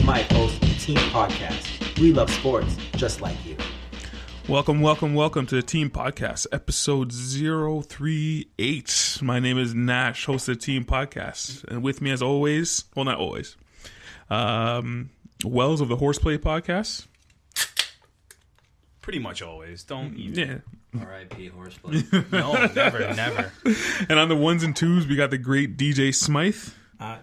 Smythe, host of the Team Podcast. We love sports just like you. Welcome to the Team Podcast, episode 038. My name is Nash, host of the Team Podcast. And with me as always, well, not always, Wells of the Horseplay Podcast. Pretty much always. Don't even. Yeah. R.I.P. Horseplay. No, never. And on the ones and twos, we got the great DJ Smythe.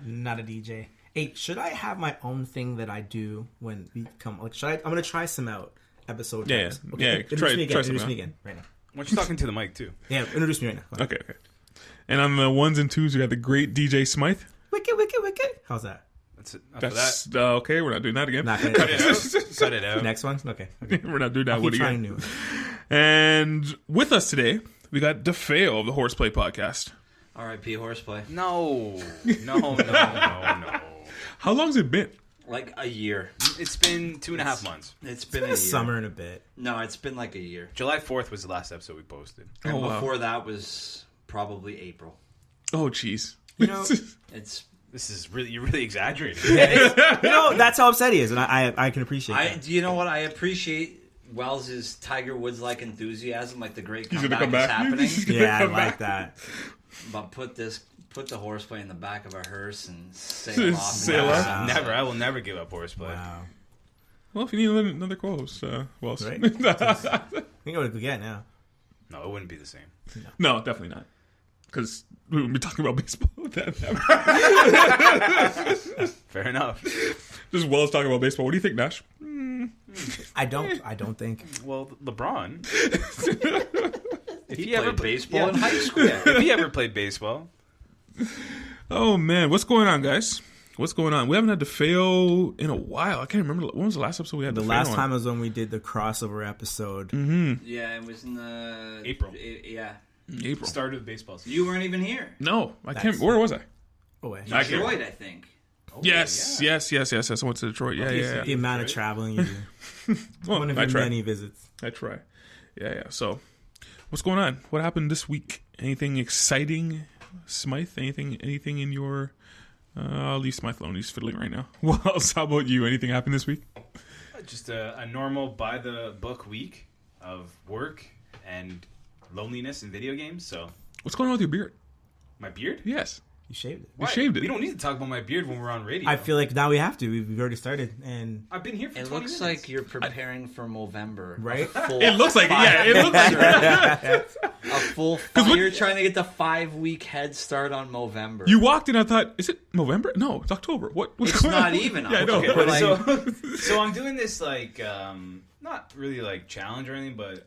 Not a DJ. Hey, should I have my own thing that I do when we come? Like, should I? I'm gonna try some out. Episode. Yeah. Introduce me again, right now. Why don't you talking to the mic too? Yeah, introduce me right now. Okay. And on the ones and twos, we got the great DJ Smythe. Wicked. How's that? That's it. That's okay. We're not doing that again. Not gonna Cut it out. Next one. Okay. We're not doing that. I'll What keep again? trying new. And with us today, we got Difeo of the Horseplay Podcast. R.I.P. Horseplay. No. How long's it been? Like a year. It's been 2.5 months. It's been a A year. summer and a bit. No, it's been like a year. July 4th was the last episode we posted. And wow. before that was probably April. Oh, jeez. You know, It's This is really, you're really exaggerating. that's how upset he is, and I can appreciate that. Do you know what? I appreciate Wells' Tiger Woods-like enthusiasm, like the great He's gonna comeback come back. is happening. Yeah, I like that. But put the horseplay in the back of a hearse and sail off. Sail off. Wow. Never. I will never give up horseplay. Wow. Well, if you need another co-host, Wells. Right? You know what we get now. No, it wouldn't be the same. No, definitely not. Because we wouldn't be talking about baseball with that. Fair enough. Just Wells talking about baseball. What do you think, Nash? I don't think. Well, LeBron. If He he ever played baseball in high school. if he ever played baseball. Oh, man. What's going on, guys? What's going on? We haven't had Difeo in a while. I can't remember. When was the last episode we had The Difeo last on? time was when we did the crossover episode. Yeah, it was in the April. Yeah, April. Started with baseball season. you weren't even here. No, I can't. That's- Where was I? Oh, wait. I can't- Detroit, I think. Yes. I went to Detroit. Yeah. The amount of traveling you do. Well, One of I your try. many visits. I try. Yeah. So, what's going on? What happened this week? Anything exciting, Smythe? Anything in your... I'll leave Smythe alone. He's fiddling right now. Wells, how about you? Anything happened this week? Just a normal by-the-book week of work and loneliness and video games. So, What's going on with your beard? my beard? Yes. You shaved it. You shaved it. We don't need to talk about my beard when we're on radio. I feel like now we have to. We've already started. And I've been here for It 20 looks minutes. like you're preparing for Movember. Right? It looks like it. Yeah, it looks like A full. what- You're trying to get the 5-week head start on Movember. You walked in, I thought, is it November? No, it's October. What's It's going not on? even Yeah, I know. Okay, Like- so I'm doing this not really like challenge or anything, but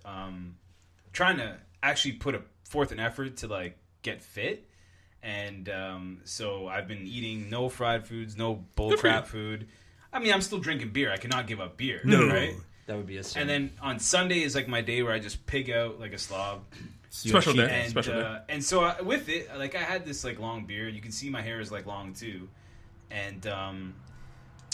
trying to actually put forth an effort to get fit. And so I've been eating no fried foods, no bullcrap food. I mean, I'm still drinking beer. I cannot give up beer, right? That would be a sin. And then on Sunday is like my day where I just pig out like a slob. Special day. And Special day. and so with it, I had this long beard. You can see my hair is long too, and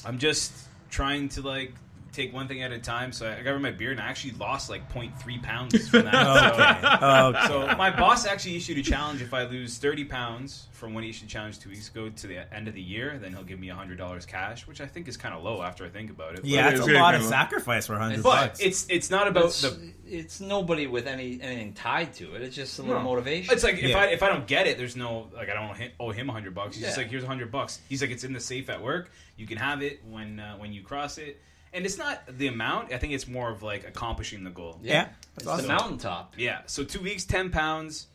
I'm just trying to take one thing at a time. So I got rid of my beard, and I actually lost 0.3 pounds from that. okay. So my boss actually issued a challenge. If I lose 30 pounds from when he issued a challenge 2 weeks ago to the end of the year, then he'll give me $100 cash, which I think is kind of low after I think about it. Yeah, But it's it's a lot good. of sacrifice for $100. But it's not about it's nobody with anything tied to it. It's just a little motivation. It's like Yeah. if I don't get it, there's no I don't owe him $100. He's just Yeah. like, here's $100. He's like, it's in the safe at work. You can have it when you cross it. And it's not the amount. I think it's more of accomplishing the goal. Yeah. It's That's awesome. the mountaintop. Yeah. So 2 weeks, 10 pounds.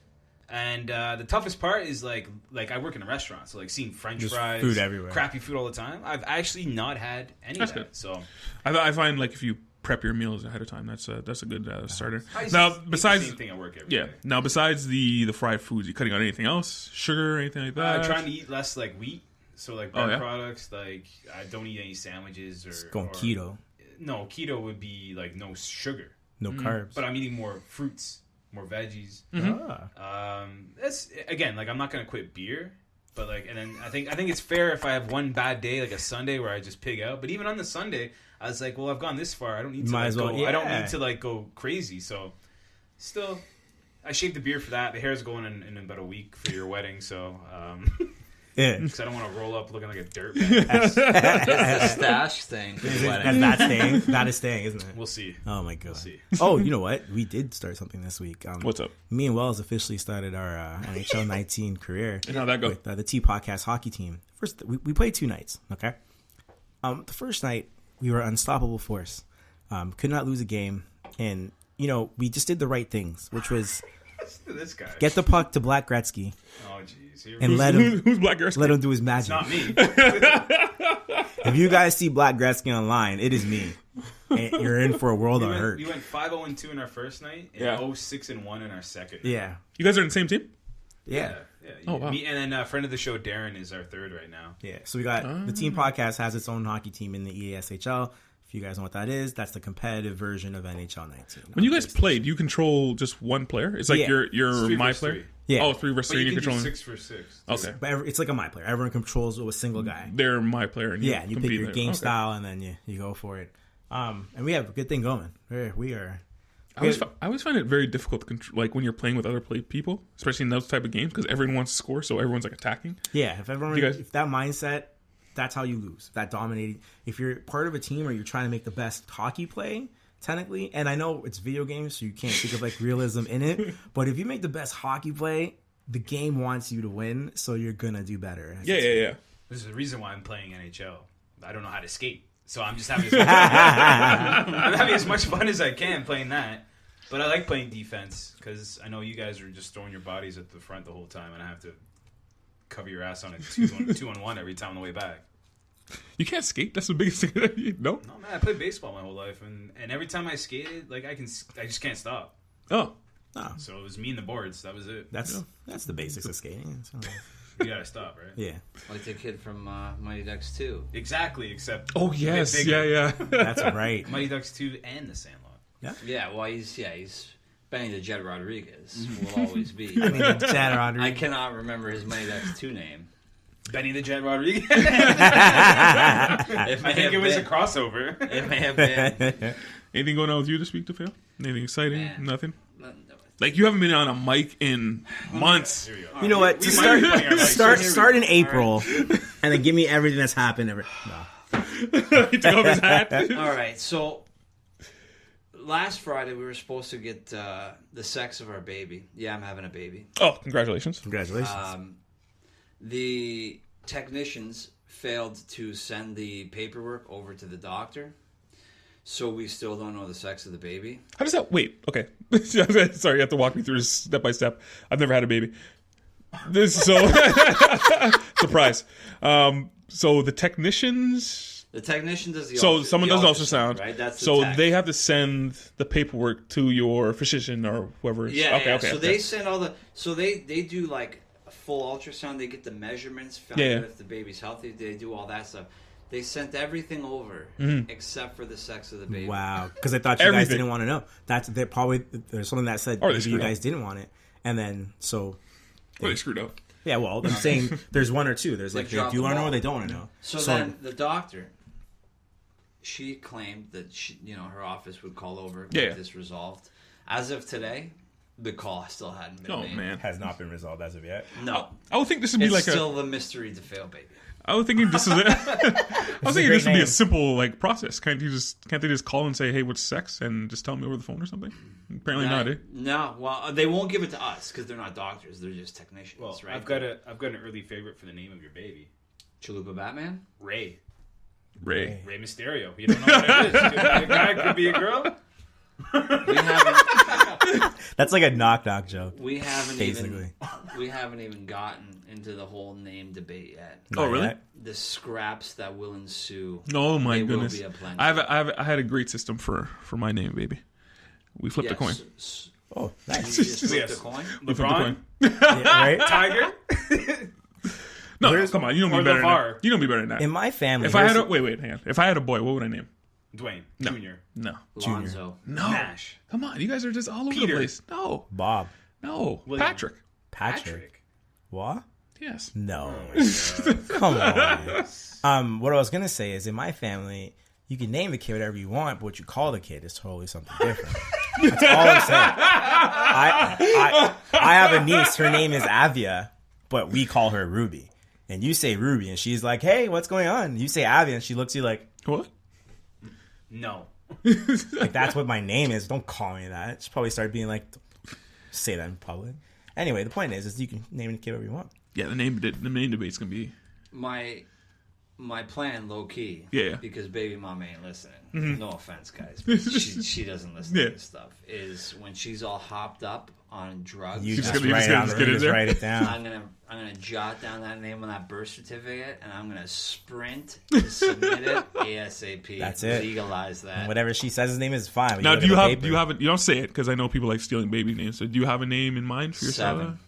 And the toughest part is like I work in a restaurant, so seeing French Just fries, food everywhere. crappy food all the time. I've actually not had any That's of that. good. So I find if you prep your meals ahead of time, that's a good starter. I Now, eat the besides same thing at work every day. Now besides the fried foods, you cutting out anything else? Sugar, anything like that? Trying to eat less wheat, so bread Oh, yeah? products. I don't eat any sandwiches or Going keto. No, keto would be no sugar, No carbs. but I'm eating more fruits, more veggies. Ah. That's again I'm not gonna quit beer, but and then I think it's fair if I have one bad day a Sunday where I just pig out. But even on the Sunday, I was well, I've gone this far. I don't need to Might as well, go. I don't yeah. need to go crazy. So still, I shaved the beard for that. The hair's going in about a week for your wedding. So Yeah. Because I don't want to roll up looking like a dirt It's the stash thing. For the wedding. That's staying. That is staying, isn't it? We'll see. Oh my god. We'll see. Oh, you know what? We did start something this week. What's up? Me and Wells officially started our NHL 19 career. And how'd that go? With the T Podcast hockey team. First, we played 2 nights. Okay. The first night we were unstoppable force. Could not lose a game, and we just did the right things, which was This guy. get the puck to Black Gretzky Oh, jeez. and let him Who's Black Gretzky? let him do his magic. Not me. If you guys see Black Gretzky online, it is me. And you're in for a world of hurt. We went 5-0-2 in our first night and Yeah. 0-6-1 in our second. Yeah. You guys are in the same team? Yeah. Yeah. Oh, wow. Me, and then a friend of the show, Darren, is our third right now. Yeah. So we got the Team Podcast has its own hockey team in the EASHL. If you guys know what that is, that's the competitive version of NHL 19. When you guys played, you control just one player? It's like Yeah. you're Three my versus player? three. Yeah. Oh, 3 versus But 3 you and can you're do controlling. 6 for 6. Okay. But it's like a my player. Everyone controls with a single guy. They're my player. And you Yeah, you pick compete your there. game Okay. style and then you go for it. And we have a good thing going. We are. I always find it very difficult to control, like when you're playing with other people, especially in those type of games, because everyone wants to score, so everyone's like attacking. Yeah, if everyone, You guys- if that mindset, that's how you lose. That dominating. If you're part of a team or you're trying to make the best hockey play, technically, and I know it's video games, so you can't think of like realism in it, but if you make the best hockey play, the game wants you to win, so you're gonna do better. Yeah. This is the reason why I'm playing NHL. I don't know how to skate. So I'm just having I'm having as much fun as I can playing that. But I like playing defense because I know you guys are just throwing your bodies at the front the whole time, and I have to cover your ass on a 2-on-1 every time on the way back. You can't skate? That's the biggest thing that you know? No, man, I played baseball my whole life, and every time I skated, like I just can't stop. Oh. So it was me and the boards. That was it. That's the basics of skating. So, You gotta stop, right? yeah, Like the kid from Mighty Ducks 2. Exactly, except Oh, a bit yes. bigger. Yeah. that's right. Mighty Ducks 2 and The Sandlot. Yeah, well, he's Benny the Jet Rodriguez. Will always be. I mean, Chad Rodriguez. I cannot remember his Mighty Ducks 2 name. Benny the Jet Rodriguez. I I think it was a crossover. It may have been. Anything going on with you this week, Difeo? Anything exciting? Man. Nothing? Like, you haven't been on a mic in months. Here we go. You know what? We To might be putting our mics start in April, and then give me everything that's happened. No. He took off his hat. All right, so last Friday we were supposed to get the sex of our baby. Yeah, I'm having a baby. Oh, congratulations. Congratulations. The technicians failed to send the paperwork over to the doctor, so we still don't know the sex of the baby. How does that... Wait, okay. Sorry, you have to walk me through this step by step. I've never had a baby. Surprise. So the technicians... The technician does the So someone the does ultrasound, right? That's the so tech. they have to send the paperwork to your physician or whoever. Yeah, Okay. So they send all the. So they do like a full ultrasound. They get the measurements, find Yeah. out if the baby's healthy. They do all that stuff. They sent everything over except for the sex of the baby. Wow, because I thought you guys Everything. didn't want to know. There's something that said Or they maybe you screwed guys up. didn't want it, and then so Well, they screwed up. yeah. Well, I'm saying there's one or two. There's like they dropped do the want to know ball. or they don't want to know. So then the doctor, she claimed that her office would call over, get Yeah. this resolved. As of today, the call still hadn't been Oh made. man, has not been resolved as of yet. No, I would think this would be it's like still the mystery to fail, baby. I was thinking this is. I was thinking great this would be a name. simple like process. Can't they just call and say, "Hey, what's sex?" and just tell me over the phone or something? Apparently not. Eh? No, well, they won't give it to us because they're not doctors; they're just technicians, Well, right? I've got an early favorite for the name of your baby. Chalupa Batman. Ray. Ray. Ray Mysterio. You don't know what it is. Could be a guy, could be a girl. We haven't. That's like a knock joke. We haven't Basically. even gotten into the whole name debate yet. Oh, really? Yet. The scraps that will ensue. Oh my They will goodness! be aplenty. I had a great system for my name, baby. We flipped a coin. Oh, You nice. just flipped Yes. a coin. We flipped a LeBron, coin. Yeah, right? Tiger. No, come on, you know me or better than LeVar. that. You know me better than that. In my family, If I had hang on. If I had a boy, what would I name? Dwayne No. Jr. No, Lonzo. no. Nash. Come on, you guys are just all over Peter. the place. No, Bob, no. William. Patrick. Patrick, what? Yes. No, come on. What I was gonna say is, in my family, you can name the kid whatever you want, but what you call the kid is totally something different. That's all I'm saying. I have a niece. Her name is Avia, but we call her Ruby. and you say Ruby, and she's like, "Hey, what's going on?" You say Abby, and she looks at you like, What? No. like that's what my name is. Don't call me that. She probably started being like, say that in public. Anyway, the point is you can name the kid whatever you want. Yeah, the name debate's gonna be My plan, low key, Yeah. because baby mama ain't listening. Mm-hmm. No offense, guys, but she doesn't listen Yeah. to this stuff. Is when she's all hopped up on drugs. You just just gonna- write just it gonna- on just the get it just there? write it down. I'm gonna jot down that name on that birth certificate, and I'm gonna sprint to submit it ASAP. That's it. Legalize that. And whatever she says his name is fine. now. Do you don't say it because I know people like stealing baby names. So do you have a name in mind for yourself? 7.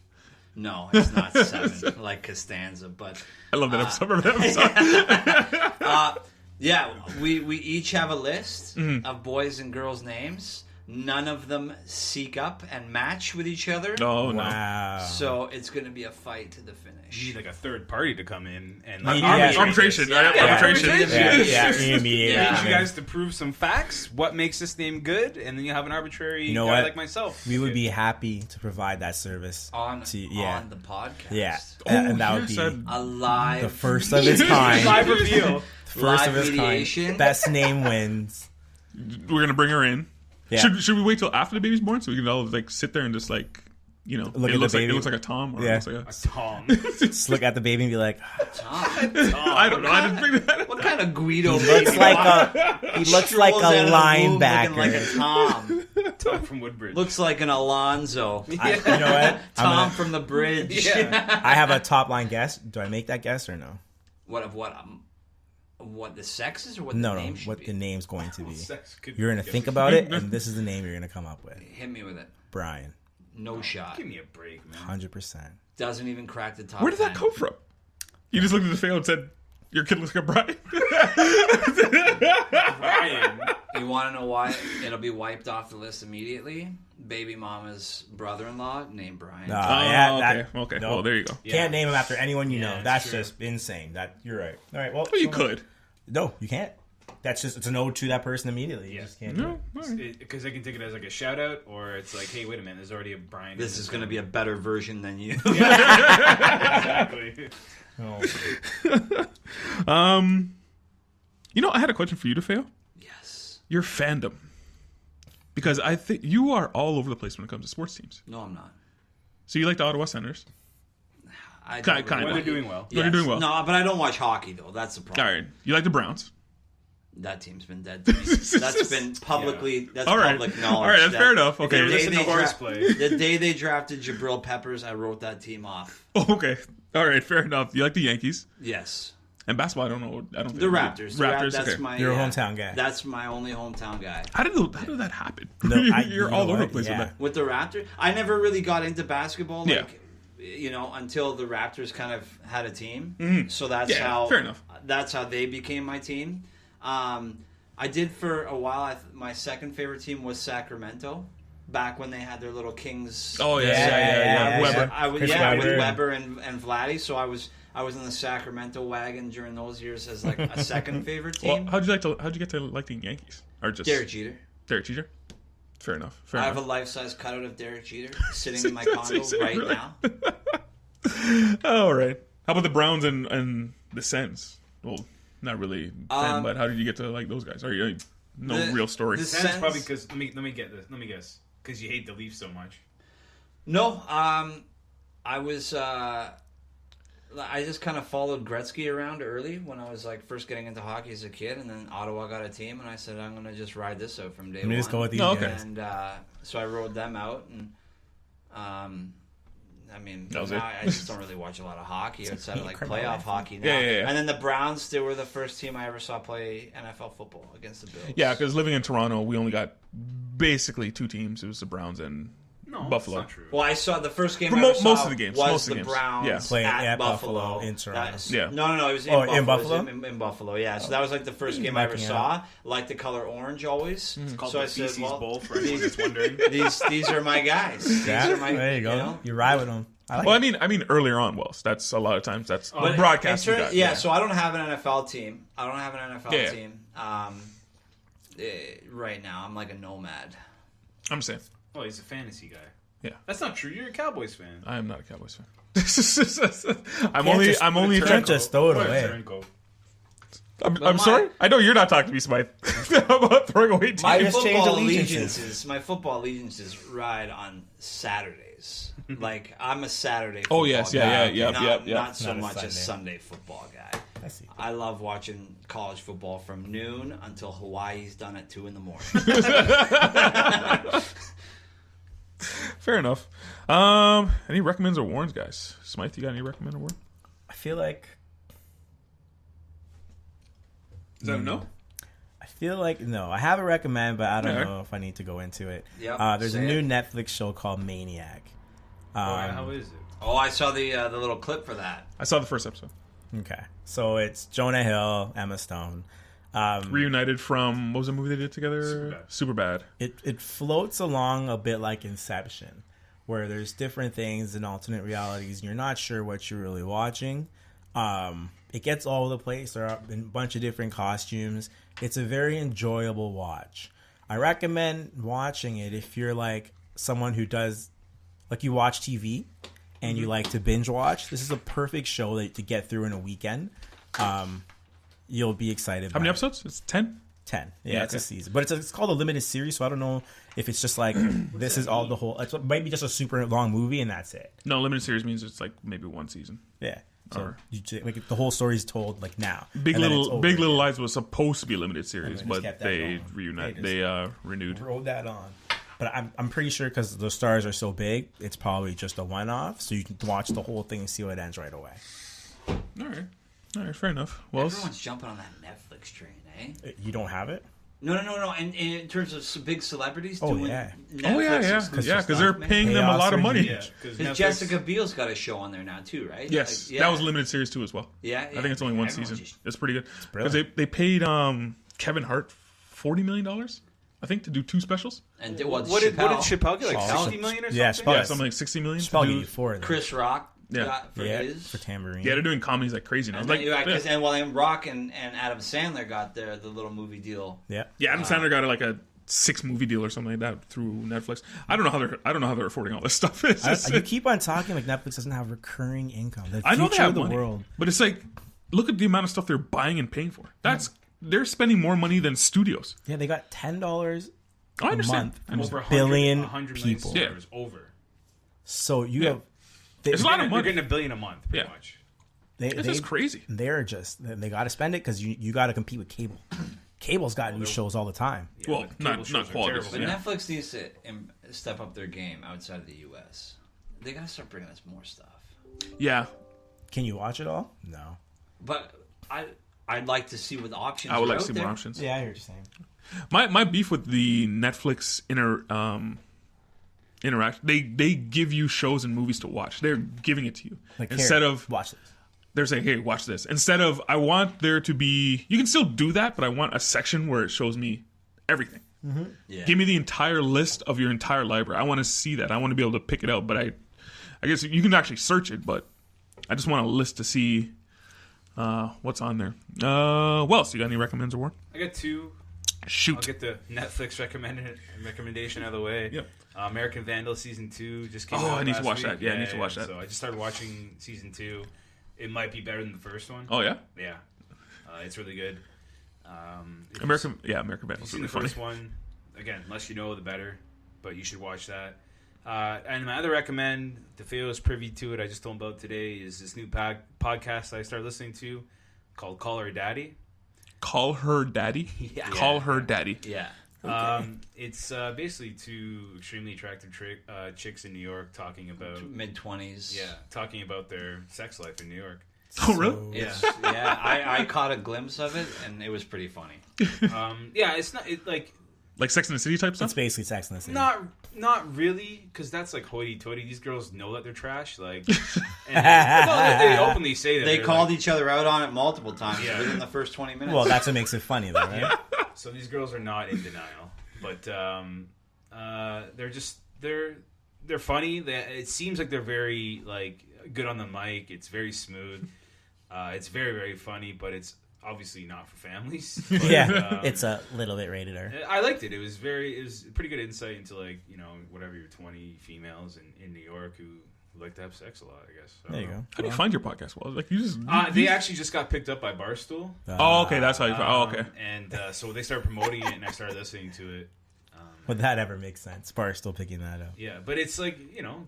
No, it's not 7 like Costanza, but I love that episode. Remember that episode? yeah, we each have a list Mm-hmm. of boys and girls' names. None of them seek up and match with each other. Oh no. Wow. So it's going to be a fight to the You finish. need like a third party to come in and Yeah. arbitrate Arbitration. this. Right? Yeah. Arbitration. Yeah, you need me. Yeah. Get you guys to prove some facts. What makes this name good, and then you have an arbitrary You know guy what? like myself. We would be happy to provide that service on to on the podcast. yeah, Oh, and that would yes, be I'd- A live the first of its kind. Live reveal. First live of its mediation. kind. Best name wins. We're gonna bring her in. Yeah. Should we wait till after the baby's born so we can all like sit there and just like Look it at the looks like baby. it looks like a Tom or Yeah. it looks like A Tom. Just look at the baby and be like, Tom, I don't know. I didn't bring that. what kind of Guido? he looks baby like walk- he looks like strolls a out of the womb linebacker. looking like a Tom. Tom from Woodbridge. Looks like an Alonzo. You know what? Tom from the bridge. Yeah. I have a top line guess. Do I make that guess or no? What the sex is or what No, the no. name should What be? the name's going to be. Sex could You're gonna be think good. about it, and this is the name you're gonna come up with. Hit me with it. Brian, No shot. Give me a break, man. 100%. Doesn't even crack the top. Where did that 10. come from? You just looked at the fail and said, "Your kid looks like a Brian." Brian. You want to know why it'll be wiped off the list immediately? Baby mama's brother-in-law named Brian. Okay. nope. Well, there you go. Can't name him after anyone you Yeah, know. that's That's true. just insane. That you're right. All right. Well, Well, you could. No, you can't. That's just it's an ode to that person immediately. You Yeah. just can't. Do No, it. all right. Because I can take it as like a shout out, or it's like, hey, wait a minute, there's already a Brian. This is going to be a better version than you. exactly. Oh. I had a question for you to fail. Yes. Your fandom, because I think you are all over the place when it comes to sports teams. No, I'm not. So you like the Ottawa Senators? I Kind don't of. When they're doing well. When they're doing well. No, but I don't watch hockey though. That's the All problem. right. You like the Browns? That team's been dead to me. That's been publicly. That's All right. public knowledge. All right. That's that fair enough. They Okay. listen to dra- horseplay. the day they drafted Jabril Peppers, I wrote that team off. Okay. All right. Fair enough. You like the Yankees Yes. and basketball. I don't know. I don't. The think- Raptors. Raptors. That's Okay. my. You're a hometown guy. That's my only hometown guy. How did that happen? No, You're all over the place Yeah. with that. With the Raptors, I never really got into basketball. Yeah. Like, until the Raptors kind of had a team. So that's Yeah, how. fair enough. That's how they became my team. I did for a while. My second favorite team was Sacramento. Back when they had their little Kings. Oh yeah. Yeah. Weber. I was Chris with Webber. Weber and Vladdy. So I was in the Sacramento wagon during those years as like a second favorite Well, team. how'd you get to like the Yankees or just Derek Jeter. Derek Jeter? Fair enough. Fair I have a enough. life-size cutout of Derek Jeter sitting in my condo right Really? now. All right. How about the Browns and the Sens? Well, not really fan, but how did you get to like those guys? Are you no The- real story? the That's Sens- probably because let me get this. Let me guess. Because you hate the Leafs so much. No, I was. I just kind of followed Gretzky around early when I was like first getting into hockey as a kid, and then Ottawa got a team, and I said I'm gonna just ride this out from day Let me one. just go with these Oh, okay. guys. And so I rode them out, and I mean, That was now it. I just don't really watch a lot of hockey outside of like Criminal playoff life. hockey now. Yeah. And then the Browns, they were the first team I ever saw play NFL football against the Bills. Yeah, because living in Toronto, we only got basically two teams. It was the Browns and No, Buffalo. That's not true. Well, I saw the first game For I ever most saw of the games, was most of the the games. Browns Yeah. Playing at at Buffalo. Buffalo in Toronto. That's- Yeah. No, it was in Oh, Buffalo. in It was Buffalo? in Buffalo, yeah. So that was like the first game I ever Liking it saw. Like the color orange always. It's called So the I said, Feces well, Bowl for anyone that's wondering. these are my guys. These Yeah, are my, there you go. know? You ride with them. I like Well, it. I mean, earlier on, Wells. That's a lot of times. That's But broadcast. in we turn- got, yeah, so I don't have an NFL team. Yeah. Team. Right now, I'm like a nomad. I'm saying Oh, he's a fantasy guy. Yeah. That's not true. You're a Cowboys fan. I am not a Cowboys fan. I'm only Can't trying. just throw it away. I'm sorry. I know you're not talking to me, Smythe. About throwing away teams. I just changed My football allegiances ride on Saturdays. Like I'm a Saturday. Oh, Football yes, guy. yeah. Not so Not a much a Sunday. Sunday football guy. I see. I love watching college football from noon until Hawaii's done at 2 a.m. Fair enough. Any recommends or warns, guys? Smythe, you got any recommend or warn? I feel like Is that a no? no. I have a recommend, but I don't Okay. know if I need to go into it. Yep, There's a say new it. Netflix show called Maniac. How is it? Oh, I saw the little clip for that. I saw the first episode. Okay, so it's Jonah Hill, Emma Stone. Reunited from, what was the movie they did together? Superbad. It floats along a bit like Inception, where there's different things and alternate realities, and you're not sure what you're really watching. It gets all over the place. There are a bunch of different costumes. It's a very enjoyable watch. I recommend watching it if you're like someone who does, like you watch TV and you like to binge watch. This is a perfect show to get through in a weekend. You'll be excited. How many episodes? It's 10? 10. Yeah, it's okay. a season. But it's called a limited series, so I don't know if it's just like this is all the whole. It might be just a super long movie and that's it. No, limited series means it's like maybe one season. Yeah. So Or- like the whole story is told like now. Big and then it's over. Little Lies was supposed to be a limited series, And they just but kept that they going. renewed. Roll that on. But I'm pretty sure because the stars are so big, it's probably just a one-off. So you can watch the whole thing and see how it ends right away. All right, fair enough. Well, Everyone's jumping on that Netflix train, eh? You don't have it? No. And in terms of some big celebrities Oh, doing yeah. Netflix because they're paying them a Chaos lot of are money. huge. Because Jessica Biel's got a show on there now too, right? Yes, Like, that was a limited series too as well. Yeah, I think it's only one Everyone's season. just- It's pretty good brilliant. because they paid Kevin Hart $40 million, I think, to do 2 specials. And What did Chappelle get? Like Chappelle. 60 million or something? Yeah, Chappelle. Yeah, something like $60 million. It's probably to do, 4 of them. Chris Rock Yeah. got for Yeah, his. for Tambourine. yeah, they're doing comedies like crazy now. And Like, then Rock and Adam Sandler got the little movie deal. Yeah. Adam Sandler got like a 6 movie deal or something like that through Netflix. I don't know how they're affording all this stuff. It's just- You keep on talking like Netflix doesn't have recurring income. The I know they future have of the money, world. but it's like, look at the amount of stuff they're buying and paying for. They're spending more money than studios. Yeah, they got $10 I a understand. month I from understand. Over billion 100 million people. Yeah. subscribers, over. So you Yeah. have. It's a lot of They're money. getting $1 billion a month, pretty Yeah. much. It's just crazy. They're just they got to spend it because you got to compete with cable. Cable's got new shows all the time. Yeah, Well, but cable not shows are quality. terrible. But Yeah. Netflix needs to step up their game outside of the U.S. They got to start bringing us more stuff. Yeah, Can you watch it all? No. But I'd like to see what options I would are like to out see there. more options. Yeah, I hear what you're saying. My beef with the Netflix interact, they give you shows and movies to watch. They're giving it to you Like instead here, of watch this. they're saying, "Hey, watch this." Instead of, I want there to be. You can still do that, but I want a section where it shows me everything. Yeah. Give me the entire list of your entire library. I want to see that. I want to be able to pick it out. But I guess you can actually search it, but I just want a list to see what's on there. What else? You got any recommends or more? I got 2. Shoot. I'll get the Netflix recommendation out of the way. Yep. American Vandal season 2 just came Oh, out. I need to last watch week. that. Yeah, I need to watch that. So I just started watching season 2. It might be better than the first one. Oh yeah, Yeah, it's really good. If American you've Vandal's seen really the funny. first one, again, less you know, the better. But you should watch that. And my other recommend, Difeo is privy to it. I just told him about today. Is this new podcast I started listening to called Call Her Daddy. Call her daddy. Yeah. Call her daddy. Yeah. It's basically 2 extremely attractive chicks in New York talking about Mid-20s. talking about their sex life in New York. Oh really? Yeah. I caught a glimpse of it, and it was pretty funny. It's not like Like Sex and the City type It's stuff. basically Sex and the City. not really, because that's like hoity-toity. These girls know that they're trash. Like, and they openly say that They they're called like, each other out on it multiple times Yeah. within the first 20 minutes. Well, that's what makes it funny, though, right? So these girls are not in denial, but they're funny. It seems like they're very like good on the mic. It's very smooth. It's very, very funny, but it's obviously not for families. But, Yeah, it's a little bit rated R. I liked it. It was pretty good insight into, like, whatever your 20 females in New York who like to have sex a lot, I guess. There you go. How do you find your podcast? Well, like you just They actually just got picked up by Barstool. Oh, okay, that's how you. Okay. And so they started promoting it, and I started listening to it. Would that ever make sense? Bar's still picking that up. Yeah, but it's like,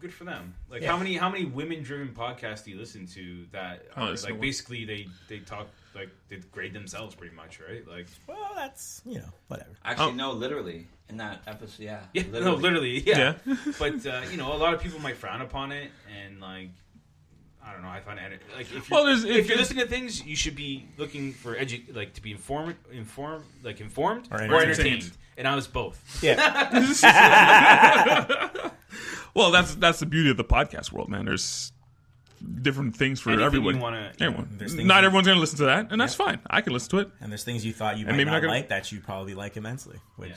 good for them. Like, Yeah. how many women-driven podcasts do you listen to that are, that's the like, one. basically they talk, like, they grade themselves pretty much, right? Like, Well, that's whatever. Actually, no, literally in that episode, yeah. literally, yeah. Yeah. But a lot of people might frown upon it, and like, I don't know. I find it like if you're listening to things, you should be looking for to be informed, or entertained. And I was both. Yeah. Well, that's the beauty of the podcast world, man. There's different things for Anything everybody. you wanna- Everyone. There's things Not you- everyone's going to listen to that, and that's fine. I can listen to it. And there's things you thought you And might maybe not not gonna- like that you probably like immensely, which Yeah.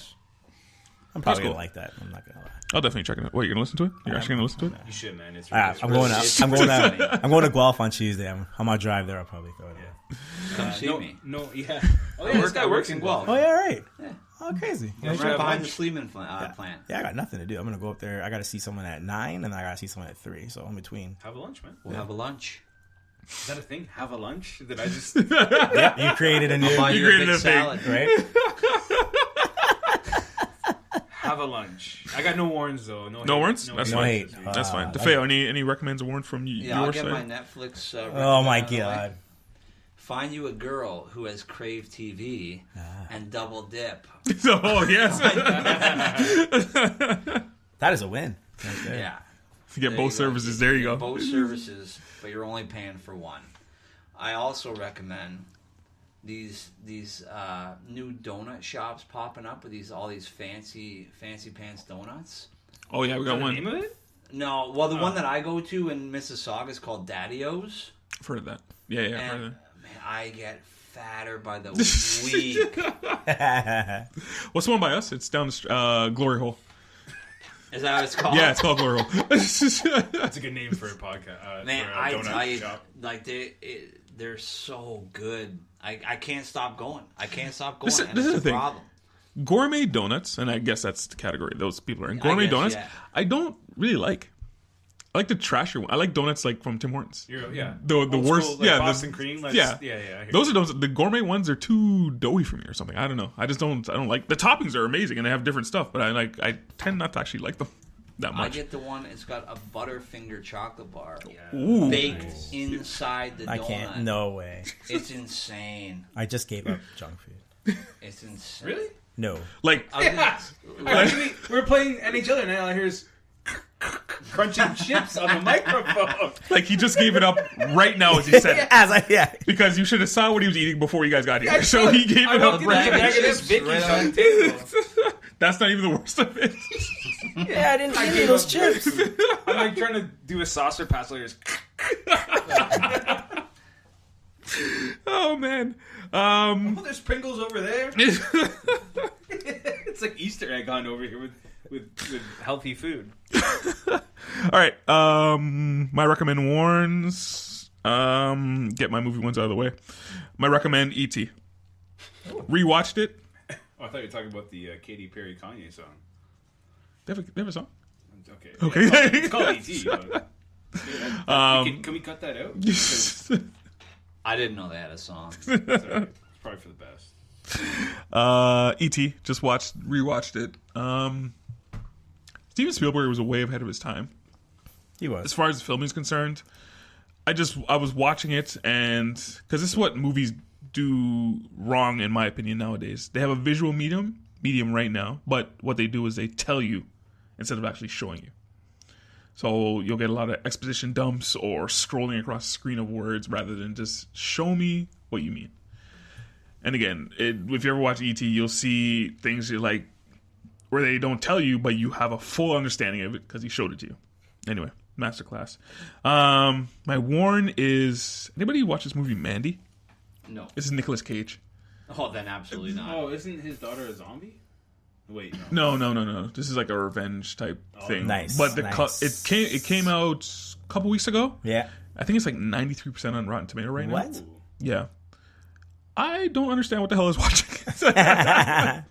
I'm probably cool. gonna like that. I'm not gonna lie. I'll definitely check it out. Wait, you're going to listen to it? You're actually going to listen to it? You should, man. It's I'm really going it's I'm going funny. I'm going to Guelph on Tuesday. I'm on my drive there. I'll probably throw it in. Come see me. No, yeah. Oh yeah, this guy works in Guelph. Oh yeah, right. Yeah. Oh crazy. We're have behind the lunch? Sleeman plant. Yeah, I got nothing to do. I'm gonna go up there. I got to see someone at 9, and then I got to see someone at 3. So in between. Have a lunch, man. We'll have a lunch. Is that a thing? Have a lunch? Did I just? Yep, you created a new Buy You you a created big a thing. salad. right. Have a lunch. I got no warrants though. No warrants? That's No fine. hate. That's fine. Defeo, any recommends a warrant from you? Yeah, I'll your get side? my Netflix. Oh my recommend out of the way. god. Find you a girl who has Crave TV and double dip. Oh, yes. That is a win. Right there. Yeah. You get There both you go. services. There you go. Both services, but you're only paying for one. I also recommend these new donut shops popping up with all these fancy pants donuts. Oh, yeah, we got The name one. of it? No, well, the one that I go to in Mississauga is called Daddy-O's. I've heard of that. Yeah, I've heard And of man, I get fatter by the week. that. What's the one by us? It's down the Glory Hole. Is that what it's called? Yeah, it's called Glory Hole. That's a good name for a podcast. Man, for a I donut tell you, shop. like they're so good. I can't stop going. I can't stop going. This and is it's the a thing. problem. Gourmet donuts, and I guess that's the category those people are in. Gourmet guess, donuts, yeah. I don't really like. I like the trashier one. I like donuts like from Tim Hortons. Yeah. The Old worst, school, like yeah, Boston cream. Like, yeah. yeah. I hear Those you. are donuts. The gourmet ones are too doughy for me or something. I don't know. I don't like the toppings are amazing and they have different stuff, but I tend not to actually like them that I much. get the one. It's got a Butterfinger chocolate bar Ooh. baked inside the I donut. can't. No way. It's insane. I just gave up junk food. It's insane. Really? No. Like Yeah. We're playing NHL and now here's crunching chips on the microphone. like he just gave it up right now as he said it. As I Because you should have saw what he was eating before you guys got here. I so saw- he gave I it up walked in right there, now. I got this Chips Vicky's right on on. the table. That's not even the worst of it. Yeah, I didn't I eat gave those up chips. I'm like trying to do a saucer pass like this. Oh man. Oh, there's Pringles over there. It's like Easter egg hunt over here with healthy food. All right. My recommend warns. Get my movie ones out of the way. My recommend E.T. Rewatched it. Oh, I thought you were talking about the Katy Perry Kanye song. They have a song. Okay. Okay. Yeah, it's called E.T. But, can we cut that out? I didn't know they had a song. It's all right. It's probably for the best. E.T. Just rewatched it. Steven Spielberg was way ahead of his time. He As was. far as the filming is concerned, I was watching it, and because this is what movies do wrong in my opinion nowadays. They have a visual medium right now, but what they do is they tell you instead of actually showing you. So you'll get a lot of exposition dumps or scrolling across a screen of words rather than just show me what you mean. And again, if you ever watch E.T., you'll see things like where they don't tell you, but you have a full understanding of it because he showed it to you. Anyway, masterclass. My warn is, anybody watch this movie Mandy? No. This is Nicolas Cage. Oh, then absolutely not. Oh, isn't his daughter a zombie? Wait, no. No. This is like a revenge type thing. Nice, But nice. it came out a couple weeks ago. Yeah. I think it's like 93% on Rotten Tomato right now. What? Yeah. I don't understand what the hell I was watching.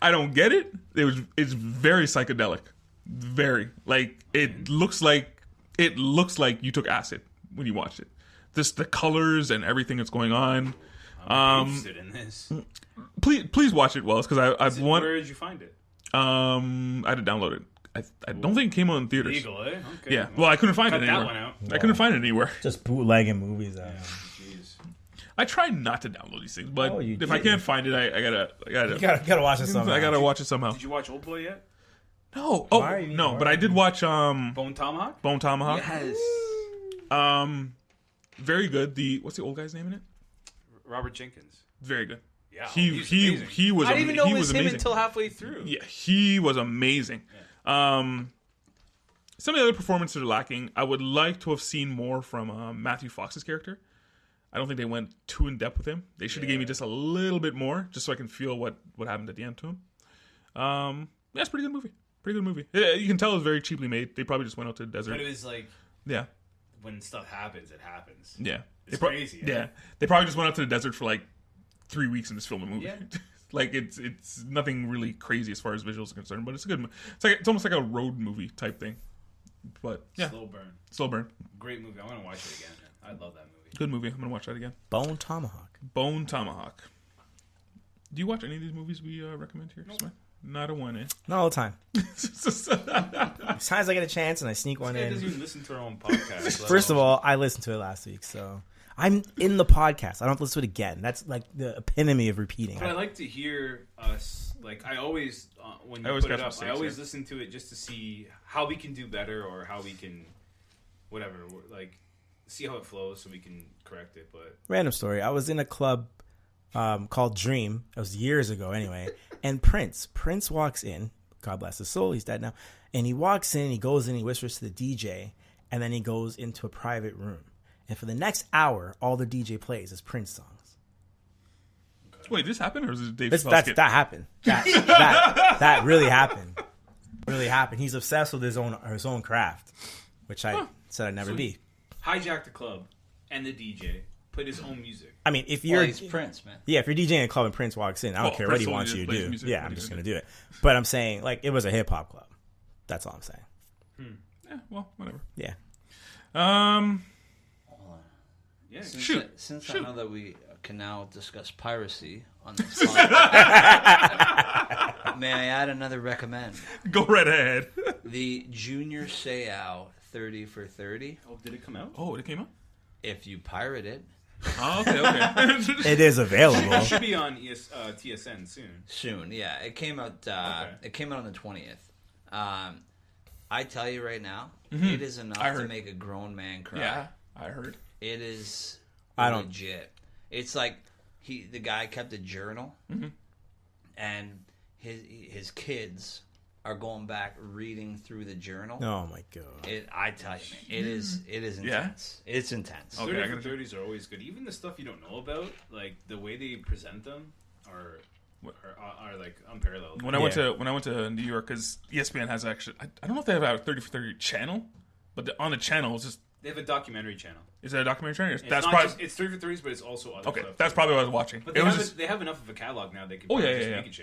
I don't get it. It's very psychedelic. Very. Like, it looks like it looks like you took acid when you watched it. Just the colors and everything that's going on. I'm interested in this. Please watch it, Wells, because I've won. Where did you find it? I had to download it. I don't think it came out in theaters. Legal, eh? Okay. Yeah. Well, I couldn't find it Cut anywhere. that one out. I couldn't find it anywhere. Just bootlegging movies out. Jeez. I try not to download these things, but you if I can't find it, I gotta watch it somehow. I gotta watch it somehow. Did you watch Old Boy yet? No. Why are you- No, why but are I did watch Bone Tomahawk? Bone Tomahawk. Yes. Very good. What's the old guy's name in it? Robert Jenkins. Very good. Yeah, He was. I didn't even know he it was him amazing. until halfway through. Yeah, he was amazing. Some of the other performances are lacking. I would like to have seen more from Matthew Fox's character. I don't think they went too in depth with him. They should have gave me just a little bit more, just so I can feel what happened at the end to him. Yeah, it's a pretty good movie. Pretty good movie. You can tell it was very cheaply made. They probably just went out to the desert. But it was like, Yeah, when stuff happens, it happens. yeah. It's They crazy. Yeah, they probably just went out to the desert for like 3 weeks and just filmed a movie. Yeah. Like it's nothing really crazy as far as visuals are concerned, but it's a good. It's almost like a road movie type thing. But yeah, slow burn. Great movie. I want to watch it again. I love that movie. Good movie. I'm gonna watch that again. Bone Tomahawk. Bone Tomahawk. Do you watch any of these movies we recommend here? Nope. Not a one, eh? Not all the time. Sometimes I get a chance and I sneak one This guy in. doesn't even listen to our own podcast. First of all, I listened to it last week, so I'm in the podcast. I don't have to listen to it again. That's like the epitome of repeating. But I like to hear us. Like I always, when you I always put it catch up, mistakes, I always yeah. listen to it just to see how we can do better or how we can, whatever. Like, see how it flows so we can correct it. But Random story. I was in a club called Dream. It was years ago anyway. And Prince walks in. God bless his soul. He's dead now. And he walks in, he goes in, he whispers to the DJ, and then he goes into a private room. And for the next hour, all the DJ plays is Prince songs. Wait, this happened or is it Dave? That happened. That really happened. Really happened. He's obsessed with his own craft, which I said I'd never be. Hijack the club and the DJ, played his own music. I mean, if you're he's Prince, man. Yeah, if you're DJing a club and Prince walks in, I don't care what he wants you to do. music, Yeah, I'm just gonna do it. But I'm saying, like, it was a hip hop club. That's all I'm saying. Yeah, well, whatever. Yeah. Yeah, Since I know that we can now discuss piracy on this podcast, may I add another recommend? Go right ahead. The Junior Seau 30 for 30. Oh, did it come out? Oh, it came out? If you pirate it, Oh, okay. It is available. It should be on TSN soon. soon. Yeah, it came out. Okay. It came out on the 20th. I tell you right now, it is enough to make a grown man cry. Yeah, I heard. It is I don't- legit. It's like the guy kept a journal, and his kids are going back reading through the journal. Oh my god. I tell you, man, it is intense. It's intense. Okay, 30 I for gotta- 30s are always good. Even the stuff you don't know about, like the way they present them, are like unparalleled. When I went to New York, because ESPN has actually, I don't know if they have a 30 for 30 channel, but on the channel, it's just, They have a documentary channel. is that a documentary channel? It's That's not probably just, it's 30 for 30s, but it's also other okay. stuff. That's probably what I was watching. But It they was have, just, they have enough of a catalog now they can oh probably yeah, just yeah, make yeah. a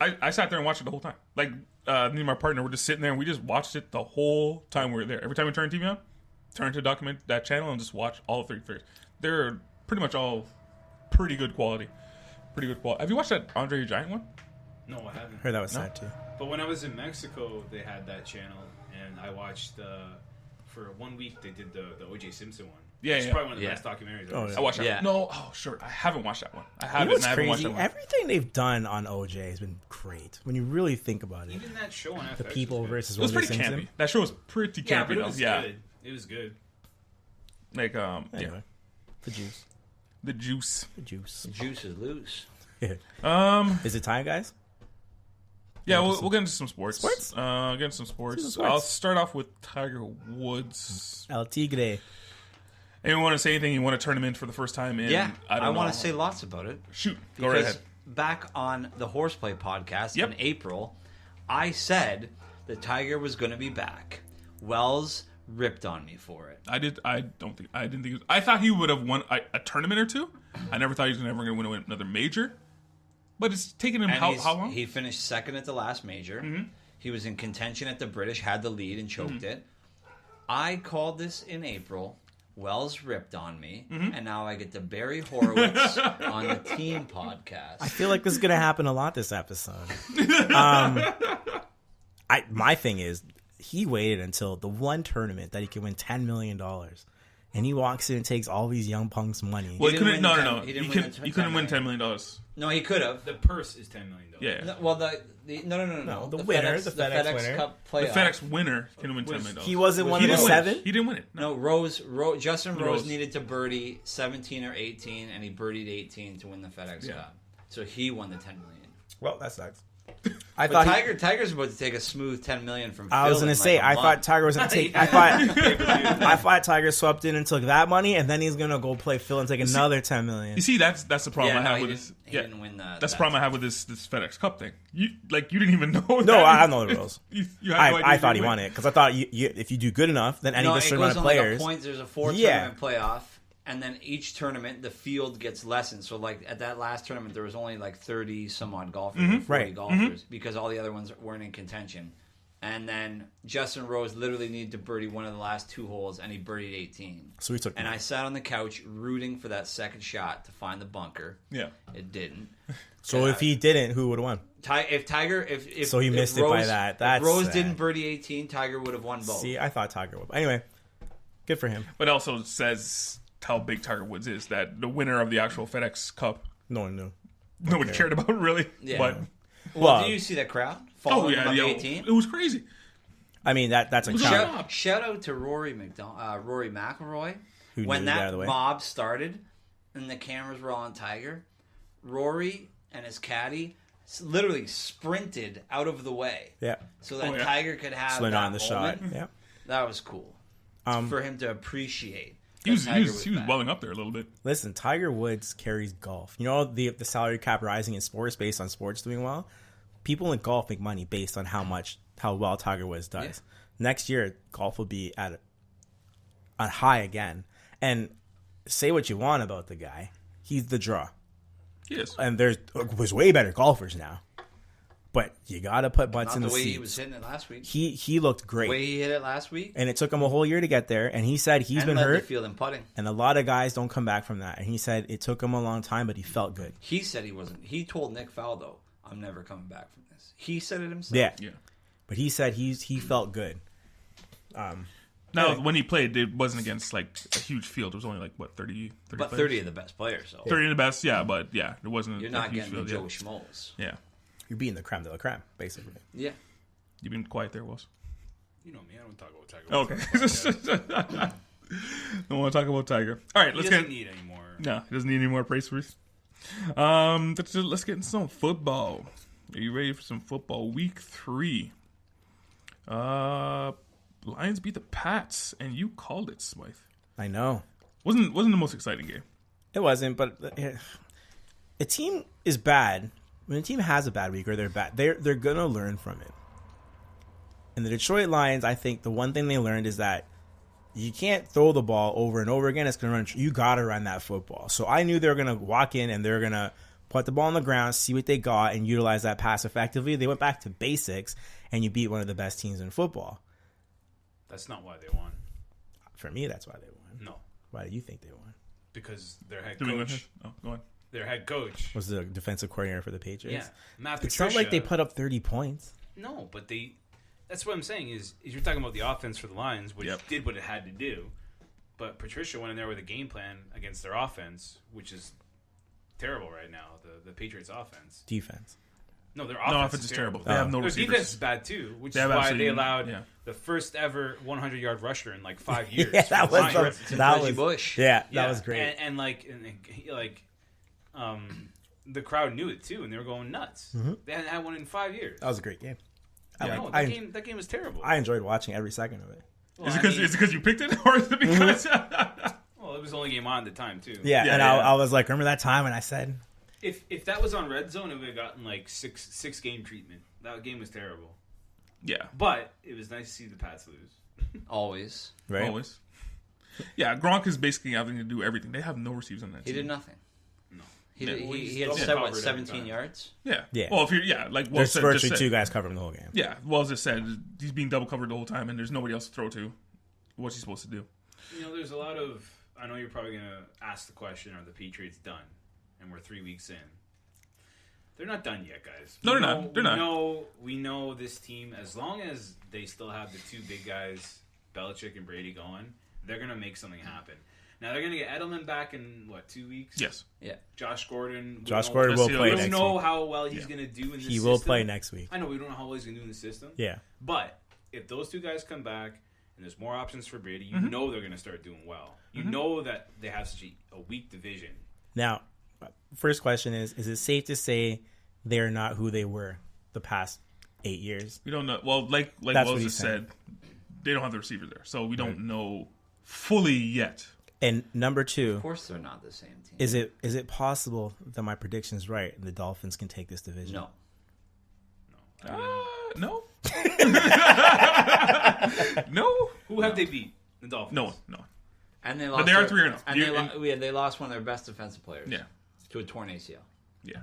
channel. I sat there and watched it the whole time. Like me and my partner were just sitting there and we just watched it the whole time we were there. Every time we turned TV on, turn to document that channel and just watch all of 30 for 30s. They're pretty much all pretty good quality. Pretty good quality. Have you watched that Andre the Giant one? No, I haven't. Heard that was sad too. But when I was in Mexico, they had that channel, and I watched for 1 week. They did the O.J. Simpson one. Yeah, It's yeah. probably one of the Yeah. best documentaries. Oh, I've yeah. I watched that Yeah. one. No, oh sure. I haven't watched that one. I You haven't. know what's I haven't watched crazy? that one. Everything they've done on OJ has been great. When you really think about it. Even that show on FX. The People was good. versus It was O.J. pretty Simpson. campy. That show was pretty campy. Yeah, but it though. was Yeah. good. It was good. Like Anyway, the juice. the juice. The juice. Juice is loose. Is it time, guys? Yeah, we'll get into some sports. Sports? Get into some sports. Let's do some sports. I'll start off with Tiger Woods. El Tigre. Anyone want to say anything? You want to turn him in for the first time in? Yeah, I I don't want know. to say lots about it. Shoot, go right Because ahead. back on the Horseplay Podcast Yep. in April, I said the Tiger was going to be back. Wells ripped on me for it. I don't think. I didn't think. I thought he would have won a tournament or two. I never thought he was ever going to win another major. But it's taken him And how long? He finished second at the last major. He was in contention at the British, had the lead and choked it. I called this in April. Wells ripped on me, and now I get to bury Horowitz on the team podcast. I feel like this is going to happen a lot this episode. My thing is, he waited until the one tournament that he could win $10 million. And he walks in and takes all these young punks' money. Well, he couldn't. No. He He couldn't win $10 million. No, he could have. The purse is $10 million. Yeah. No, well, no. The winner, the FedEx winner. Cup The playoff. FedEx winner can win $10 million. He wasn't one He of the didn't win it. 7? He didn't win it. No, Justin Rose Rose. needed to birdie 17 or 18, and he birdied 18 to win the FedEx Cup. So he won the $10 million. Well, that sucks. But Tiger's about to take a smooth $10 million from Phil. I was gonna say, I thought Tiger was gonna take. I thought Tiger swept in and took that money, and then he's gonna go play Phil and take another $10 million. You see, that's the problem I have with this. He didn't win the. That's the problem I have with this FedEx Cup thing. You didn't even know. No, I know the rules. You had no idea I thought you he won won it because I thought if you do good enough, then any of the it certain goes amount of on players. like a point. There's a 4-tournament playoff, and then each tournament the field gets lessened. So like at that last tournament, there was only like 30 some odd golfers, or 40 golfers, because all the other ones weren't in contention. And then Justin Rose literally needed to birdie one of the last 2 holes, and he birdied 18. So he took. And I sat on the couch rooting for that second shot to find the bunker. Yeah. It didn't. So if he didn't, who would have won? If So he missed it by that. That's if Rose sad. didn't birdie 18, Tiger would have won both. See, I thought Tiger would. Anyway, good for him. But it also says how big Tiger Woods is. That the winner of the actual FedEx Cup, No one knew. nobody cared about really. Yeah. But Well, did you see that crowd following him on yeah, 18? it was crazy. I mean, that's a was count. Shout out to Rory McIlroy. Who When knew to get out of that the way. mob started and the cameras were on Tiger, Rory and his caddy literally sprinted out of the way Yeah. so that Oh, yeah. Tiger could have Slid that on the shot. moment. Yeah. That was cool for him to appreciate. He was that Tiger he was back. welling up there a little bit. Listen, Tiger Woods carries golf. You know the salary cap rising in sports based on sports doing well. People in golf make money based on how well Tiger Woods does. Yeah. Next year, golf will be at high again. And say what you want about the guy, he's the draw. He is. And there's way better golfers now, but you gotta put butts Not in the the way seats. he was hitting it last week. He looked The great, way he hit it last week. and it took him a whole year to get there. And he said he's And been led hurt, the field in putting. and a lot of guys don't come back from that. And he said it took him a long time, but he felt good. He said he wasn't. He told Nick Faldo, "I'm never coming back from this." He said it himself. Yeah, Yeah. but he said he felt good. Now, when he played, it wasn't against like a huge field. It was only like what 30 But players? 30 of the best players. So 30 of the best, yeah. But yeah, it wasn't. you're a not huge getting the field, Joe Schmoes. Yeah. You're beating the creme de la creme, basically. Yeah. You've been quiet there, Wills. You know me. I don't talk about Tiger. Okay. Don't want to talk about Tiger. All right, He let's doesn't get. need any more. No, he doesn't need any more praise for us. Let's get into some football. Are you ready for some football? Week 3. Lions beat the Pats, and you called it, Smythe. I know Wasn't the most exciting game. it wasn't, but a team is bad when a team has a bad week or they're bad. They're gonna learn from it. And the Detroit Lions, I think the one thing they learned is that you can't throw the ball over and over again. It's gonna run. You gotta run that football. So I knew they were gonna walk in and they're gonna put the ball on the ground, see what they got, and utilize that pass effectively. They went back to basics, and you beat one of the best teams in football. That's not why they won. For me, that's why they won. No, Why do you think they won? because their head Did we win? coach. Oh, go on. Their head coach. Was the defensive coordinator for the Patriots? Yeah, Matt It's Patricia. not like they put up 30 points. No, but they. That's what I'm saying is you're talking about the offense for the Lions, which Yep. did what it had to do, but Patricia went in there with a game plan against their offense, which is terrible right now. The Patriots' offense. Defense. No, their No, offense is terrible. They Oh. have no Their receivers. defense is bad too, which They is have why absolutely- they allowed yeah. the first ever 100-yard rusher in like 5 years. Yeah, for that the was Lions. that Reggie was Bush. Yeah, Yeah, that was great. And the crowd knew it too, and they were going nuts. They hadn't had one in 5 years. That was a great game. No, that game was terrible. I enjoyed watching every second of it. Well, Is it I mean- because you picked it, or is it because? Well, it was the only game on at the time too. Yeah, Yeah, and yeah. I was like, remember that time when I said, If that was on Red Zone, it would have gotten like six game treatment. That game was terrible. Yeah, But it was nice to see the Pats lose. Always. right? always. Yeah, Gronk is basically having to do everything. They have no receivers on that He team. did nothing. No. He, Yeah. did, Well, he's he had double said, what, covered every 17 time. yards? Yeah. Yeah. Well, if you're like Wells There's said, virtually just two said. guys covering the whole game. Yeah, Wells just said he's being double covered the whole time, and there's nobody else to throw to. what's he supposed to do? You know, there's a lot of. I know you're probably going to ask the question: are the Patriots done? And we're 3 weeks in. They're not done yet, guys. No, they're not. They're not. We know this team. As long as they still have the two big guys, Belichick and Brady, going, they're going to make something happen. Now they're going to get Edelman back in 2 weeks. Yes. Yeah. Josh Gordon. Josh Gordon will play next week. We don't know how well he's going to do in the system. He will play next week. I know we don't know how well he's going to do in the system. Yeah. But if those two guys come back and there's more options for Brady, you know they're going to start doing well. You know that they have such a weak division. Now, first question is it safe to say they're not who they were the past 8 years? We don't know. Well, like Wells just said, they don't have the receiver there. So we don't know fully yet. And number two, Of course, they're not the same team. is it possible that my prediction's right and the Dolphins can take this division? No. No. No. Who have they beat? The Dolphins. No. And they lost. But they are 3-0. And they lost one of their best defensive players. Yeah. To a torn ACL. Yeah.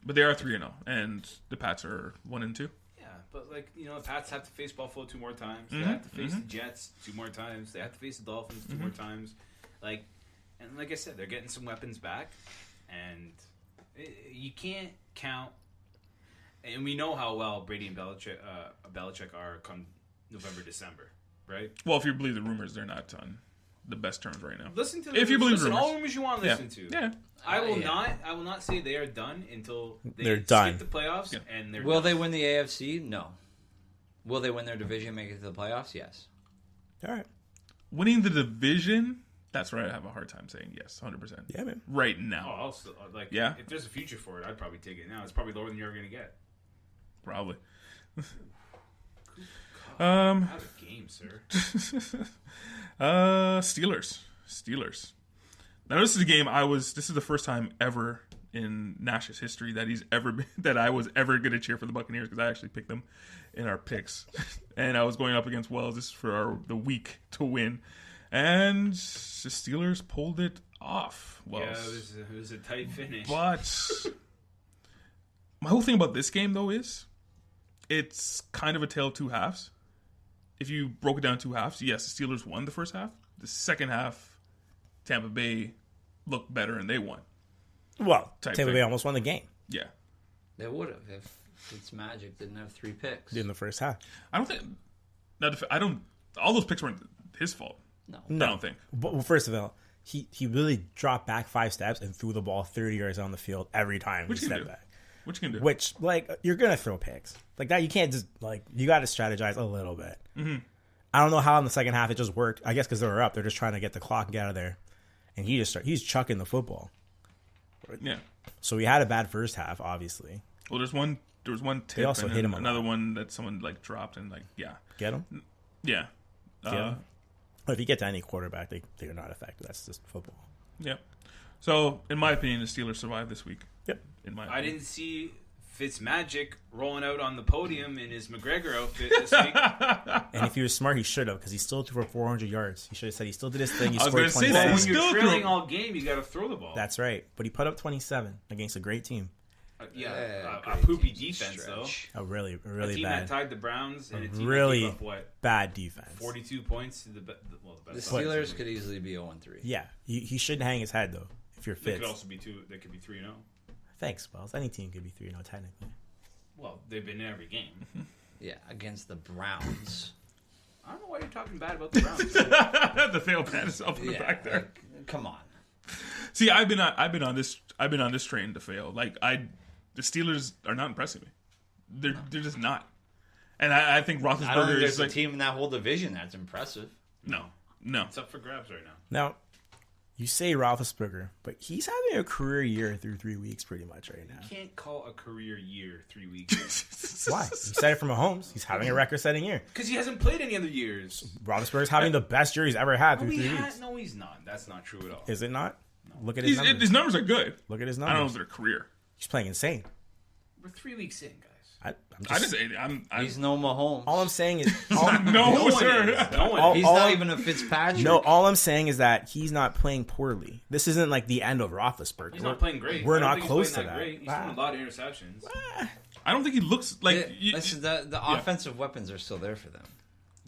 But they are 3-0, and the Pats are 1-2. Yeah, but the Pats have to face Buffalo 2 more times. They have to face the Jets 2 more times. They have to face the Dolphins 2 more times. Like I said, they're getting some weapons back, and you can't count. And we know how well Brady and Belichick are come November, December, right? Well, if you believe the rumors, they're not on the best terms right now. Listen to if you believe listen, rumors. all rumors you want to listen to. Yeah. I will not say they are done until They're done. skip the playoffs and they're Will done. they win the AFC? No. Will they win their division and make it to the playoffs? Yes. All right. Winning the division, that's where I have a hard time saying yes, 100%. Yeah, man. Right Oh, now. I'll still, Yeah. If there's a future for it, I'd probably take it now. It's probably lower than you're going to get. Probably. Out of game, sir. Steelers. Now this is a game this is the first time ever in Nash's history that I was ever going to cheer for the Buccaneers, because I actually picked them in our picks. And I was going up against Wells. This is for the week to win. And the Steelers pulled it off. Wells. Yeah, it was a tight finish. But my whole thing about this game, though, is it's kind of a tale of two halves. If you broke it down 2 halves, yes, the Steelers won the first half. The second half, Tampa Bay looked better and they won. Well, Type Tampa thing. Bay almost won the game Yeah. They would have if Fitzmagic didn't have 3 picks. in the first half. I don't think... all those picks weren't his fault. No. I don't think. But, well, first of all, he really dropped back 5 steps and threw the ball 30 yards on the field every time Which he you can stepped do. back. Which you can do. Which, you're going to throw picks. Like that, you can't just, you got to strategize a little bit. Mm-hmm. I don't know how in the second half it just worked. I guess because they were up. They're just trying to get the clock out of there. And he's chucking the football. Yeah. So we had a bad first half, obviously. Well, there was one tip also and hit then him a another lot. one that someone dropped and Get him? yeah. Get him? If you get to any quarterback, they're not effective. That's just football. Yeah. So, in my opinion, the Steelers survived this week. Yep. In my I opinion. didn't see Fitzmagic rolling out on the podium in his McGregor outfit this week. And if he was smart, he should have, because he still threw for 400 yards. He should have said he still did his thing. He I was scored gonna say 27. that. When He's you're still trailing throwing. all game, you got to throw the ball. That's right. But he put up 27 against a great team. A Great poopy team defense, though. stretch. A really A team bad, that tied the Browns and a team really that gave up, bad defense. 42 points to the best. The Steelers could easily be 0-3. Yeah, he shouldn't hang his head though. If you're They Fitz, could also be 2. They could be 3-0. thanks, Wells. Any team could be 3-0 technically. Well, they've been in every game. Yeah, against the Browns. I don't know why you're talking bad about the Browns. The fail pat is up in the back there. Come on. See, I've been on this train to fail. The Steelers are not impressing me. They're just not. And I think I don't think Roethlisberger there's is a team in that whole division that's impressive. no. It's up for grabs right now. Now, you say Roethlisberger, but he's having a career year through 3 weeks pretty much right now. You can't call a career year 3 weeks. Why? You said it from Mahomes. He's having a record-setting year. Because he hasn't played any other years. Roethlisberger's having the best year he's ever had through 3 weeks. No, he's not. That's not true at all. Is it not? Look at his numbers. His numbers are good. Look at his I don't know numbers. if they're a career. He's playing insane. We're 3 weeks in, guys. I just say He's no Mahomes. All I'm saying is, no, one sir. is. No one All- is. He's not even a Fitzpatrick. no, all I'm saying is that he's not playing poorly. This isn't like the end of Roethlisberger. He's not playing great. We're I don't not think close he's to playing that. Great. He's throwing a lot of interceptions. I don't think he looks like. Listen, the offensive weapons are still there for them.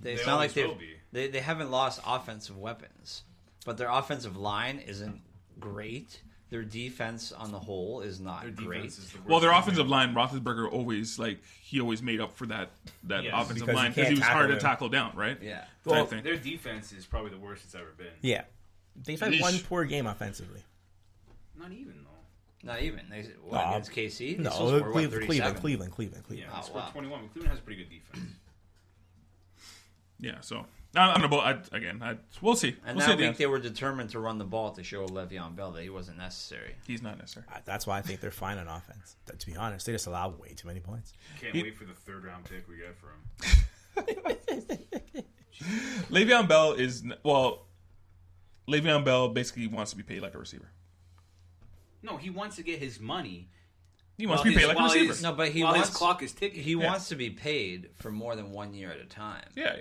It's They not like always they've. will be. They haven't lost offensive weapons, but their offensive line isn't great. Their defense on the whole is not great. Well, their offensive line, Roethlisberger always made up for that offensive line because he was hard to tackle down, right? Yeah. Well, their defense is probably the worst it's ever been. Yeah. They've had one poor game offensively. Not even, though. Not even. Against KC? No, Cleveland. Yeah, they scored 21. Cleveland has pretty good defense. Yeah, so I don't know. We'll see. And that week they were determined to run the ball to show Le'Veon Bell that he wasn't necessary. He's not necessary. That's why I think they're fine on offense. To be honest, they just allow way too many points. Can't wait for the 3rd round pick we get for him. Le'Veon Bell basically wants to be paid like a receiver. No, he wants to get his money. He wants to be paid like a receiver. No, but his clock is ticking. He wants to be paid for more than 1 year at a time. Yeah.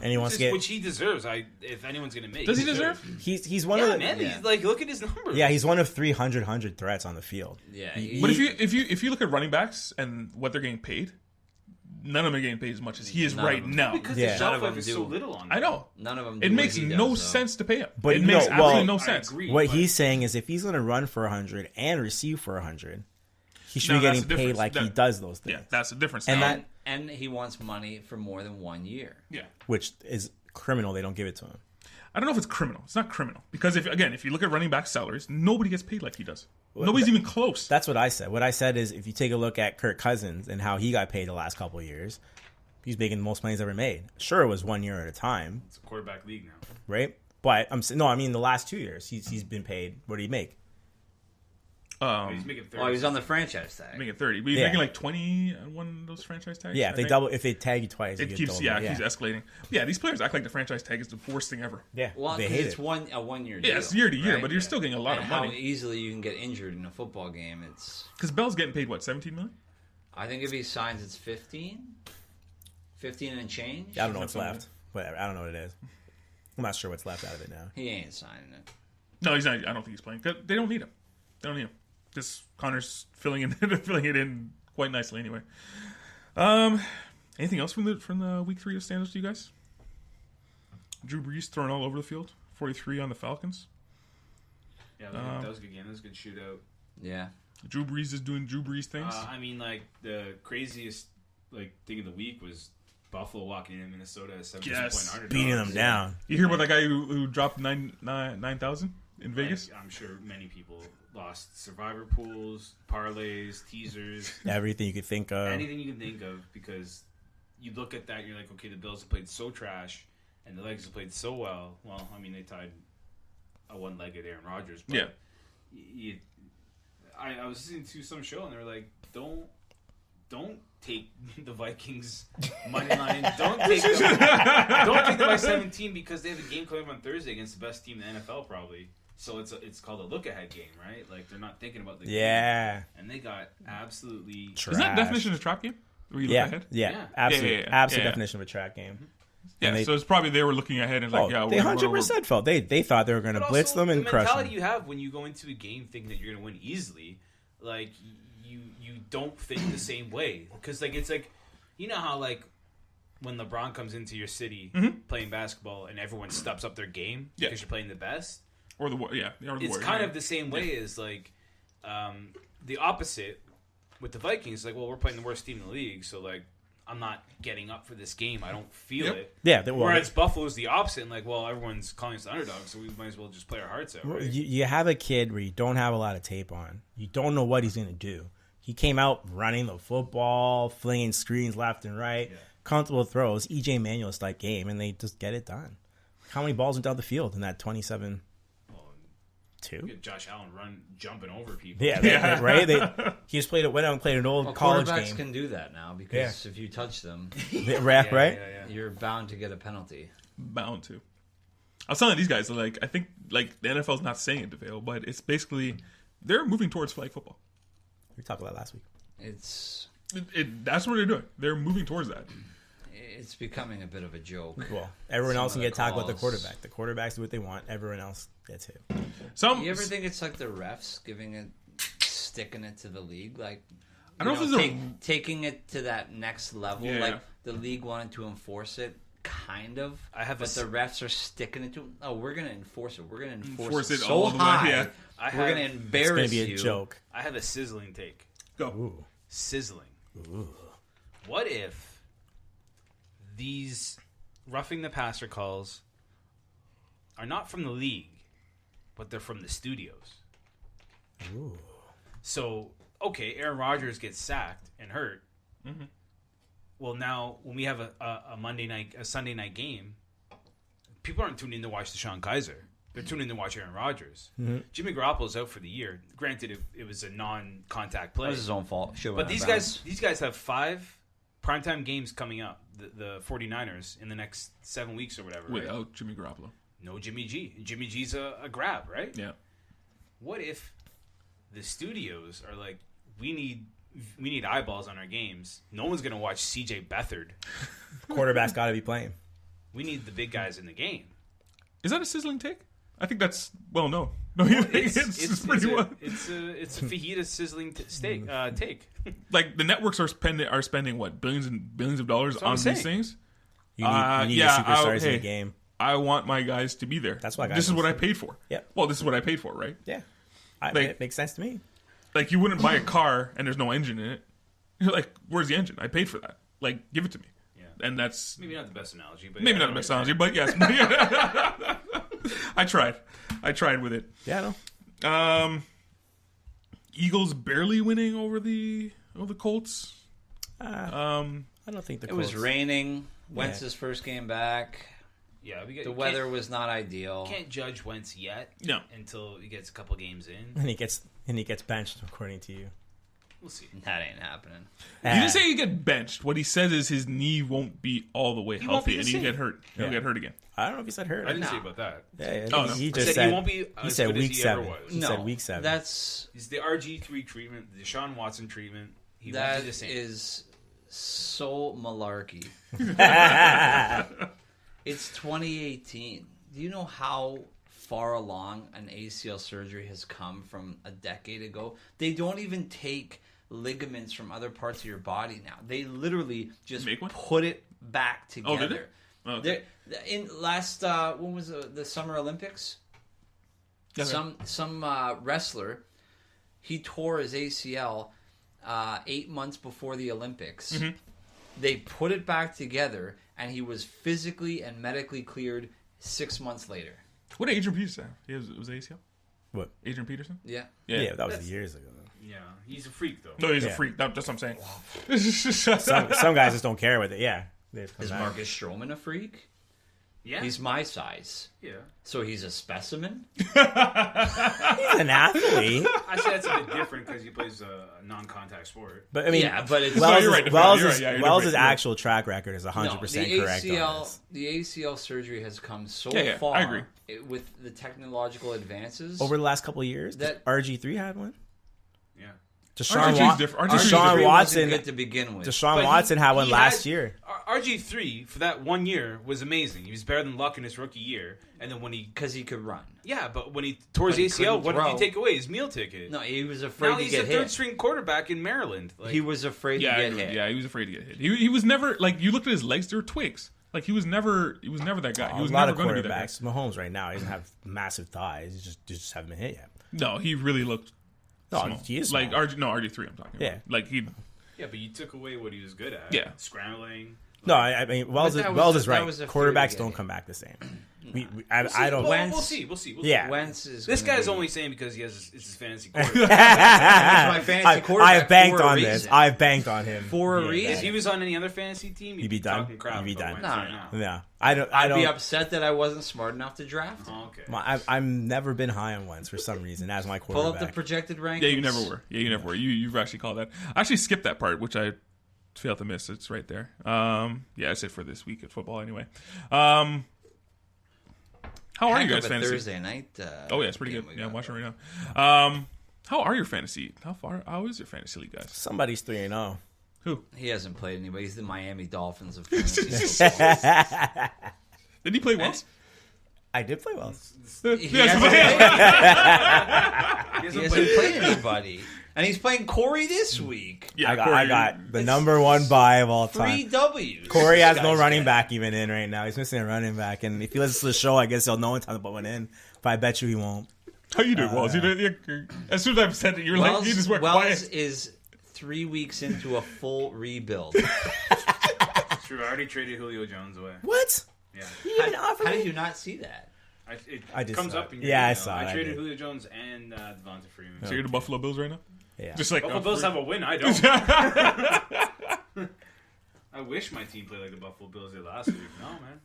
And he wants to get, which he deserves. If anyone's going to make, does he deserve? He's one of the man. He's like, look at his numbers. Yeah, he's one of 300 threats on the field. Yeah, but if you look at running backs and what they're getting paid, none of them are getting paid as much as he is right now. Because the shelf life is so little on him. I know. None of them. It makes no sense to pay him. But it makes absolutely no sense. What he's saying is, if he's going to run for 100 and receive for 100, he should be getting paid like he does those things. Yeah, that's the difference. And he wants money for more than 1 year. Yeah, which is criminal. They don't give it to him. I don't know if it's criminal. It's not criminal because if you look at running back salaries, nobody gets paid like he does. Nobody's even close. That's what I said. What I said is, if you take a look at Kirk Cousins and how he got paid the last couple of years, he's making the most money he's ever made. Sure, it was 1 year at a time. It's a quarterback league now, right? But I mean the last 2 years he's been paid. What did he make? He's making 30. Well, he's on the franchise tag. Making 30. But he's making like 20 on one of those franchise tags. Yeah, if they tag you twice, it keeps escalating. Yeah, these players act like the franchise tag is the worst thing ever. Yeah, well, they hate it's it. a 1 year deal. Yeah, it's year to year, right? but you're still getting a lot of money. How easily you can get injured in a football game? It's because Bell's getting paid what, $17 million? I think if he signs, it's 15 and change. I don't know what's left. Whatever. I don't know what it is. I'm not sure what's left out of it now. He ain't signing it. No, he's not. I don't think he's playing. They don't need him. They don't need him. Just Connor's filling it in quite nicely anyway. Anything else from the week 3 of standards to you guys? Drew Brees thrown all over the field. 43 on the Falcons. Yeah, that was a good game. That was a good shootout. Yeah. Drew Brees is doing Drew Brees things. I mean, like, the craziest thing of the week was Buffalo walking in Minnesota as 17-point underdogs. Beating them down. You hear about that guy who dropped 9,000 in Vegas? I'm sure many people lost survivor pools, parlays, teasers. Everything you could think of. Anything you can think of, because you look at that and you're like, okay, the Bills have played so trash and the Legs have played so well. Well, I mean, they tied a one-legged Aaron Rodgers. But yeah. I was listening to some show and they were like, don't take the Vikings money line. Don't take them by 17 because they have a game coming up on Thursday against the best team in the NFL probably. So it's called a look-ahead game, right? Like, they're not thinking about the game. And they got absolutely trash. Is that definition of a trap game? Where you look ahead? Yeah. Absolute definition of a trap game. Yeah, so it's probably they were looking ahead and like, they 100% felt. They thought they were going to blitz them and crush them. The mentality you have when you go into a game thinking that you're going to win easily, like, you don't think the same way. Because, like, it's like, you know how, like, when LeBron comes into your city playing basketball and everyone steps up their game because you're playing the best? Or the Warriors. It's kind of the same way as, like, the opposite with the Vikings. Like, well, we're playing the worst team in the league, so, like, I'm not getting up for this game. I don't feel it. Yeah. Whereas Buffalo's the opposite. And like, well, everyone's calling us the underdog, so we might as well just play our hearts out. Right? You have a kid where you don't have a lot of tape on. You don't know what he's going to do. He came out running the football, flinging screens left and right, comfortable throws, E.J. Manuel-like game, and they just get it done. How many balls went down the field in that 27-2? Josh Allen jumping over people. Yeah, right? He just went out and played an old college game. Quarterbacks can do that now because if you touch them, right? You're bound to get a penalty. Bound to. I was telling these guys, like, I think like the NFL's not saying it, Difeo, but it's basically they're moving towards flag football. We talked about that last week. That's what they're doing. They're moving towards that. It's becoming a bit of a joke. Well, everyone else can get talked about the quarterback. The quarterbacks do what they want. Everyone else gets hit. You ever think it's like the refs sticking it to the league? Like, I don't know if taking it to that next level. Yeah. Like the league wanted to enforce it kind of. but the refs are sticking it to him. Oh, we're going to enforce it. We're going to enforce it so all the way, high. yeah. We're going to embarrass you. It's going to be a joke. I have a sizzling take. Go. Ooh. Sizzling. Ooh. What if these roughing the passer calls are not from the league, but they're from the studios? Ooh. So, okay, Aaron Rodgers gets sacked and hurt. Mm-hmm. Well, now when we have a Sunday night game, people aren't tuning in to watch Deshaun Kaiser. They're tuning in to watch Aaron Rodgers. Mm-hmm. Jimmy Garoppolo's out for the year. Granted, it was a non-contact play. That was his own fault. But these guys have 5 primetime games coming up. The 49ers in the next 7 weeks or whatever. Without right? Jimmy Garoppolo. No Jimmy G. Jimmy G's a grab, right? Yeah. What if the studios are like, we need eyeballs on our games. No one's gonna watch CJ Beathard. Quarterback's got to be playing. We need the big guys in the game. Is that a sizzling take? I think that's no. No, It's pretty well. It's a fajita sizzling steak take. Like the networks are spending what, billions and billions of dollars on these things. You need your superstars in the game. I want my guys to be there. That's why this is what I paid for. Yep. Well, this is what I paid for, right? Yeah. It makes sense to me. Like, you wouldn't buy a car and there's no engine in it. You're like, where's the engine? I paid for that. Like, give it to me. Yeah. And that's Maybe not the best analogy, but maybe not the best analogy, but yes. I tried with it. Yeah, I know. Eagles barely winning over the Colts. I don't think it was raining. Wentz's first game back. Yeah, the weather was not ideal. Can't judge Wentz yet. No. Until he gets a couple games in. And he gets benched, according to you. We'll see. That ain't happening. He didn't say he get benched. What he says is his knee won't be all the way healthy, and he'll get hurt. He'll get hurt again. I don't know if he said hurt. I didn't say about that. Yeah, he just said he won't be. He said week 7. He No, said week 7. He's the RG3 treatment, the Deshaun Watson treatment. He that won't be the same. is so malarkey. It's 2018. Do you know how far along an ACL surgery has come from a decade ago? They don't even take ligaments from other parts of your body now. They literally just put it back together. Oh, did they? Oh, okay. In last when was the Summer Olympics? Okay. Some wrestler, he tore his ACL 8 months before the Olympics. Mm-hmm. They put it back together, and he was physically and medically cleared 6 months later. What did Adrian Peterson have? It was ACL? What? Adrian Peterson? Yeah. Yeah, that was years ago. Yeah, he's a freak though. No, he's a freak. That's what I'm saying. Some guys just don't care with it. Yeah. Is Marcus Stroman a freak? Yeah. He's my size. Yeah. So he's a specimen? He's an athlete. I say that's a bit different because he plays a non-contact sport. But I mean, yeah, but it's Wells' actual track record is 100% correct on this. The ACL surgery has come so far. I agree. With the technological advances over the last couple of years. That RG3 had one. Yeah. Deshaun Watson good to begin with. Deshaun Watson had one last year. RG3 for that 1 year was amazing. He was better than Luck in his rookie year, and then because he could run. Yeah, but when he tore his ACL, what did he take away? His meal ticket. No, he was afraid to get hit. Now he's a third-string quarterback in Maryland. He was afraid to get hit. Yeah, he was afraid to get hit. He was never like, you looked at his legs; they were twigs. Like he was never that guy. He was a lot never of going to be that guy. quarterbacks. Mahomes right now, he doesn't have massive thighs. He just haven't been hit yet. No, he really looked. No, small. he is like small. RG3. I'm talking. Yeah, about. Like he. Yeah, but you took away what he was good at. Yeah, scrambling. No, I mean Wells is right. Quarterbacks don't come back the same. I don't. We'll see. Yeah, Wentz is. This guy's only saying because it's his fantasy quarterback. It's my fantasy quarterback. I've banked on this. I've banked on him for a reason. If he was on any other fantasy team, he'd be done. He'd be done. No. I'd be upset that I wasn't smart enough to draft him. Oh, okay. I've never been high on Wentz for some reason as my quarterback. Pull up the projected rankings. Yeah, you never were. You've actually called that. I actually skipped that part, which I failed to miss. It's right there. Yeah, that's it for this week at football anyway. How are you guys fantasy? Thursday night. Oh yeah, it's pretty good. Yeah, I'm watching right now. How are your fantasy? How is your fantasy league, guys? Somebody's 3-0. Who? He hasn't played anybody. He's the Miami Dolphins of fantasy. Did he play well? I did play well. He hasn't played anybody. And he's playing Corey this week. Yeah, I got the number one buy of all 3 time. W's. Corey has This no guy's running good. back even in right now. He's missing a running back. And if he listens to the show, I guess he'll know in time to put one in. But I bet you he won't. How you doing, Wells? As soon as I've said it, you're like, you just went Wells quiet. is 3 weeks into a full rebuild. It's true. I already traded Julio Jones away. What? Yeah. He even offered How me? did you not see that? I just comes saw up it. in your Yeah, I email. saw it. I I traded did. Julio Jones and Devonta Freeman. So you're the Buffalo Bills right now? Yeah. Just like Buffalo Bills have a win. I don't. I wish my team played like the Buffalo Bills did last week. No, man.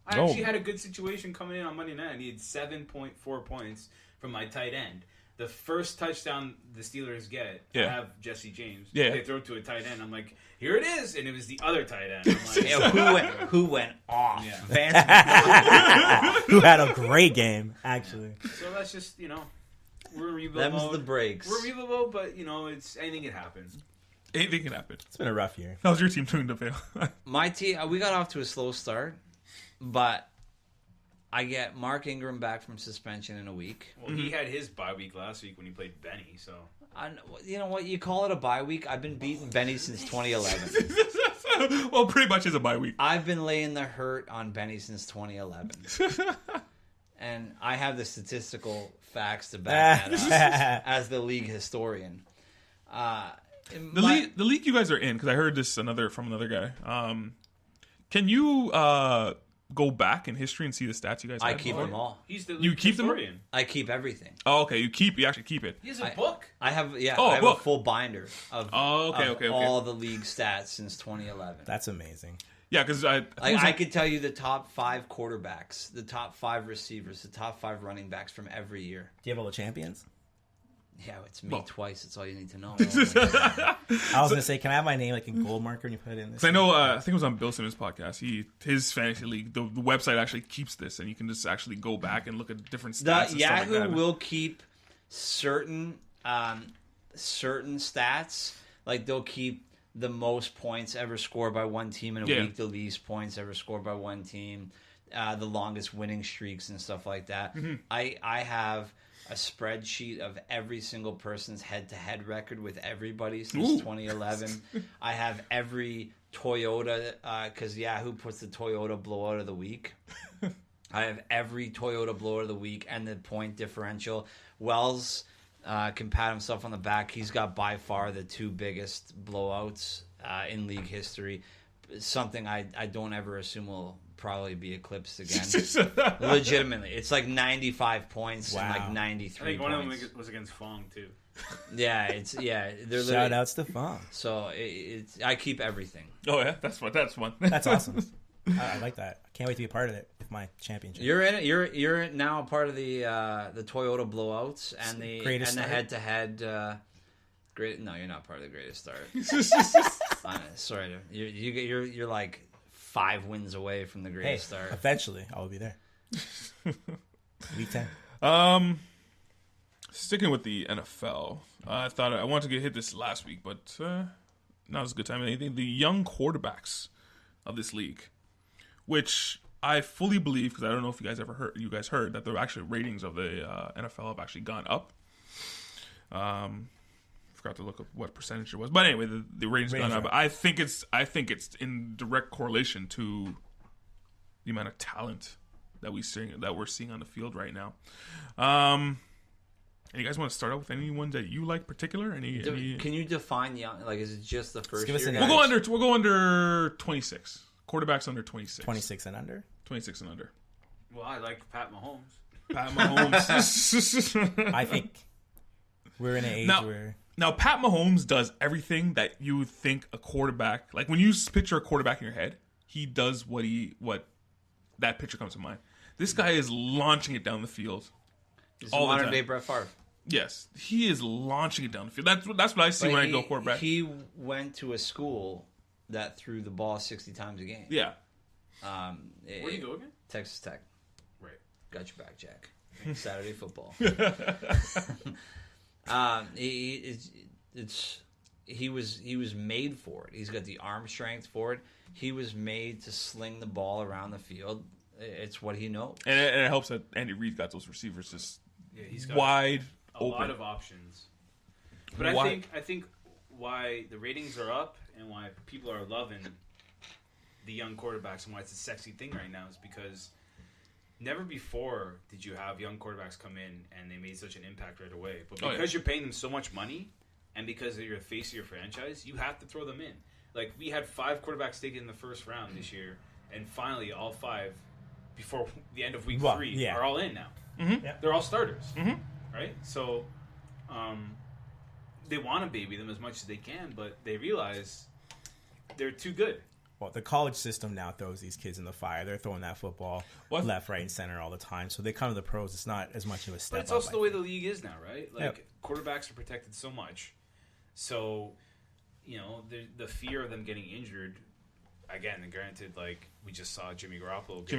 I No. actually had a good situation coming in on Monday night. I needed 7.4 points from my tight end. The first touchdown the Steelers get, I Yeah. have Jesse James. Yeah. They throw it to a tight end. I'm like, here it is. And it was the other tight end. I'm like, Yeah, who went off? Yeah. Vance Who had a great game, actually. so that's just, we're in rebuild them's mode. the breaks. We're in rebuild mode, but, it's anything can happen. Anything can happen. It's been a rough year. How's your team doing, Difeo? My team, we got off to a slow start, but I get Mark Ingram back from suspension in a week. Well, he had his bye week last week when he played Benny, so. You know what? You call it a bye week. I've been beating Benny since 2011. Well, pretty much is a bye week. I've been laying the hurt on Benny since 2011. And I have the statistical facts to back that up as the league historian. The league you guys are in, because I heard this from another guy. Can you go back in history and see the stats you guys I had keep before? them all. He's the You keep them? historian. I keep everything. Oh, okay. You actually keep it. He has a book. I have I Oh, have book. a full binder of, Okay. all the league stats since 2011. That's amazing. Yeah, because I could tell you the top 5 quarterbacks, the top 5 receivers, the top 5 running backs from every year. Do you have all the champions? Yeah, it's me Well. twice. That's all you need to know. I was gonna say, can I have my name like in gold marker when you put it in this? I know. I think it was on Bill Simmons' podcast. His fantasy league, the website actually keeps this, and you can just actually go back and look at different stats. The and stuff Yahoo like that. will keep certain stats, like they'll keep the most points ever scored by one team in a Yeah. week, the least points ever scored by one team, the longest winning streaks and stuff like that. Mm-hmm. I have a spreadsheet of every single person's head-to-head record with everybody since Ooh. 2011. I have every Toyota, because Yahoo puts the Toyota blowout of the week. I have every Toyota blowout of the week and the point differential. Wells can pat himself on the back. He's got by far the 2 biggest blowouts in league history. Something I don't ever assume will probably be eclipsed again. Legitimately. It's like 95 points and Wow. like I 93 think one of points. them was against Fong, too. They're Shout literally... outs to Fong. So I keep everything. Oh yeah, that's one. That's awesome. I like that. I can't wait to be a part of it with my championship. You're in it. You're now a part of the Toyota blowouts and the Greatest and the start? head-to-head. Great. No, you're not part of the greatest start. Sorry, you're like 5 wins away from the Hey, greatest start. eventually I will be there. Week 10. Sticking with the NFL, I thought I wanted to hit this last week, but now's a good time. Anything the young quarterbacks of this league, which I fully believe, because I don't know if you guys heard that the actual ratings of the NFL have actually gone up. Forgot to look up what percentage it was, but anyway, the ratings gone up. I think it's in direct correlation to the amount of talent that we're seeing on the field right now. And you guys want to start out with any ones that you like particular? Any? Can you define young? Like, is it just the first give us year? an guys? We'll go under 26. Quarterbacks under 26. 26 and under. 26 and under. Well, I like Pat Mahomes. Pat Mahomes. I think we're in an age where Now, Pat Mahomes does everything that you would think a quarterback, like when you picture a quarterback in your head, he does what that picture comes to mind. This guy is launching it down the field. He's all the modern time. day Brett Favre. Yes, he is launching it down the field. That's what I see But when I go quarterback. He went to a school that threw the ball 60 times a game. Yeah. Where do you go again? Texas Tech. Right. Got your back, Jack. Saturday football. He was made for it. He's got the arm strength for it. He was made to sling the ball around the field. It's what he knows. And it helps that Andy Reid got those receivers just Yeah, he's got wide a open. lot of options. But I think why the ratings are up and why people are loving the young quarterbacks and why it's a sexy thing right now is because never before did you have young quarterbacks come in and they made such an impact right away. But because you're paying them so much money and because they're the face of your franchise, you have to throw them in. Like, we had 5 quarterbacks taken in the first round this year, and finally all 5 before the end of week 3 are all in now. Mm-hmm. Yeah. They're all starters, right? So they want to baby them as much as they can, but they realize they're too good. Well, the college system now throws these kids in the fire. They're throwing that football left, right, and center all the time. So they come to the pros. It's not as much of a step But it's also the way the league is now, right? Like, quarterbacks are protected so much. So, the fear of them getting injured, again, and granted, like, we just saw Jimmy Garoppolo.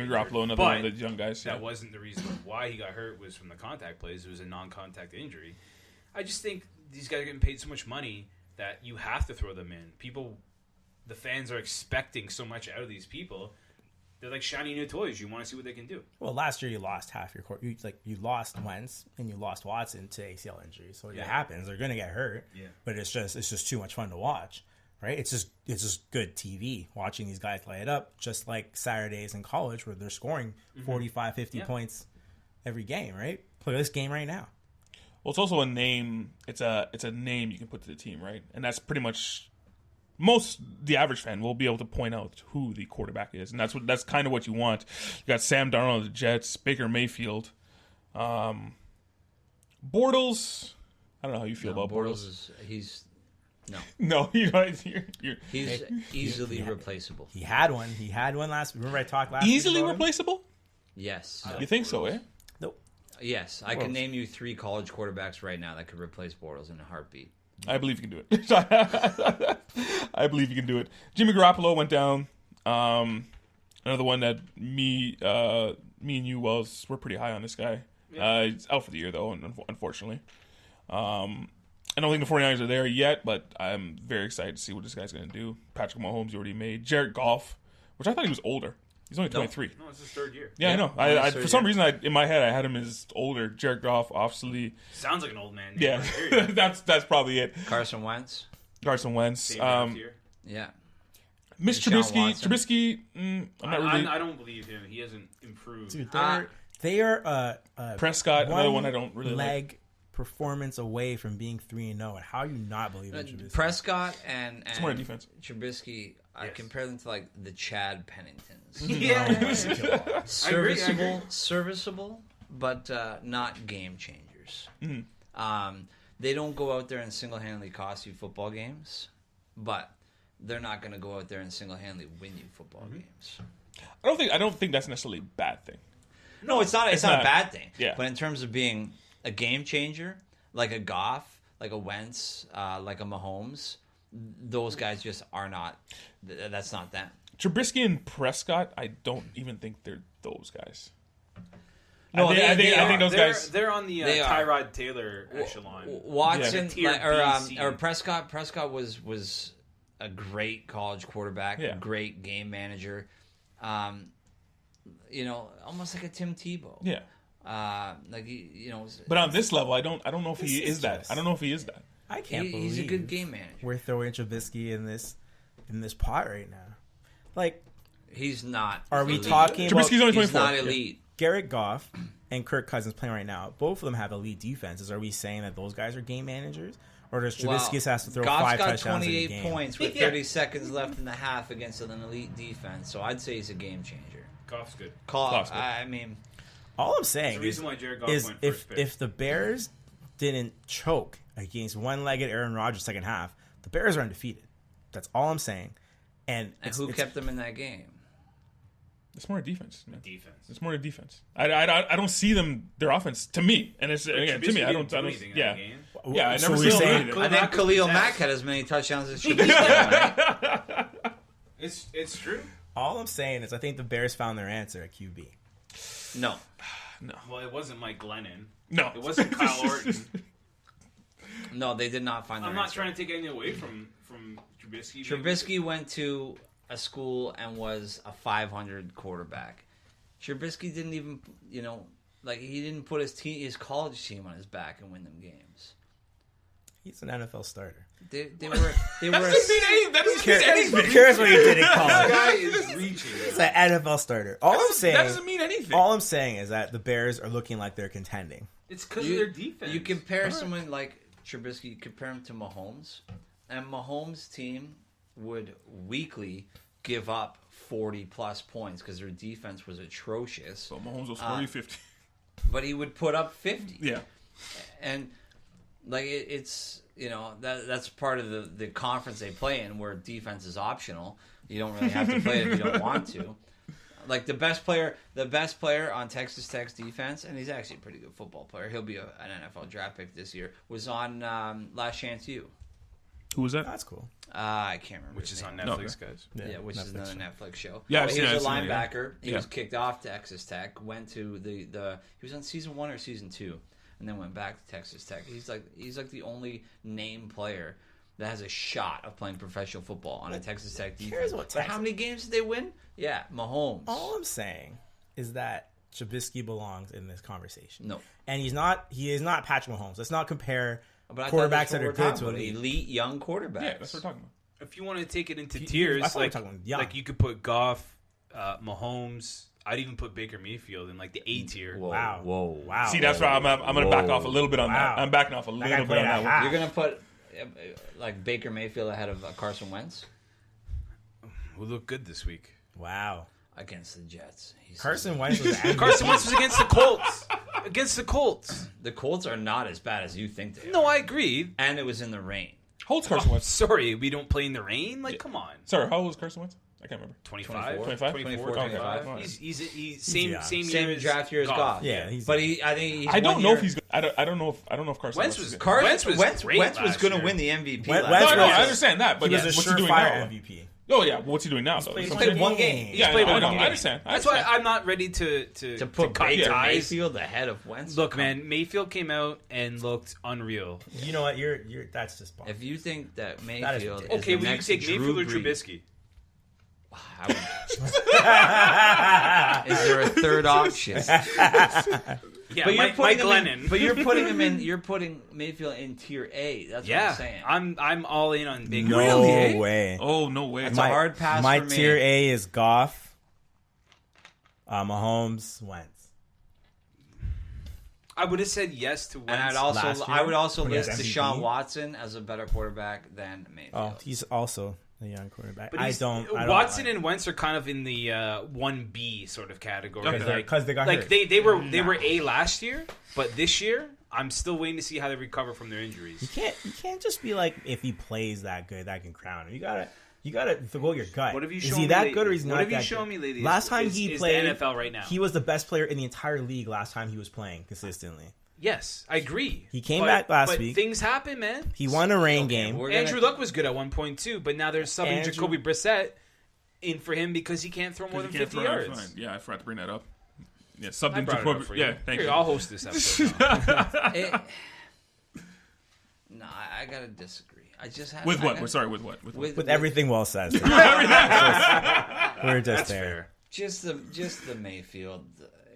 Another one of the young guys. That wasn't the reason why he got hurt was from the contact plays. It was a non-contact injury. I just think these guys are getting paid so much money that you have to throw them in. The fans are expecting so much out of these people. They're like shiny new toys. You want to see what they can do. Well, last year you lost half your court. You lost Wentz and you lost Watson to ACL injury. So it happens. They're going to get hurt. Yeah. But it's just too much fun to watch, right? It's just good TV watching these guys light it up, just like Saturdays in college where they're scoring 45, 50 points every game, right? Play this game right now. Well, it's also a name. It's a name you can put to the team, right? And that's pretty much the average fan will be able to point out who the quarterback is, and that's kind of what you want. You got Sam Darnold of the Jets, Baker Mayfield, Bortles. I don't know how you feel about Bortles. He's easily replaceable. He had one last. Remember I talked last. Easily replaceable? Yes. You think so? Nope. Yes, I can name you 3 college quarterbacks right now that could replace Bortles in a heartbeat. I believe you can do it. I believe you can do it. Jimmy Garoppolo went down. Another one that me and you, Wells, we're pretty high on this guy. Yeah. He's out for the year, though, unfortunately. I don't think the 49ers are there yet, but I'm very excited to see what this guy's going to do. Patrick Mahomes, you already made. Jared Goff, which I thought he was older. He's only 23. No, it's his 3rd year. Yeah, I know. I for some reason, in my head, I had him as older. Jared Goff, obviously. Sounds like an old man. Yeah, that's probably it. Carson Wentz. Same year. Yeah. Miss Trubisky. I don't believe him. He hasn't improved. Dude, they are Prescott, another one I don't really like. Performance away from being 3-0. And how you not believe in Trubisky? Prescott and defense. Trubisky, I compare them to like the Chad Penningtons. Yeah. Serviceable, but not game changers. Mm-hmm. They don't go out there and single-handedly cost you football games, but they're not going to go out there and single-handedly win you football games. I don't think that's necessarily a bad thing. No, it's not. It's not a bad thing. Yeah. But in terms of being a game changer, like a Goff, like a Wentz, like a Mahomes, those guys just are not. That's not them. Trubisky and Prescott, I don't even think they're those guys. No, I think those guys. They're on the Tyrod Taylor echelon. Watson or Prescott. Prescott was a great college quarterback, great game manager. Almost like a Tim Tebow. Yeah. But on this level, I don't know if he is that. I don't know if he is that. I can't believe he's a good game manager. We're throwing Trubisky in this pot right now. Like, he's not. Are elite. we talking about? Trubisky's only 24. He's not elite. Garrett Goff and Kirk Cousins playing right now. Both of them have elite defenses. Are we saying that those guys are game managers, or does Trubisky has to throw Goff's 5 got touchdowns 28 in a game? points with 30 seconds left in the half against an elite defense? So I'd say he's a game changer. Goff's good. I mean, all I'm saying is why Jared Goff went if the Bears didn't choke against one-legged Aaron Rodgers second half, the Bears are undefeated. That's all I'm saying. And who kept them in that game? It's more a defense. Man. Defense. It's more a defense. I don't see their offense to me, and it's again to me. I don't. Yeah. Yeah. I never see it. I think Khalil Mack had as many touchdowns as Trubisky. It's true. All I'm saying is I think the Bears found their answer at QB. No. Well, it wasn't Mike Glennon. No. It wasn't Kyle Orton. No, they did not find their answer. I'm not trying to take anything away from Trubisky. Trubisky went to a school and was a 500 quarterback. Trubisky didn't even, he didn't put his college team on his back and win them games. He's an NFL starter. They were. That doesn't mean anything. Who cares what he did in college? This guy is reaching. He's an NFL starter. All I'm saying. That doesn't mean anything. All I'm saying is that the Bears are looking like they're contending. It's because of their defense. You compare someone like Trubisky, you compare him to Mahomes, and Mahomes' team would weekly give up 40-plus points because their defense was atrocious. So Mahomes will score you 50. But he would put up 50. Yeah. And like it's that's part of the conference they play in where defense is optional. You don't really have to play it if you don't want to. Like the best player on Texas Tech's defense, and he's actually a pretty good football player. He'll be an NFL draft pick this year. Was on Last Chance U. Who was that? That's cool. I can't remember. Which is his on name. Netflix, guys. Yeah, which is Netflix another show. Netflix show. Yeah, He was a I've seen it, linebacker. yeah. He was kicked off Texas Tech. Went to the he was on season 1 or season 2, and then went back to Texas Tech. He's like the only named player that has a shot of playing professional football on a Texas Tech defense. But how many games did they win? Yeah, Mahomes. All I'm saying is that Trubisky belongs in this conversation. No. And he is not Patrick Mahomes. Let's not compare But I thought quarterbacks that's what that are we're good talking to about, elite young quarterbacks. Yeah, that's what we're talking about. If you want to take it into I tiers, thought we were like talking young. you could put Goff, Mahomes. I'd even put Baker Mayfield in like the A tier. Wow. Whoa. See, that's why I'm going to back off a little bit on Wow. that. I'm backing off a guy little bit played on that at one. half. You're going to put like Baker Mayfield ahead of Carson Wentz? Who looked good this week? Wow. Against the Jets. Carson Wentz was MVP. Carson Wentz was against the Colts. Against the Colts. The Colts are not as bad as you think they are. No, I agree. And it was in the rain. How old's Carson Wentz? Sorry, we don't play in the rain? Like, come on. Sorry, how old is Carson Wentz? I can't remember. 25? 25? 24, Okay. 25. Okay. He's same young. same Same year as draft year as Goff. Yeah, he's But I think he's I don't one know year- if he's good. I don't know if Carson Wentz Wentz was is good. Wentz was great Wentz was last going to year. win the MVP. Wentz last No, year. no, I understand that. But He was yeah, a what's he doing surefire now? MVP. Oh, yeah. What's he doing now, though? played That's what played I'm one saying. game. He's Yeah, played I one know. game. I understand. That's why I'm not ready to put cut Baker ties. Mayfield ahead of Wentz. Look, man, Mayfield came out and looked unreal. You know what? You're that's just bomb. If you think that is Mayfield is, ridiculous. Okay, the will you next take Drew Mayfield or Brees- Trubisky? I would- Is there a third option? Yeah, But Mike him Glennon. in, but you're putting him in. You're putting Mayfield in tier A. That's what I'm saying. I'm all in on Baker. No Really? way. Oh, no way. It's a hard pass My for me. tier A is Goff, Mahomes, Wentz. I would have said yes to Wentz. And last year I would also when he was list MVP. Deshaun Watson as a better quarterback than Mayfield. Oh, he's also a young quarterback. But I he's- don't. Watson and Wentz are kind of in the 1B sort of category. Okay. because they got like hurt. they were A last year, but this year I'm still waiting to see how they recover from their You injuries. can't just be like, if he plays that good, that can crown him. You gotta go your gut. What have you is shown he me that lately? good or he's What not have you that shown good? me lately? Last time is he the played NFL right now. he was the best player in the entire league last time he was playing consistently. Yes, I agree. He came back last week. Things happen, man. He won a rain game. we're Andrew Luck was good at one point too, but now they're subbing Andrew- Jacoby Brissett in for him because he can't throw more than 50 yards. Yeah, I forgot to bring that up. Yeah, something I brought it to up for you. Yeah, thank Here, you. I'll host this episode. now. No, I gotta disagree. I just have With I what? gotta- We're sorry, with what? With everything well said. We're just That's there. fair. Just the Mayfield.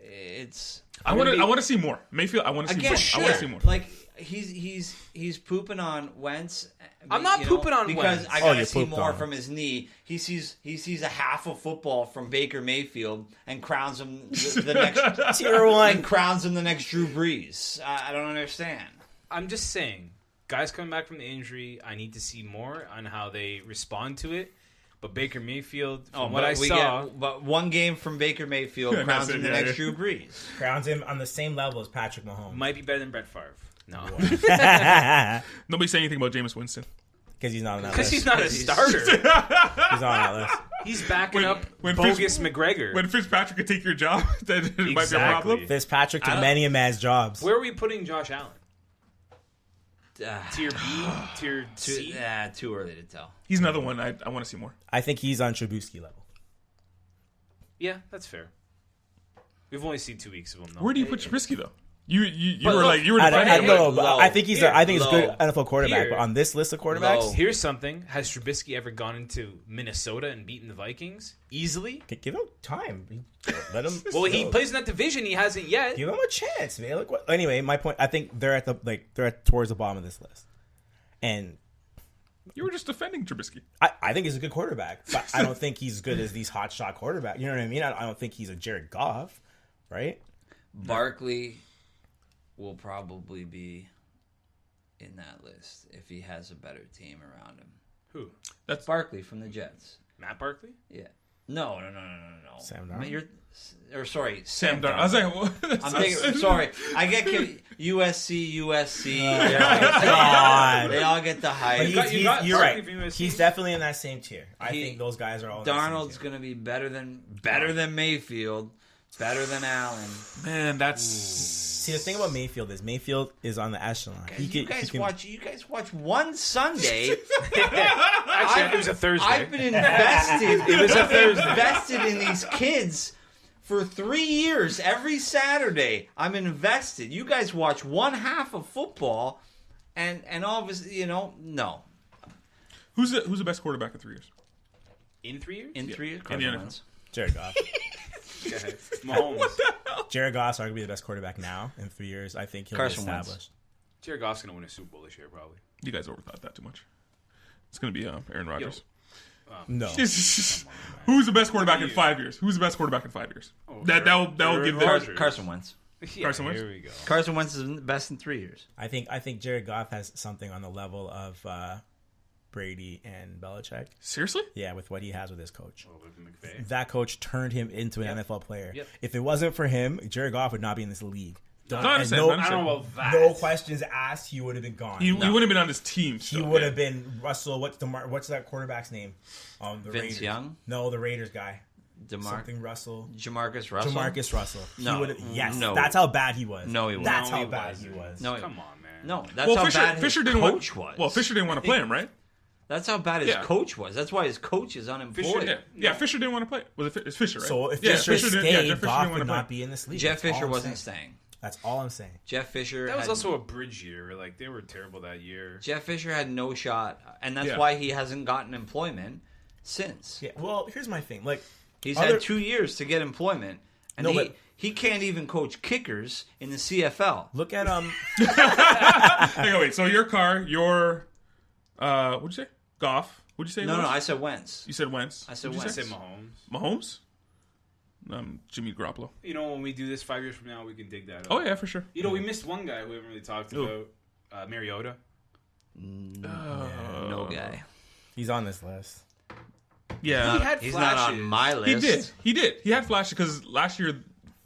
It's I want to see more. Mayfield, I want to see again. more. Sure. I want to see more. Like he's pooping on Wentz. I'm not pooping on because Wentz. I Oh, gotta you see pooped more on from his knee. He sees a half of football from Baker Mayfield and crowns him the next Tier one. and crowns him the next Drew Brees. I don't understand. I'm just saying, guys coming back from the injury, I need to see more on how they respond to it. But Baker Mayfield, from what I saw, but one game from Baker Mayfield crowns him the next Drew Brees. Crowns him on the same level as Patrick Mahomes. might be better than Brett Favre. No, Nobody say anything about Jameis Winston. Because he's not on that because list. he's not a starter. He's not on that list. He's backing up when bogus McGregor. When Fitzpatrick could take your job, then it might be a Exactly. problem. Fitzpatrick I took don't- many a man's jobs. Where are we putting Josh Allen? Tier B, tier Too, C. too early to tell. He's another one I want to see more. I think he's on Trubisky level. Yeah, that's fair. We've only seen 2 weeks of him, though. Where do you put Trubisky though? You But were look, like you were. I don't defining know, it. but low. I think he's Here, a good low. NFL quarterback. Here. But on this list of quarterbacks, Low. Here's something. Has Trubisky ever gone into Minnesota and beaten the Vikings easily? give him time. Let him. Well, he plays in that division. He hasn't yet. Give him a chance, man. Look what. Anyway, my point. I think they're towards the bottom of this list. And You were just defending Trubisky. I think he's a good quarterback, but I don't think he's as good as these hot shot quarterbacks. You know what I mean? I don't think he's a Jared Goff, right? Barkley will probably be in that list if he has a better team around him. Who? That's Barkley from the Jets. Matt Barkley? Yeah. No. Sam Darnold? Sam Darnold. I was like, what? I'm thinking, sorry. I get USC. God. They all get the hype. But you're Barkley right. from USC. He's definitely in that same tier. I think those guys are all in that same Darnold's tier. going to be better than Mayfield, better than Allen. Man, that's... See, the thing about Mayfield is on the echelon. You guys watch one Sunday. Actually, it was a Thursday. I've been invested. It was a Thursday. Invested in these kids for 3 years. Every Saturday, I'm invested. You guys watch one half of football, and all of us, no. Who's the best quarterback in 3 years? In 3 years? In 3 years, In the Carson NFL. Wentz. Jared Goff. Mahomes. Jared Goff's arguably the best quarterback now. In 3 years, I think he'll Carson be Wentz. established. Jared Goff's going to win a Super Bowl this year, probably. You guys overthought that too much. It's going to be Aaron Rodgers. No. Who's the best quarterback in 5 years? Who's the best quarterback in 5 years? That will give them... Rodgers. Carson Wentz. Yeah, Carson Wentz? Here we go. Carson Wentz is the best in 3 years. I think Jared Goff has something on the level of Brady and Belichick. Seriously? Yeah, with what he has with his coach. Oh, with McVay. That coach turned him into an NFL player. Yep. If it wasn't for him, Jared Goff would not be in this league. I understand. no, I understand. I don't know about that. No questions asked, he would have been gone. He wouldn't have been on his team. He still. would have been Russell. What's that quarterback's name? The Vince Raiders. Young? No, the Raiders guy. Something Russell. Jamarcus Russell. Jamarcus Russell. No. Yes. No. That's how bad he was. No, he wasn't. That's No, how he bad wasn't. he was. No, Come on, man. No, that's how bad Fisher his didn't coach want. was. Well, Fisher didn't want to play him, right? That's how bad his Yeah. coach was. That's why his coach is unemployed. Fisher didn't want to play. It's Fisher, right? So if Yeah, Fisher didn't- stayed, Jeff Fisher Goff didn't would want to not play. be in this league. Jeff That's all Fisher I'm wasn't saying. staying. That's all I'm saying. Jeff Fisher. That was had- also a bridge year. Like, they were terrible that year. Jeff Fisher had no shot, and that's Yeah. why he hasn't gotten employment since. Yeah. Well, here's my thing. Like, He's other- had 2 years to get employment, and No, but- he can't even coach kickers in the CFL. look at Hang on, wait. So your what'd you say? Goff. What'd you say? No, Lewis? I said Wentz. You said Wentz. I said What'd you I Wentz. say Mahomes. Mahomes. Jimmy Garoppolo. You know, when we do this 5 years from now, we can dig that up. Oh yeah, for sure. You know, we missed one guy we haven't really talked Who? about. Mariota. No guy. he's on this list. Yeah, He had He's not on flashes. my list. He did. He had flashes because last year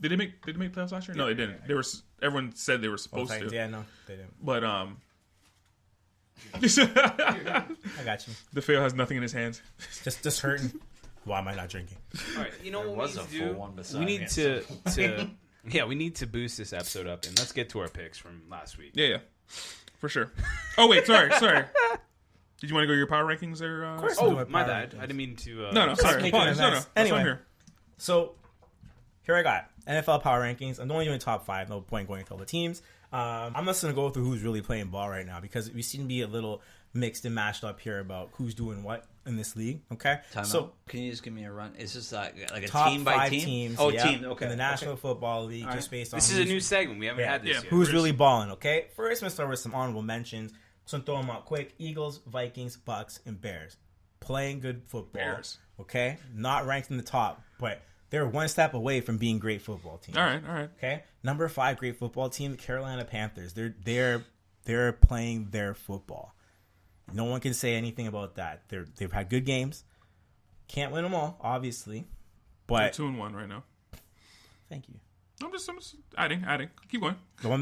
did they make playoffs last year? No, they didn't. They were. Everyone said they were supposed to. Yeah, no, they didn't. But I got you. Difeo has nothing in his hands. Just hurting. Why am I not drinking? All right, you know There what was we a need to full do? one beside We need me. to yeah, we need to boost this episode up, and let's get to our picks from last week. Yeah, for sure. Oh wait, sorry. Did you want to go to your power rankings there? Of course. Oh, Do my my power bad. rankings. I didn't mean to. No, sorry. Making Apologies. a No, mess. that's Anyway. on here. So here I got NFL power rankings. I'm only doing top 5. No point going through all the teams. I'm just gonna go through who's really playing ball right now because we seem to be a little mixed and mashed up here about who's doing what in this league. Okay, So can you just give me a run? Is this like a top team by 5 team? teams. Oh, yeah, team. Okay. in the National Okay. Football League, All just based on This is a who's- new segment. We haven't had this yet. who's really balling. Okay, first let's start with some honorable mentions. So throw them out quick: Eagles, Vikings, Bucks, and Bears. Playing good football. Bears. Okay, not ranked in the top, but they're one step away from being great football teams. All right. Okay, number 5 great football team, the Carolina Panthers. They're playing their football. No one can say anything about that. They've had good games. Can't win them all, obviously, They're but 2-1 right now. thank you. I'm just adding. Keep going.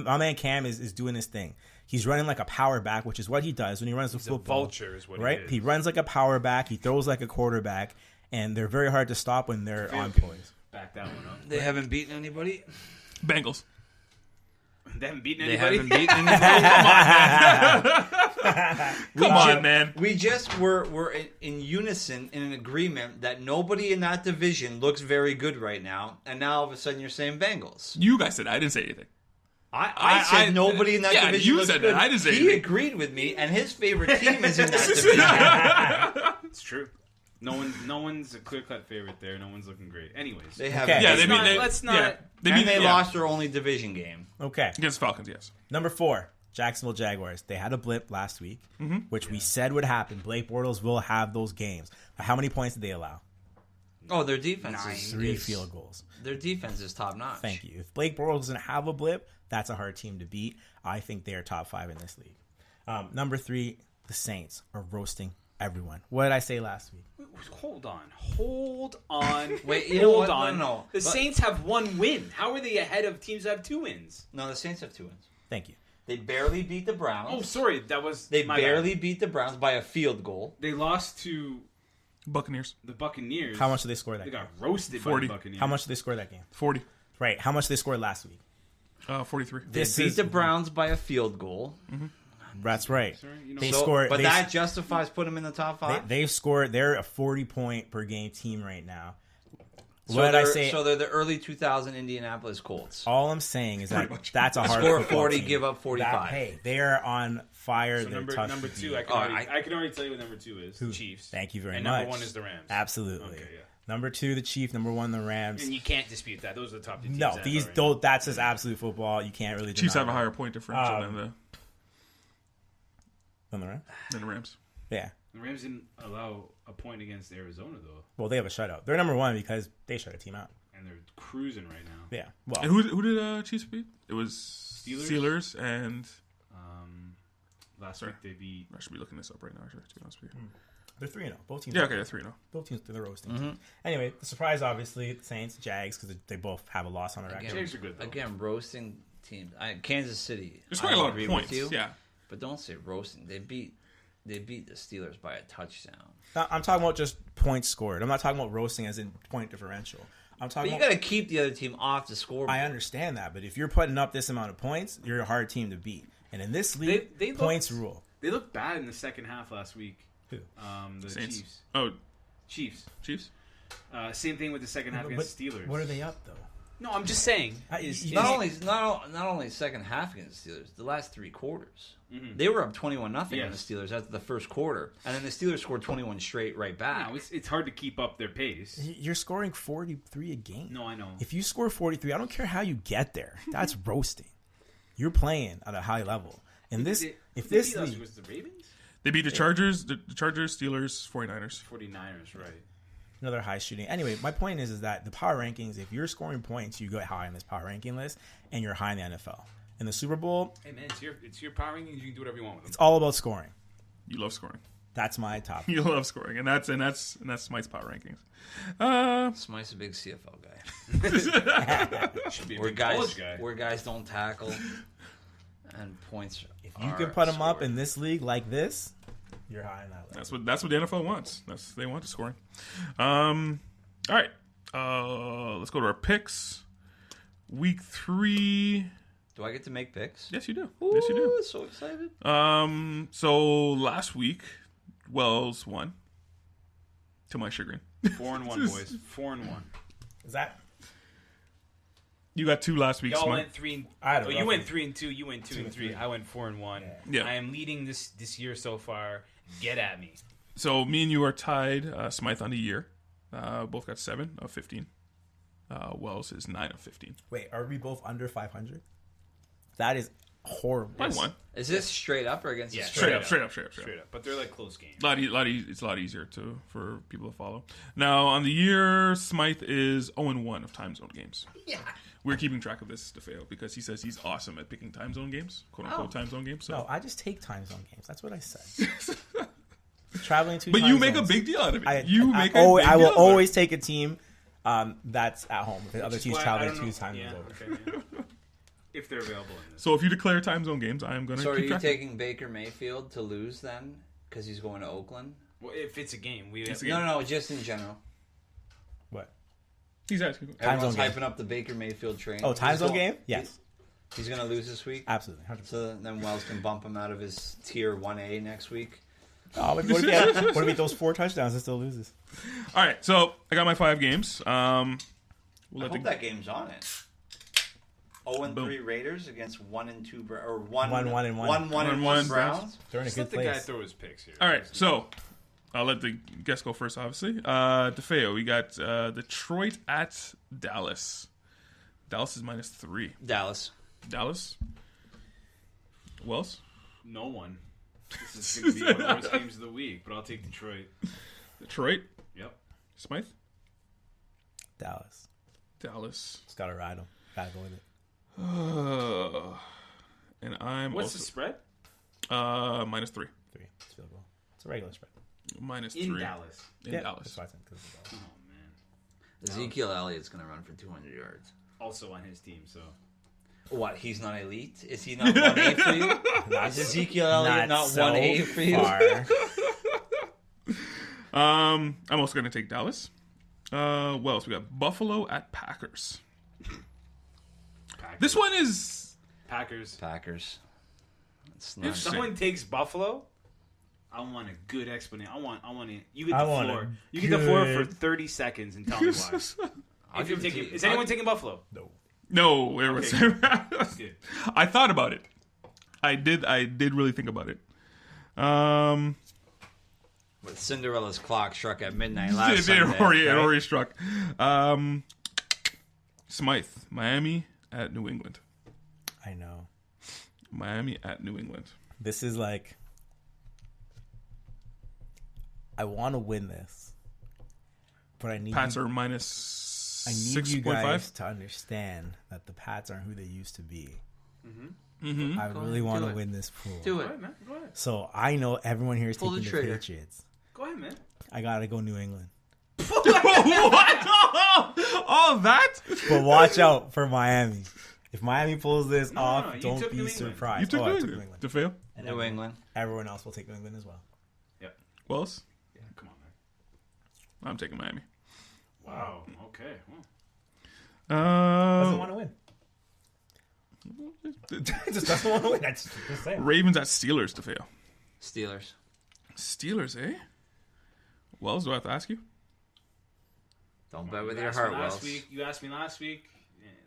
My man Cam is doing his thing. He's running like a power back, which is what he does when he runs the He's a football. vulture is what Right? he is. He runs like a power back. He throws like a quarterback, and they're very hard to stop when they're on poise. Back that one up. They haven't beaten anybody. Bengals. They haven't beaten They anybody. haven't beaten anybody. Come on, man. We just were in unison, in an agreement that nobody in that division looks very good right now, and now all of a sudden you're saying Bengals. You guys said I didn't say anything. I said nobody in that yeah, division you looks said good. that. I didn't say he anything. agreed with me, and his favorite team is in that division. It's true. No one's a clear-cut favorite there. No one's looking great. Anyways, They have, Okay. Yeah, Let's they not- beat. let's not- Yeah, and they yeah. lost their only division game. Okay, against Falcons. Yes. number 4, Jacksonville Jaguars. They had a blip last week, which we said would happen. Blake Bortles will have those games. How many points did they allow? Oh, their defense is 3 field goals. Their defense is top notch. Thank you. If Blake Bortles doesn't have a blip, that's a hard team to beat. I think they are top 5 in this league. Number 3, the Saints are roasting everyone. What did I say last week? Hold on. Wait, you know Hold what? on. No. The Saints have 1 win. How are they ahead of teams that have 2 wins? No, the Saints have 2 wins. Thank you. They barely beat the Browns. Oh, sorry. That was They my barely bad. beat the Browns by a field goal. They lost to Buccaneers. the Buccaneers. How much did they score that They game? got roasted 40. by the Buccaneers. How much did they score that game? 40. Right. How much did they score last week? 43. They beat the Browns by a field goal. That's right. Sorry, you know They what? scored. But they, that justifies putting them in the top 5. they've scored. They're a 40-point per game team right now. So What did I they're- say? So they're the early 2000 Indianapolis Colts. All I'm saying is that that's a hard Score football 40, team. give up 45. Hey, they are on fire. So They're number tough to 2, beat. I can already tell you what number 2 is. Who? Chiefs. Thank you very and much. number 1 is the Rams. Absolutely. Okay, yeah. Number 2, the Chiefs. Number 1, the Rams. And you can't dispute that. Those are the top 2 teams. No, in the these NFL right don't. That's just absolute football. You can't really. Chiefs deny have a that. higher point differential than the Rams. than the Rams. Yeah. now. The Rams didn't allow a point against Arizona though, Well, they have a shutout. They're number 1 because they shut a team out. and they're cruising right now. Yeah. Well, And who did Chiefs beat? It was Steelers? Steelers and Last Sorry. week they beat. I should be looking this up right now. Actually, to be honest with you. they're 3-0. Both teams. Yeah, okay, 3-0. Both teams. They're roasting. Anyway, the surprise, obviously, the Saints, Jags, because they both have a loss on their record. Jags are good though. Again, roasting teams. Kansas City. They're scoring a lot agree of with points. you, Yeah. but don't say roasting. They beat the Steelers by a touchdown. Now, I'm talking about just points scored. I'm not talking about roasting as in point differential. I'm But talking you about. got to keep the other team off the scoreboard. I understand that, but if you're putting up this amount of points, you're a hard team to beat. And in this league, They points looked- rule. They looked bad in the second half last week. Who? The Saints. Chiefs. Oh, Chiefs. Chiefs. Same thing with the second half against Steelers. What are they up though? No, I'm just saying. Not only second half against the Steelers, the last 3 quarters. They were up 21-0 on the Steelers after the first quarter, and then the Steelers scored 21 straight right back. No, it's hard to keep up their pace. You're scoring 43 a game. No, I know. If you score 43, I don't care how you get there. That's roasting. You're playing at a high level. And this, if this league, was the Ravens, They beat the Chargers, the Chargers, Steelers, 49ers. 49ers, right? another high shooting. Anyway, my point is that the power rankings, if you're scoring points, you go high on this power ranking list, and you're high in the NFL. In the Super Bowl, Hey man, it's your power rankings. You can do whatever you want with them. it's all about scoring. You love scoring. That's my top. You love scoring, and that's Smite's power rankings. Smite's a big CFL guy. Should be a Where big guys, college guy. where guys don't tackle, and points. If you can put them up in this league like this, you're high in that level. That's what the NFL wants. They want the scoring. All right, let's go to our picks. Week 3. Do I get to make picks? Yes, you do. Ooh, Yes, you do. So excited. So last week, Wells won. To my chagrin. 4-1, boys. 4-1. Is that? You got 2 last week, Y'all Smite. went 3. I don't know. You went 3-2. You went 2-3. I went 4-1. Yeah. I am leading this year so far. Get at me. So me and you are tied. Smythe on the year. Both got 7 of 15. Wells is 9 of 15. Wait, are we both under 500? That is horrible. By 1. Is this straight up or against the Straight up. Straight up. But they're like close games. It's a lot easier for people to follow. Now on the year, Smythe is 0-1 of time zone games. Yeah. We're keeping track of this, Difeo, because he says he's awesome at picking time zone games, quote unquote time zone games. So. No, I just take time zone games. That's what I said. Traveling to. But time you make zones. a big deal out of it. I I will always take a team that's at home. If the other team's traveling to 2 times over. Okay, yeah. If they're available in this. So if you declare time zone games, I am going to So are keep you track. taking Baker Mayfield to lose then? Because he's going to Oakland? Well, if it's a game, No, just in general. What? He's asking. Everyone's zone game. hyping up the Baker Mayfield train. Oh, time He's zone going- game? Yes, He's going to lose this week? absolutely. 100%. So then Wells can bump him out of his tier 1A next week. Oh, but what if he those 4 touchdowns and still loses? All right, so I got my 5 games. We'll I let hope that game's on it. 0-3 Raiders against 1-2 or 1-1 and 1. 1-1 Browns. They're in a Just good let the guy place. throw his picks here. All right, so I'll let the guest go first, obviously. Difeo, we got Detroit at Dallas. Dallas is -3. Dallas. Dallas. Wells? No one. This is going to be one of the worst games of the week, but I'll take Detroit. Detroit? Yep. Smythe? Dallas. Dallas. Just gotta ride them. Gotta go with it. And I'm What's also... the spread? -3. 3. It's field goal. It's a regular spread. -3. In Dallas. In Yeah, Dallas. that's why I said 'cause of Dallas. Oh, man. Ezekiel Elliott's going to run for 200 yards. Also on his team, so. What? He's not elite? Is he not 1A for you? Is Ezekiel Elliott not so 1A for you? far. I'm also going to take Dallas. What else? We got Buffalo at Packers. Packers. This one is... Packers. It's not If someone takes Buffalo, I want a good explanation. I want it. You get I the want floor. a You get the floor for good- 30 seconds and tell me why. If you're taking, is anyone taking Buffalo? No. No, it was... Good. I thought about it. I did really think about it. But Cinderella's clock struck at midnight last It Sunday. already struck. Smythe, Miami at New England. I know. Miami at New England. This is like, I want to win this, but I need Pats you, are minus I need you 6.5. guys to understand that the Pats aren't who they used to be. Mm-hmm. I really ahead, want do to it. win this pool. Do Go it. ahead, man. Go ahead. So I know everyone here is Pull the taking the trigger. Patriots. Go ahead, man. I gotta go New England, What? All that? but watch out for Miami. If Miami pulls this No, off, no, you don't took be New England. surprised. You took I New took England. DeFeo? And New England. Everyone else will take New England as well. Yep. Wells? Yeah, come on, man. I'm taking Miami. Wow. Okay. Well, Doesn't want to win. Just doesn't want to win. That's just saying. Ravens at Steelers, DeFeo. Steelers. Steelers, eh? Wells, do I have to ask you? Don't bet with you your asked me heart, last Wells. week. You asked me last week.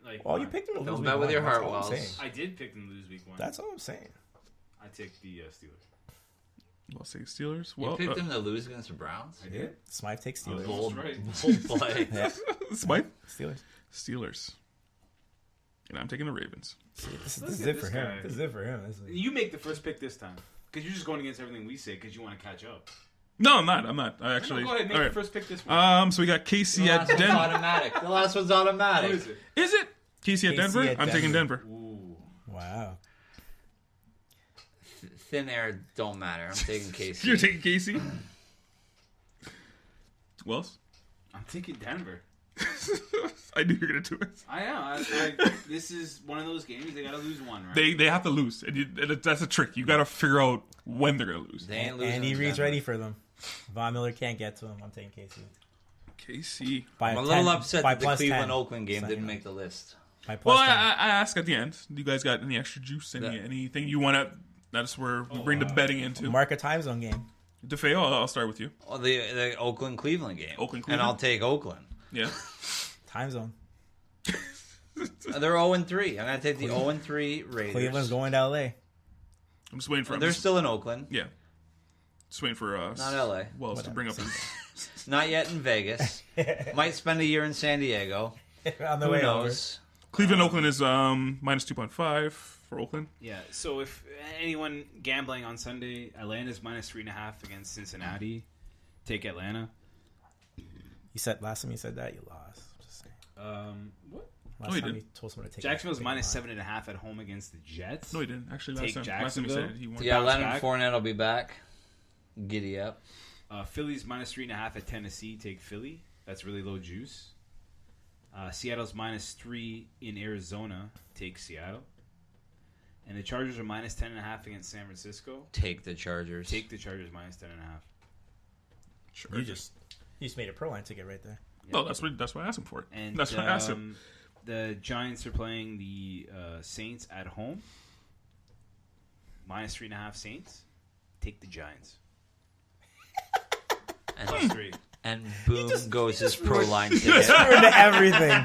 Like, Well, you picked them to lose. Don't week bet with one. your That's heart, all I'm Wells. saying. I did pick them to lose week 1. That's all I'm saying. I take the Steelers. Well, say Steelers. You Well, picked them to lose against the Browns? I did. Smythe takes I was Steelers. almost right. Bold play. Yeah, Smythe? Steelers. Steelers. And I'm taking the Ravens. This Look is at it this for him. guy. This is it for him. This is... You make the first pick this time because you're just going against everything we say because you want to catch up. No, I'm not. I actually... No, go ahead, make all the right. first pick this week. So we got The KC at last one's Denver. automatic. The last one's automatic. Who is it? Is it? KC at KC Denver? at I'm taking Denver. Denver. Ooh. Wow. Thin air don't matter. I'm taking KC. You're taking KC? Wells? I'm taking Denver. I knew you were going to do it. I am. This is one of those games they got to lose one, right? They have to lose. And that's a trick. You got to figure out when they're going to lose. They ain't losing. Andy to Reid's Denver. ready for them. Von Miller can't get to him. I'm taking KC. KC. By I'm a 10 little upset by that the plus 10. Cleveland-Oakland game So, didn't you know, make the list. by plus Well, 10. I ask at the end. Do you guys got any extra juice? Anything you want to... That's where we bring the betting into. Mark a time zone game. DeFeo, I'll start with you. Oh, the Oakland-Cleveland game. Oakland-Cleveland? And I'll take Oakland. Yeah. Time zone. They're 0-3. I'm going to take the 0-3 Raiders. Cleveland's going to LA. I'm just waiting for... They're still in Oakland. Yeah. Just waiting for... Not LA. Wells to bring up... Not yet in Vegas. Might spend a year in San Diego. On the Who way knows? Cleveland, Oakland is minus 2.5 for Oakland. Yeah. So if anyone gambling on Sunday, Atlanta's minus 3.5 against Cincinnati. Take Atlanta. You said last time you said that you lost. Just saying. What? Last you time did. you told someone to take Jacksonville's take minus mine. 7.5 at home against the Jets. No, he didn't. Actually, Take last time he said Jacksonville. it, he won. Yeah, Bounce Leonard back. Fournette will be back. Giddy up. Philly's minus 3.5 at Tennessee. Take Philly. That's really low juice. Seattle's minus 3 in Arizona. Take Seattle. And the Chargers are minus 10.5 against San Francisco. Take the Chargers. Take the Chargers minus 10.5. Sure. You just made a pro line ticket right there. No, that's why I asked him for it. And That's why I asked him. The Giants are playing the Saints at home. Minus 3.5 Saints. Take the Giants. Plus 3. And boom goes his pro line ticket. Into everything.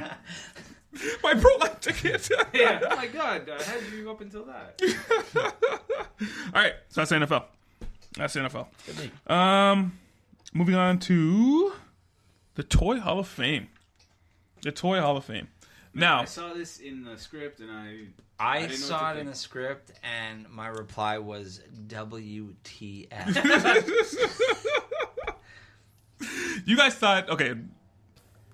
My pro line ticket. Yeah. Oh my God. I had you up until that. All right, so that's the NFL. That's the NFL. Moving on to the Toy Hall of Fame. The Toy Hall of Fame. Now I saw this in the script, and I I didn't know saw what it to in the think. script, and my reply was WTF. you guys thought, okay,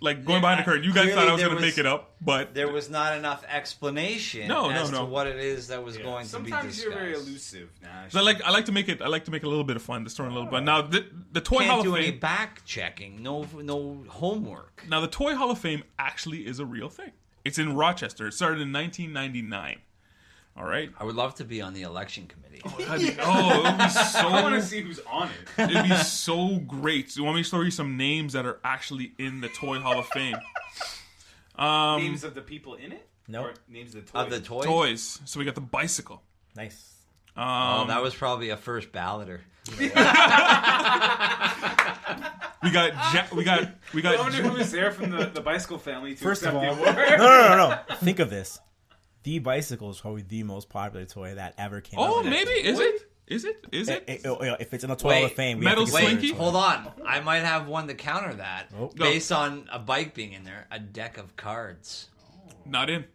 like going behind the curtain, you guys clearly thought I was there going to was- make it up, but There was not enough explanation No. to what it is that was Yeah. going to be Sometimes discussed. you're very elusive, Nash. so I like to make it a little bit of fun, the story a little bit. Now the Toy Hall Can't of do any Fame. back checking. No homework. Now the Toy Hall of Fame actually is a real thing. It's in Rochester. It started in 1999. All right. I would love to be on the election committee. Oh, it would be so. I want to see who's on it. It'd be so great. So you want me to show you some names that are actually in the Toy Hall of Fame? Names of the people in it? Nope. Or names of the toys? Of the toys? Toys. So we got the bicycle. Nice. Oh, that was probably a first balloter. We got I wonder who was there from the bicycle family to First of accept all, the award. no. Think of this. The bicycle is probably the most popular toy that ever came out. Oh, maybe is it? Is it? If it's in the Toy Hall of Wait, Fame, we Metal have to consider Slinky? it. Hold on. I might have one to counter that. Oh. Based on a bike being in there. A deck of cards. Not in.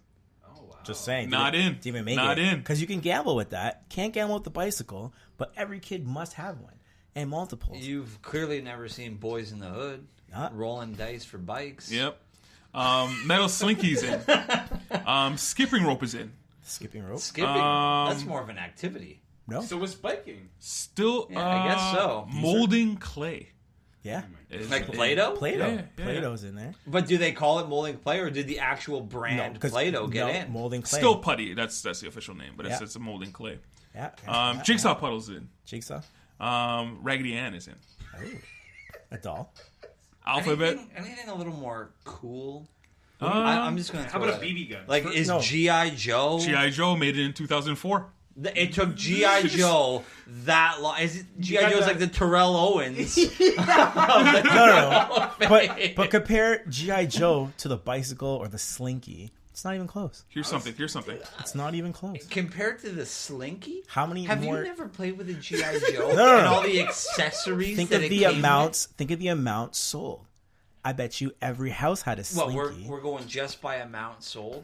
Oh, wow. Just saying. Not in. To even make Not it. in. Because you can gamble with that. Can't gamble with the bicycle, but every kid must have one. And multiples. You've clearly never seen Boys in the Hood rolling dice for bikes. Yep. Metal Slinky's in. Skipping rope is in. Skipping rope? Skipping. That's more of an activity. No? So was biking. Still, Yeah, I guess so. Molding clay. Yeah. is Like in. Play-Doh? Play-Doh. Yeah. Play-Doh's in there. But do they call it molding clay, or did the actual brand 'cause Play-Doh get in? Molding clay. Still putty. That's the official name, but Yeah. it's a molding clay. Yeah. Jigsaw puddles in. Jigsaw. Raggedy Ann is in. Oh. A doll. Alphabet. Anything a little more cool? Uh, I'm just going to How throw about a it. BB gun? Like, is No. G.I. Joe... G.I. Joe made it in 2004. It took G.I. Joe that long. Is it G.I. got Joe's that- like the Terrell Owens? No. But compare G.I. Joe to the bicycle or the Slinky. It's not even close. Here's something. It's not even close. Compared to the Slinky? How many Have more... you never played with a G.I. Joe? No. And all the accessories Think that of it the came amounts. Think of the amount sold. I bet you every house had a with? What, Slinky. we're going just by amount sold?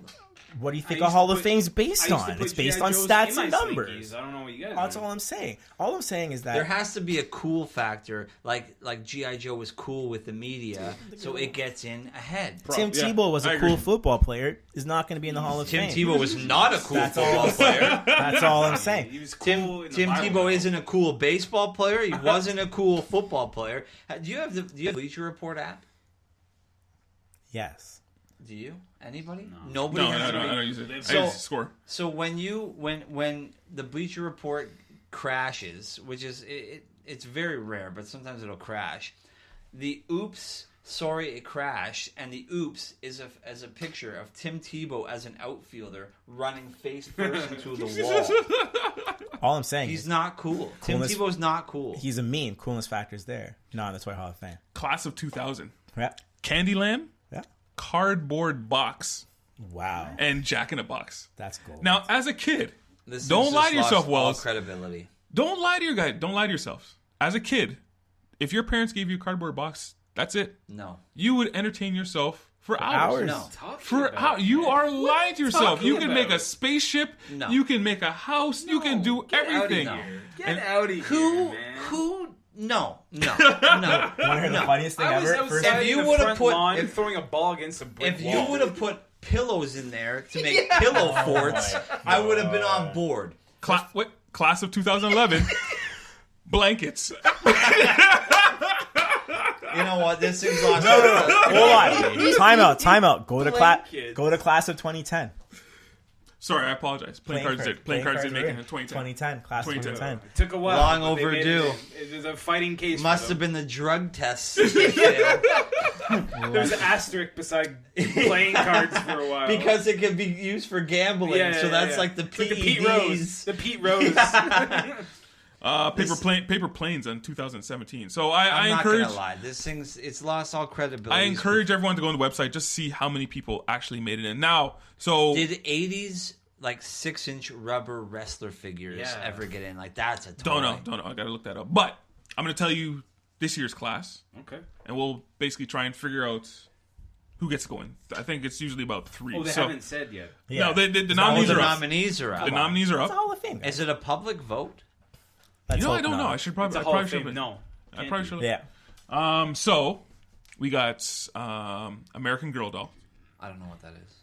What do you think I a used Hall to of put- Fame's I based used to on? put It's based G.I. on Joes stats in my and numbers. Slinkies. I don't know what you guys That's are. all I'm saying. All I'm saying is that There has to be a cool factor, like G.I. Joe was cool with the media, so it gets in ahead. Tim Yeah, Tebow was I a agree. cool football player. Is not going to be in the Hall of Tim Fame. Tebow was not a cool That's all football I'm saying. player. That's all I'm saying. He was cool Tim in the Tebow Bible. isn't a cool baseball player. He wasn't a cool football player. Do you have the Bleacher Report app? Yes. Do you? Anybody? No. Nobody No, has I a don't use it. I So- use Score. So when the Bleacher Report crashes, which is it's very rare, but sometimes it'll crash. The oops, sorry it crashed, and the oops is as a picture of Tim Tebow as an outfielder running face first into the wall. All I'm saying He's is not cool. Tim Coolness- Tebow's not cool. he's a meme. Coolness factor's there. Not in the Toy Hall of Fame. Class of 2000. Yeah. Candyland, Yeah. Cardboard Box, Wow. and Jack in a Box. That's gold. Now, as a kid, This don't has lie just to yourself, lost all Wells. credibility. Don't lie to your guy. Don't lie to yourselves. As a kid, if your parents gave you a cardboard box, that's it. No. You would entertain yourself for hours. hours. No. For how you are lying to yourself. talking You can make about? a spaceship. No. You can make a house. you can do Get out of everything. here. Get And out of here, Who? man. Who? No. No. Want to hear the funniest thing I was ever? outside If you in the would've front put- lawn if- throwing a ball against a brick If you wall. would have put pillows in there to make pillow forts, I would have been on board. Class of 2011. Blankets. You know what? This thing's lost. Hold on. Time out. Go to Blankets. class of 2010. Sorry, I apologize. Playing cards didn't make it in 2010. 2010. Class of 2010. 2010. It took a while. Long but they made overdue. It was a fighting case. Must for have them. been the drug tests. that failed. There's an asterisk beside playing cards for a while. Because it could be used for gambling. Yeah, so that's yeah. like the It's like the Pete Rose. PEDs. The Pete Rose. Paper Planes in 2017. So I I'm not encourage gonna lie. This thing's it's lost all credibility. I encourage everyone to go on the website just to see how many people actually made it in. Now, so Did 80s like 6-inch rubber wrestler figures Yeah. ever get in? Like that's a toy. don't know. I gotta look that up. But I'm gonna tell you this year's class, Okay. and we'll basically try and figure out who gets going. I think it's usually about 3. Oh, they so, haven't said yet. Yeah. No, the nominees the are up. nominees are out. The nominees are It's up. a Hall of Fame. Is it a public vote? Let's I hope don't know. not. I should It's probably. a I Hall probably of should. Fame. No. I Can't probably be. should. Yeah. So we got American Girl doll. I don't know what that is.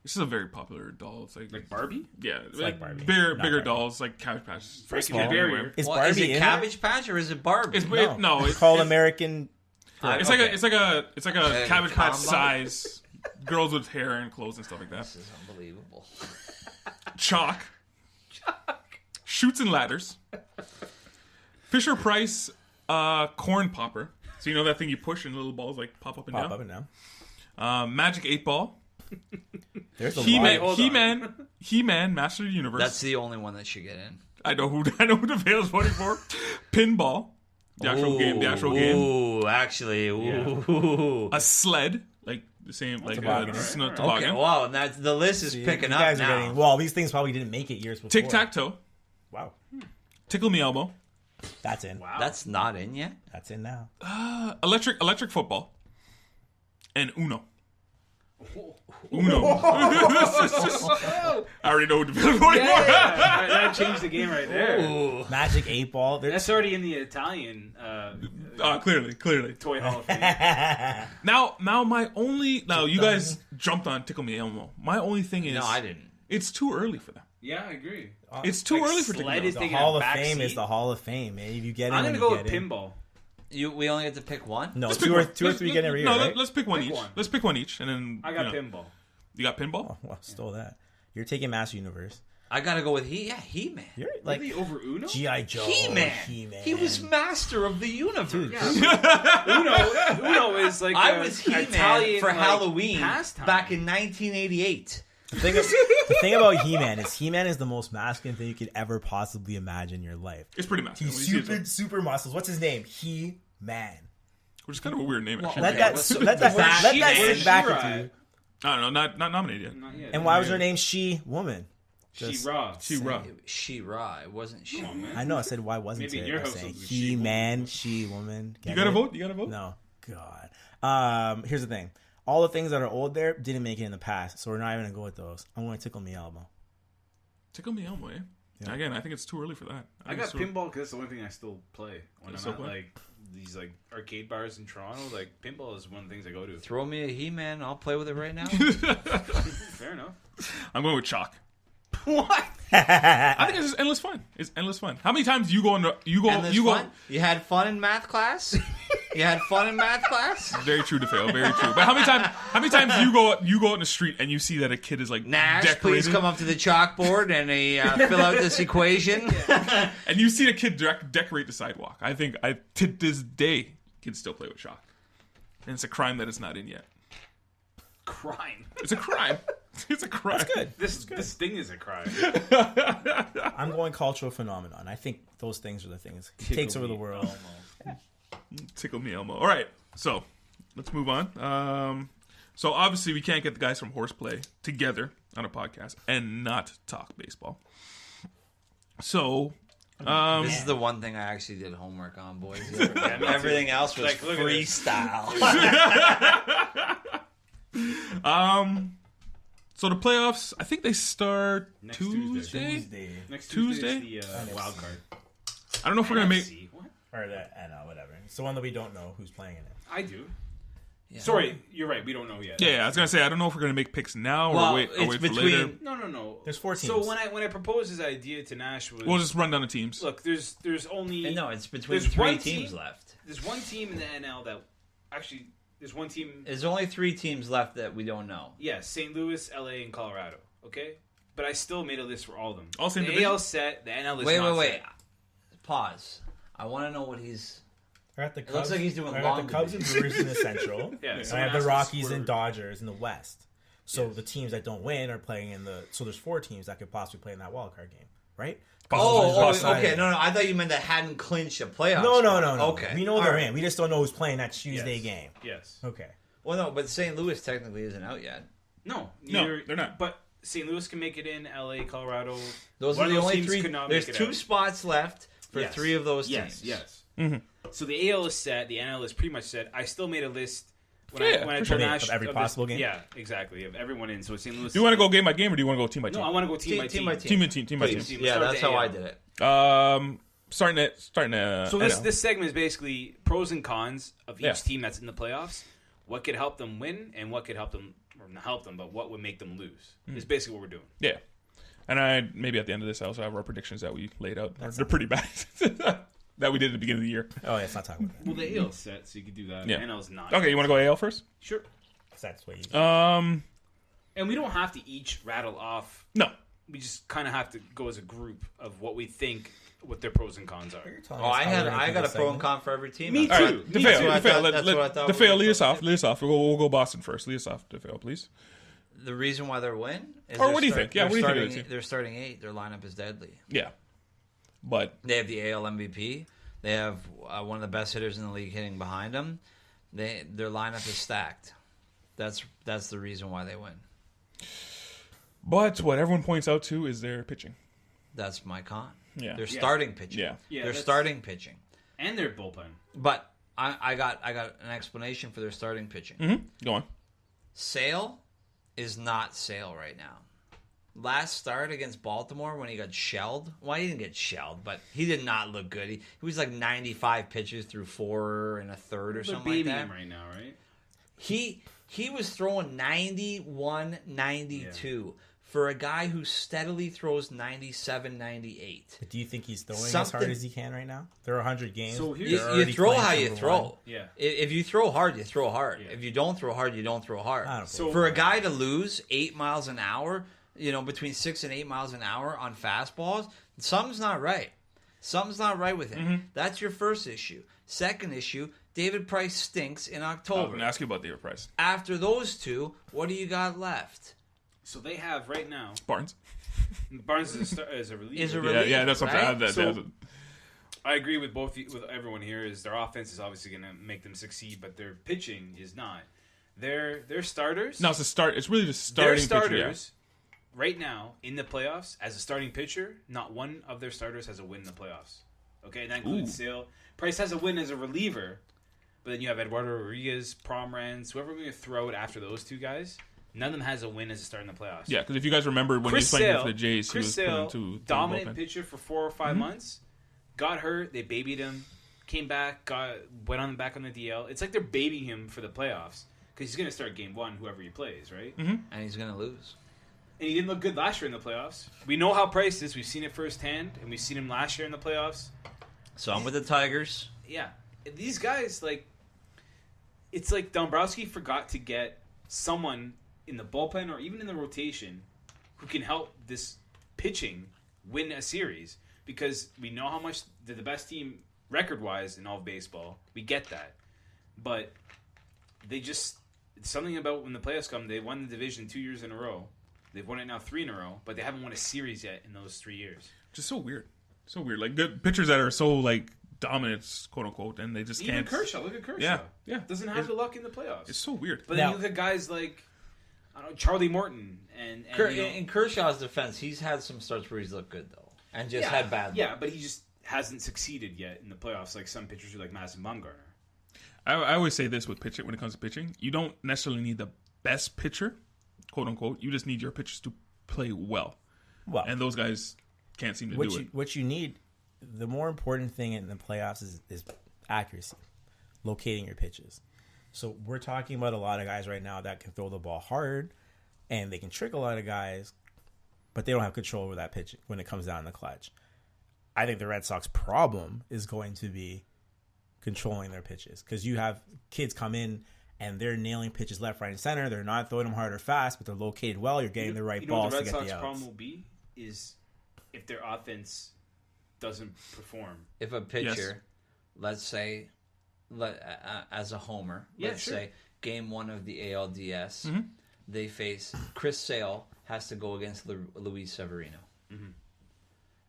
This is a very popular doll. It's like Barbie? yeah, it's like Barbie. Bigger Not bigger Barbie. dolls like Cabbage Patch. First Can't of be all, anywhere. Is Well, Barbie is it in Cabbage Patch or is it Barbie? It's No, it's called American. It's Okay. like a Cabbage Patch combo? size. Girls with hair and clothes and stuff like that. This is unbelievable. Chalk. Shoots and ladders. Fisher Price corn popper. So you know that thing you push and little balls like pop up and Pop down. up and down. Magic 8 Ball. There's a He-Man, lot. He-Man, Master of the Universe. That's the only one that should get in. I know who Difeo's voting for. Pinball. The actual game. Ooh, actually. Ooh. A sled, like the same, like toboggan. a snow Okay, toboggan. wow. That's, the list is See, picking you up guys now. are getting. Well, these things probably didn't make it years before. Tic tac toe. Wow, Tickle me elbow. that's in. Wow. That's not in yet? That's in now. Electric football. And Uno. Uno. I already know who Difeo's voting for. Yeah. That changed the game right there. Ooh. Magic 8 Ball. There's That's already in the Italian Clearly. Toy Hall of Fame. Now you guys jumped on Tickle Me Elmo. My only thing is No, I didn't. it's too early for them. Yeah, I agree. It's too early for Tickle Me sled Elmo. is the taking Hall a of back Fame seat. is the Hall of Fame, man. If you get in, I'm when gonna you go with get in. pinball. We only get to pick one? No, Let's two pick or one. three get every year, No, right? let's pick one Pick each. one. Let's pick one each, and then I got pinball. You got pinball. Oh, well, stole that. You're taking Master Universe. I gotta go with He-Man. You're like Really over Uno? G.I. Joe. He-Man. He-Man. He was master of the universe. Uno is like I was He-Man Italian, for like, Halloween pastime. back in 1988. The thing about He-Man is the most masculine thing you could ever possibly imagine in your life. It's pretty masculine. He's when you see it, super muscles. What's his name? He-Man. which is kind of a weird name, actually. Let Okay, that what's sit the- back She-Ra. into you. I don't know, not nominated yet. Not yet. And why was her name She-Woman? She-Ra. She-Ra. She-Ra. It wasn't she. I know. I said why wasn't Maybe in it? your I house say it was He-Man, She-Woman. You got to vote? You got to vote? No. God. Here's the thing. All the things that are old there didn't make it in the past, so we're not even gonna go with those. I'm going to Tickle Me Elmo. Tickle Me Elmo, eh? Yeah. Again, I think it's too early for that. I think got it's too early. pinball because that's the only thing I still play when I'm Still at play? like these like arcade bars in Toronto. Like pinball is one of the things I go to. Throw me a He-Man. I'll play with it right now. Fair enough. I'm going with chalk. What? I think it's just endless fun. It's endless fun. How many times you go into Endless fun? You had fun in math class? You had fun in math class? Very true to fail. Very true. But how many times you go out in the street and you see that a kid is like Nash, decorated, please come up to the chalkboard and fill out this equation. and you see a kid decorate the sidewalk. I think to this day kids still play with chalk, and it's a crime that it's not in yet. Crime. It's a crime. It's a crime. That's good. This thing is a crime. I'm going cultural phenomenon. I think those things are the things. It takes over the world. Tickle me Elmo. All right, so let's move on. So obviously we can't get the guys from Horseplay together on a podcast and not talk baseball. So This is the one thing I actually did homework on, boys. Everything else was Like, look at this. freestyle. So the playoffs, I think they start Next Tuesday. Tuesday. Next Tuesday? Tuesday is the wild card. I don't know if we're gonna make. NFC. What? Or the, I know, whatever. It's the one that we don't know who's playing in it. I do. Yeah. Sorry, you're right. We don't know yet. Yeah, I was gonna say I don't know if we're gonna make picks now or Well, wait it's for between- later. No. There's 4 So teams. when I proposed this idea to Nash was We'll just run down the teams. look. There's only No, it's between There's 3 one teams team- left. there's one team in the NL that actually there's one team. There's only 3 teams left that we don't know. Yeah, St. Louis, LA, and Colorado. Okay, but I still made a list for all of them. All same the division? AL set. The NL is Wait. not set. Pause. I want to know what he's... We're at the Cubs. looks like he's doing we're long at the Cubs and division. Brewers in the Central. Yeah, And I someone have the asked us Rockies where- and Dodgers in the West. So Yes. the teams that don't win are playing in the. So there's 4 teams that could possibly play in that wild card game, right? Oh, Possibly. okay. No, I thought you meant that hadn't clinched a playoff. No. spot. Okay. We know All they're right. in. We just don't know who's playing that Tuesday Yes. game. Yes. Okay. Well, no, but St. Louis technically isn't out yet. No, No, neither- they're not. But St. Louis can make it in. LA, Colorado. Those One are of the those only teams 3. could not There's make it 2 out. spots left for Yes. 3 of those Yes, teams. yes. So the AL is set. The NL is pretty much set. I still made a list When I for told sure. Nash Of every of possible game? Yeah, exactly. Of everyone in. So St. Louis. Do you want to go game by game or do you want to go team by team? No, I want to go team by team. Team by team. Please. team. Yeah, Start that's the how I AL. did it. Starting to. So this segment is basically pros and cons of each Yeah. team that's in the playoffs. What could help them win, and what could help them, or not help them, but what would make them lose. Is basically what we're doing. Yeah. And maybe at the end of this, I also have our predictions that we laid out. They're pretty bad. That we did at the beginning of the year. Oh, yeah, let's not talk about that. Well, the AL's set, so you could do that. Yeah. NL's not. Okay, you want to go AL first? Sure. That's what you. And we don't have to each rattle off. No. We just kind of have to go as a group of what we think, what their pros and cons are. Oh, I got a pro and con for every team. Me That's too. what- Me DeFeo, too. That's what I thought. DeFeo, lead us off. We'll go Boston first. Lead us off, DeFeo, please. The reason why they're win is Or what do you think? Yeah, they're what do you think of starting, the team? they're starting 8. Their lineup is deadly. Yeah. But They have the AL MVP. They have one of the best hitters in the league hitting behind them. Their lineup is stacked. That's the reason why they win. what everyone points out too is their pitching. That's my con. Yeah. They're starting pitching. Yeah. Yeah, They're that's- starting pitching. And their bullpen. But I got an explanation for their starting pitching. Mm-hmm. Go on. Sale is not Sale right now. Last start against Baltimore when he got shelled. Well, he didn't get shelled, but he did not look good. He was like 95 pitches through 4 1/3 or They're something like babying that. him right now, right? He was throwing 91, 92 for a guy who steadily throws 97, 98. Do you think he's throwing as Something- hard as he can right now? There are 100 games. So here's- You, They're you already throw playing how for you the throw. line. Yeah. If you throw hard, you throw hard. Yeah. If you don't throw hard, you don't throw hard. I don't So- For a guy to lose 8 miles an hour, between 6 and 8 miles an hour on fastballs, something's not right. Something's not right with him. That's your first issue. Second issue, David Price stinks in I was October. going to ask you about David Price. After those two, what do you got left? So they have right now. Barnes. Barnes is a reliever. Is a Yeah, relief, yeah, that's something. right? So- I agree with with everyone here. Is their offense is obviously going to make them succeed, but their pitching is not. Their starters. No, it's the start. It's really the their starting starters right now in the playoffs as a starting pitcher. Not one of their starters has a win in the playoffs. Okay, and that includes Sale. Price has a win as a reliever, but then you have Eduardo Rodriguez, Pomeranz, whoever we're going to throw it after those two guys. None of them has a win as a start in the playoffs. Yeah, because if you guys remember when Chris he was playing Sale, for the Jays, he Chris was Sale, put into dominant the bullpen. pitcher for 4 or 5 months, got hurt. They babied him, came back, went back on the DL. It's like they're babying him for the playoffs because he's going to start game 1, whoever he plays, right? And he's going to lose. And he didn't look good last year in the playoffs. We know how Price is. We've seen it firsthand, and we've seen him last year in the playoffs. So I'm with the Tigers. Yeah, these guys it's like Dombrowski forgot to get someone in the bullpen or even in the rotation who can help this pitching win a series because we know how much they're the best team record-wise in all of baseball. We get that. But it's something about when the playoffs come, they won the division 2 years in a row. They've won it now 3 in a row, but they haven't won a series yet in those 3 years. Just so weird. So weird. Like good pitchers that are so dominant, quote unquote, and they just Even can't. Kershaw, look at Kershaw. Yeah. Doesn't have the luck in the playoffs. It's so weird. But then Now- you look at guys like Charlie Morton and In Kershaw's defense, he's had some starts where he's looked good, though. And just had bad luck. Yeah, but he just hasn't succeeded yet in the playoffs like some pitchers do, like Madison Bumgarner. I always say this with pitching when it comes to pitching. You don't necessarily need the best pitcher, quote unquote. You just need your pitchers to play well. Well, And those guys can't seem to do it. What you need, the more important thing in the playoffs is accuracy, locating your pitches. So we're talking about a lot of guys right now that can throw the ball hard, and they can trick a lot of guys, but they don't have control over that pitch when it comes down in the clutch. I think the Red Sox problem is going to be controlling their pitches because you have kids come in and they're nailing pitches left, right, and center. They're not throwing them hard or fast, but they're located well. You're getting the right You know balls what to the get Red the Sox outs. problem will be is if their offense doesn't perform. If a pitcher, let's say, as a homer, Yeah, let's sure. say game 1 of the ALDS, they face Chris Sale has to go against Luis Severino,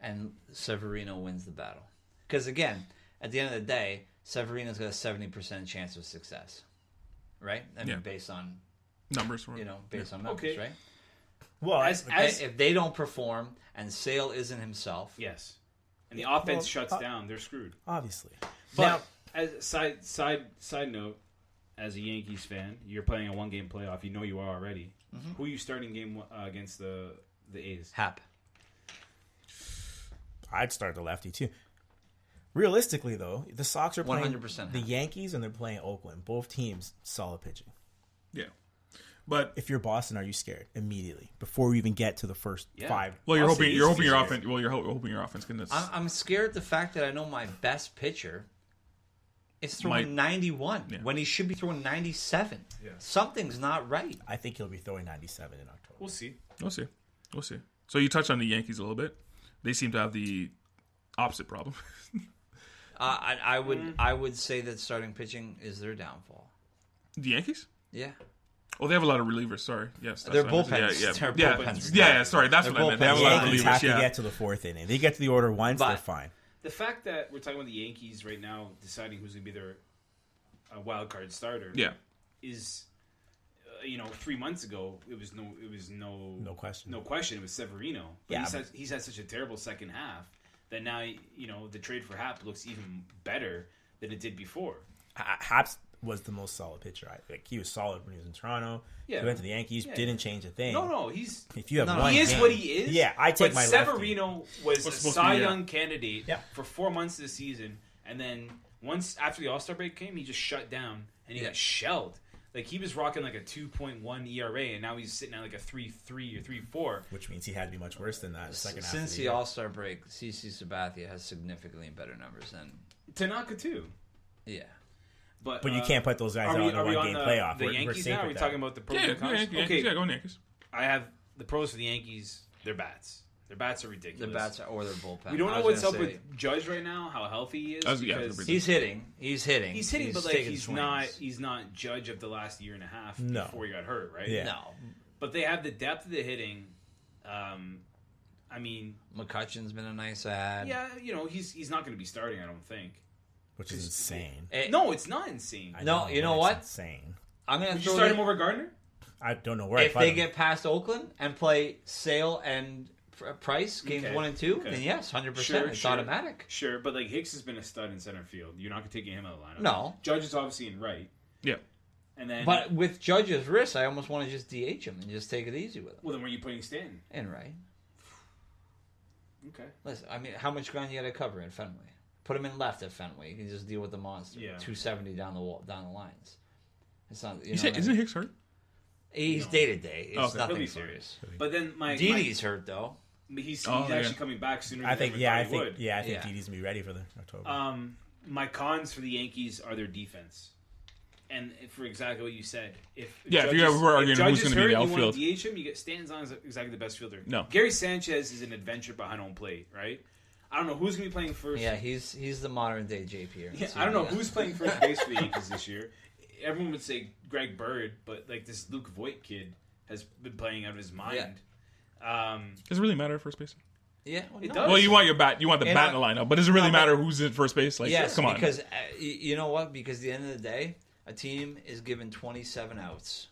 and Severino wins the battle. Because again, at the end of the day, Severino's got a 70% chance of success, right? I mean, Yeah. based on Numbers. based on numbers, Okay. right? Well, If they don't perform and Sale isn't himself, Yes. And the offense shuts down, they're screwed. obviously. But as side note, as a Yankees fan, you're playing a 1-game playoff. You know you are already. Mm-hmm. Who are you starting game against the A's? Hap. I'd start the lefty too. Realistically, though, the Sox are playing 100% the Yankees and they're playing Oakland. Both teams solid pitching. Yeah. But if you're Boston, are you scared immediately before you even get to the first 5? Well, you're Boston hoping your is offense. scared. Well, you're hoping your offense can. I'm scared the fact that I know my best pitcher is throwing 91 when he should be throwing 97. Yeah. Something's not right. I think he'll be throwing 97 in October. We'll see. We'll see. So you touched on the Yankees a little bit. They seem to have the opposite problem. I would say that starting pitching is their downfall. The Yankees? Yeah. Oh, they have a lot of relievers. Sorry. Yes. Their what I meant. bullpens. Yeah. Their Yeah. bullpens. Yeah. Sorry. That's Their what I meant. They have a The lot of Yankees relievers. have to Yeah. get to the 4th inning. They get to the order once, But- they're fine. The fact that we're talking about the Yankees right now deciding who's going to be their wild card starter Yeah. is, 3 months ago it was no question. No question. It was Severino. But Yeah, he's had such a terrible second half that now the trade for Hap looks even better than it did before. Haps was the most solid pitcher. He was solid when he was in Toronto. Yeah. He went to the Yankees, didn't change a thing. No, he's If you have one he is game, what he is. Yeah, I take but my Severino was a supposed to Cy be, Young candidate Yeah. for 4 months of the season, and then once after the All-Star break came, he just shut down and he got shelled. Like he was rocking like a 2.1 ERA, and now he's sitting at like a 3.3 or 3.4. which means he had to be much worse than that. The second half Since of the year. All-Star break, CC Sabathia has significantly better numbers than. Tanaka too. Yeah. But you can't put those guys out in a one-game playoff. The We're Yankees safe now? Are we with that. talking about the pros Yeah. and cons? Yankees. Okay, Yeah. Go Yankees. I have the pros for the Yankees. Their bats. Their bats are The ridiculous. bats or their bullpen. We don't I know was what's up gonna say, with Judge right now. How healthy he is. Yeah, Because He's hitting. He's hitting. but like taking he's swings. not Judge of the last year and a half No. before he got hurt, right? Yeah. No. But they have the depth of the hitting. I mean, McCutcheon's been a nice ad. yeah, he's not going to be starting. I don't think. Which is insane. No, it's not insane. I No, you know it's what? Insane. I'm gonna Would you throw start it- him over Gardner? I don't know where if I they get past Oakland and play Sale and Price games Okay. 1 and 2, Okay. then yes, 100%. Sure, It's sure. automatic. Sure, but like Hicks has been a stud in center field. You're not going to take him out of the lineup. No. Judge is obviously in right, Yeah. and then. But with Judge's wrist, I almost want to just DH him and just take it easy with him. well, then where are you putting Stanton? And right. Okay. Listen, I mean, how much ground you got to cover in Fenway? Put him in left at Fenway. You can just deal with the monster. Yeah. 270 down the lines. It's not. You know Isn't what I mean? Hicks hurt? He's No. day to day. It's Okay. He'll nothing be fine. serious. But then Didi's hurt though. he's Oh, actually yeah. coming back sooner. I than think. we Yeah, thought I he think. would. Yeah, I think Yeah. Didi's gonna be ready for the October. My cons for the Yankees are their defense, and for exactly what you said. If Yeah, if Judge you is- ever were arguing Judge who's is gonna be the hurt, you want outfield. to DH him. You get Stanton's on as exactly the best fielder. No. Gary Sanchez is an adventure behind home plate, right? I don't know who's going to be playing first. Yeah, he's the modern day JP. Yeah, I don't know who's playing first base for the Yankees this year. Everyone would say Greg Bird, but like this Luke Voigt kid has been playing out of his mind. Does it really matter at first base? Yeah, It no. does. Well, you want the bat in the lineup, but does it really No, but- matter who's at first base? Like, Yes, come on. because you know what? Because at the end of the day, a team is given 27 outs.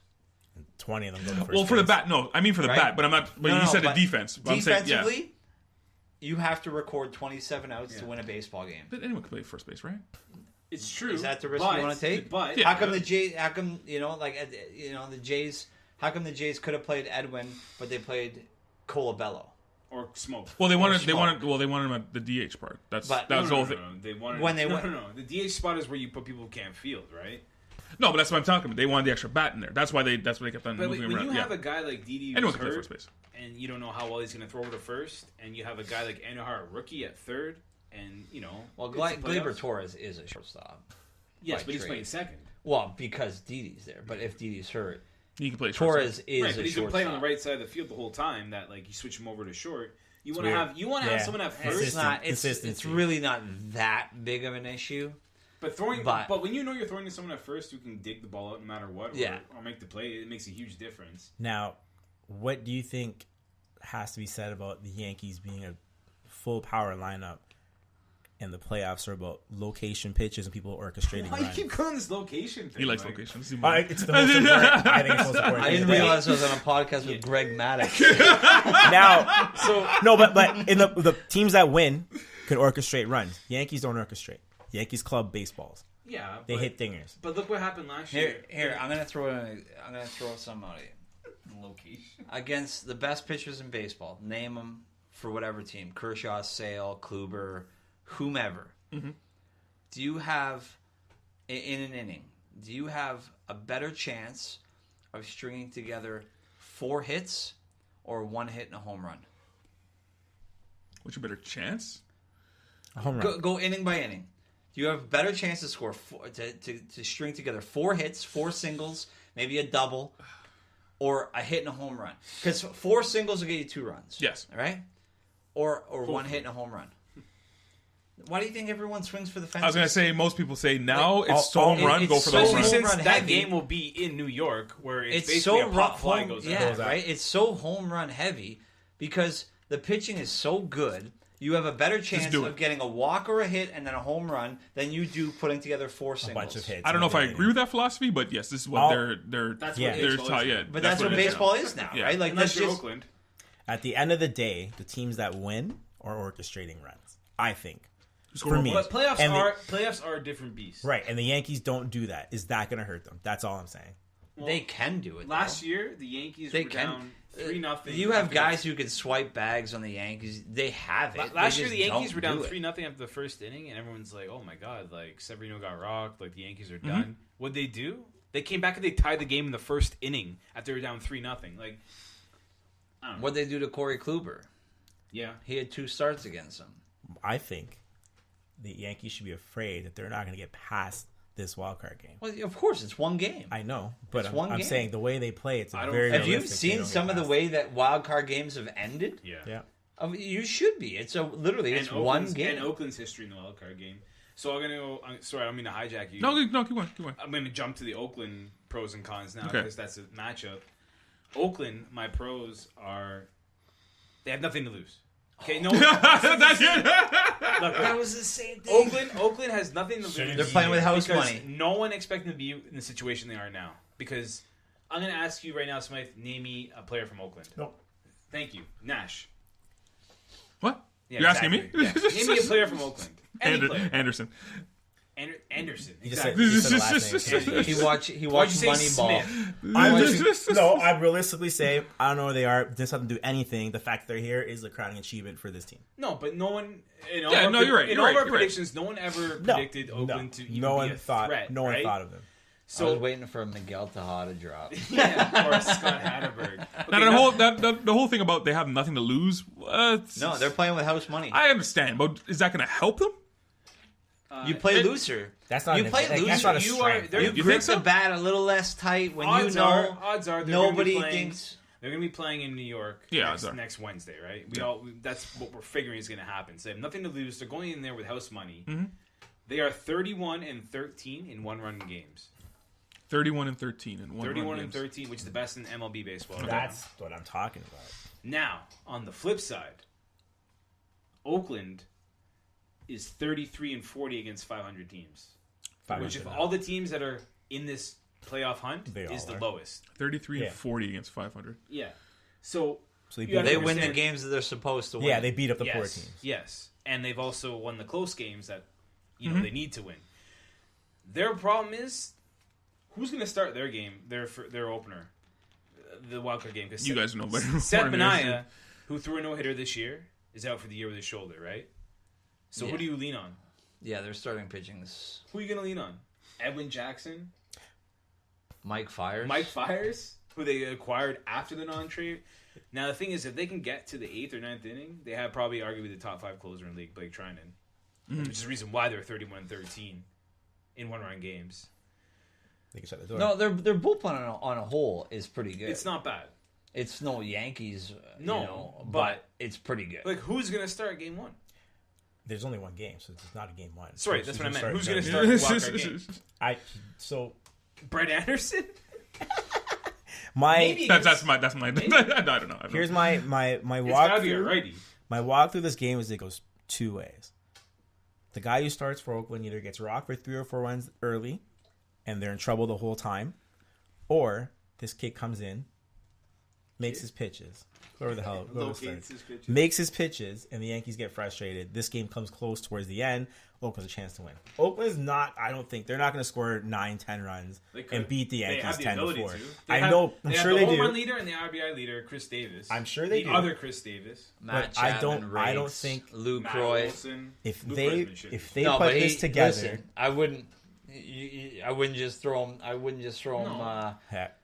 20 of them go to first Well, for the base. bat, no. I mean for the Right? bat, but I'm not. But No, you no, said the but defense. But I'm saying, yeah. Defensively, you have to record 27 outs to win a baseball game. But anyone can play first base, right? It's true. Is that the risk but, you want to take? But Yeah. How come the Jays? How come the Jays? How come the Jays could have played Edwin, but they played Colabello? or smoke. Well, they wanted Schmo. him at the DH part. That But- was the whole thing. No. They wanted When they no, went- no, no. The DH spot is where you put people who can't field, right? No, but that's what I'm talking about. They wanted the extra bat in there. That's why they kept on But moving when him around. you have Yeah. a guy like Didi Anyone who's can play hurt, first base. and you don't know how well he's going to throw over to first, and you have a guy like Andujar, a rookie at third, and Well, it's the Gleyber playoffs. Torres is a shortstop. Yes, by but he's trade. playing second. Well, because Didi's there. But if Didi's hurt, He can play Torres shortstop. is Right, a but he's been playing on the shortstop. right side of the field the whole time. That like you switch him over to short. You want to weird. have have Yeah. someone at It's first, not. It's Consistency. really not that big of an issue. but throwing. but- But when you know you're throwing to someone at first who can dig the ball out no matter what, Yeah. or make the play, it makes a huge difference. Now, what do you think has to be said about the Yankees being a full power lineup and the playoffs are about location pitches and people orchestrating Why you runs? keep calling this location thing? He likes Mike? locations. It's the most important. I think it's the most important. I didn't thing. realize I was on a podcast with Greg Maddox. Now, so no, but in the teams that win can orchestrate runs. Yankees don't orchestrate. Yankees club baseballs. Yeah, They hit dingers. But look what happened last year. Here, I'm gonna throw some out at you. Location. Against the best pitchers in baseball, name them for whatever team: Kershaw, Sale, Kluber, whomever. Mm-hmm. Do you have in an inning? Do you have a better chance of stringing together 4 hits or 1 hit and a home run? What's your better chance? A home run. Go inning by inning. Do you have a better chance to score to string together 4 hits, 4 singles, maybe a double, or a hit and a home run? Because 4 singles will get you 2 runs. Yes. All right? Or 1 hit and a home run. Why do you think everyone swings for the fences? I was gonna say most people say now Like, it's home run, go for the home Especially run. since run that heavy. game will be in New York, where it's It's basically so a pop fly home, goes out. yeah, Goes out. right. It's so home run heavy because the pitching is so good. You have a better chance do of it. getting a walk or a hit and then a home run than you do putting together 4 A singles. bunch of hits. I don't know if I agree with that philosophy, but yes, this is what they're That's Yeah. what they're baseball taught. is. Yeah, But that's what it is. baseball is now, Yeah. right? Like Unless that's you're just Oakland. At the end of the day, the teams that win are orchestrating runs. I think. Score For me. But playoffs And are a different beast. Right, and the Yankees don't do that. Is that going to hurt them? That's all I'm saying. Well, they can do it. Last though. year, the Yankees They were can. down 3-0. You have guys who can swipe bags on the Yankees. They have it. Last They year, just the Yankees don't were down do it. 3-0 after the first inning, and everyone's like, "Oh my god!" Like Severino got rocked. Like the Yankees are done. What'd they do? They came back and they tied the game in the first inning after they were down 3-0. Like, I don't know. What'd they do to Corey Kluber? Yeah, He had 2 starts against them. I think the Yankees should be afraid that they're not going to get past this wild card game. Well, of course, it's one game. I know, but It's I'm, one I'm game. saying the way they play, it's a I don't- very. Have you realistic they seen don't some get of the past way that wild card games have ended? yeah, it. Yeah. I mean, you should be. It's literally it's one Oakland's- game. And Oakland's history in the wild card game. So I'm gonna go. Sorry, I don't mean to hijack you. No, keep going, keep going. I'm going to jump to the Oakland pros and cons now Okay. because that's a matchup. Oakland, my pros are they have nothing to lose. Okay, no. That's it. Look, That was the same thing. Oakland has nothing to lose. They're playing with house because money. no one expected them to be in the situation they are now. Because I'm going to ask you right now, Smythe, name me a player from Oakland. Nope. Thank you, Nash. What? Yeah, You're asking me? exactly. Yeah. Name me a player from Oakland. Any player. Anderson. Anderson. You just said, Exactly. you said the last name. Anderson. He Why'd watched you say Moneyball. Smith? I realistically say I don't know where they are. This doesn't do anything. The fact that they're here is the crowning achievement for this team. No, but no one. In all Yeah, our no, you're right, In you're all right, of our you're right. predictions, no one ever predicted Oakland to even no be one a thought. threat. No one right? thought of them. I was So waiting for Miguel Tejada to drop. yeah, or Scott Hatterberg. Okay, Now, the whole thing about they have nothing to lose. No, they're playing with house money. I understand, but is that going to help them? You play looser. That's not. You play that's loser. not a You are- strength. they're- You You grip think so? the bat a little less tight when odds you know are they're nobody gonna be playing, thinks. they're going to be playing in New York. Yeah, odds are. next Wednesday, right? That's what we're figuring is going to happen. So they have nothing to lose. They're going in there with house money. Mm-hmm. They are 31-13 in one-run games. 31-13 and 31-13, which is the best in MLB baseball. right now. That's what I'm talking about. Now, on the flip side, Oakland is 33-40 against 500 teams. Which, if all the teams that are in this playoff hunt, They is all the are. lowest. 33-40 against 500. Yeah. So So they you gotta They beat win the understand- games that they're supposed to win. Yeah, they beat up the poor yes, teams. yes, and they've also won the close games that Mm-hmm. they need to win. Their problem is who's going to start their game, their opener, the wildcard game. Because You guys know better. Seth more than us. Manaea, who threw a no-hitter this year, is out for the year with his shoulder, right? So Yeah. who do you lean on? Yeah, they're starting pitching this. Who are you going to lean on? Edwin Jackson, Mike Fires. Mike Fiers, who they acquired after the non-trade. Now the thing is, if they can get to the 8th or 9th inning, they have probably arguably the top 5 closer in the league, Blake Trinan, which is the reason why they're 31-13 in one-run games. They can shut the door. No, their bullpen on a whole is pretty good. It's not bad. It's no Yankees. No, but but it's pretty good. Like, who's going to start game 1? There's only one game, so it's not a game one. Sorry, So that's who's what I meant. gonna Who's going to start? start the wildcard game? So Brett Anderson? my Maybe. That's my. I don't know. here's my It's got to be a walkthrough. righty. My walk through this game is it goes two ways. The guy who starts for Oakland either gets rocked for 3 or 4 runs early, and they're in trouble the whole time, or this kid comes in, makes his pitches. Whoever the hell whoever Locates starts. his pitches. Makes his pitches, and the Yankees get frustrated. This game comes close towards the end. Oakland's a chance to win. Oakland's not. I don't think they're not going to score 9-10 runs and beat the Yankees 10-4. I'm sure they do. The home run leader and the RBI leader, Chris Davis. I'm sure they do. The other Chris Davis, Matt but Chapman, I don't think Lou Matt Croy. Wilson, if Lou they Croy's put this together. Listen, I wouldn't just throw him. Heck,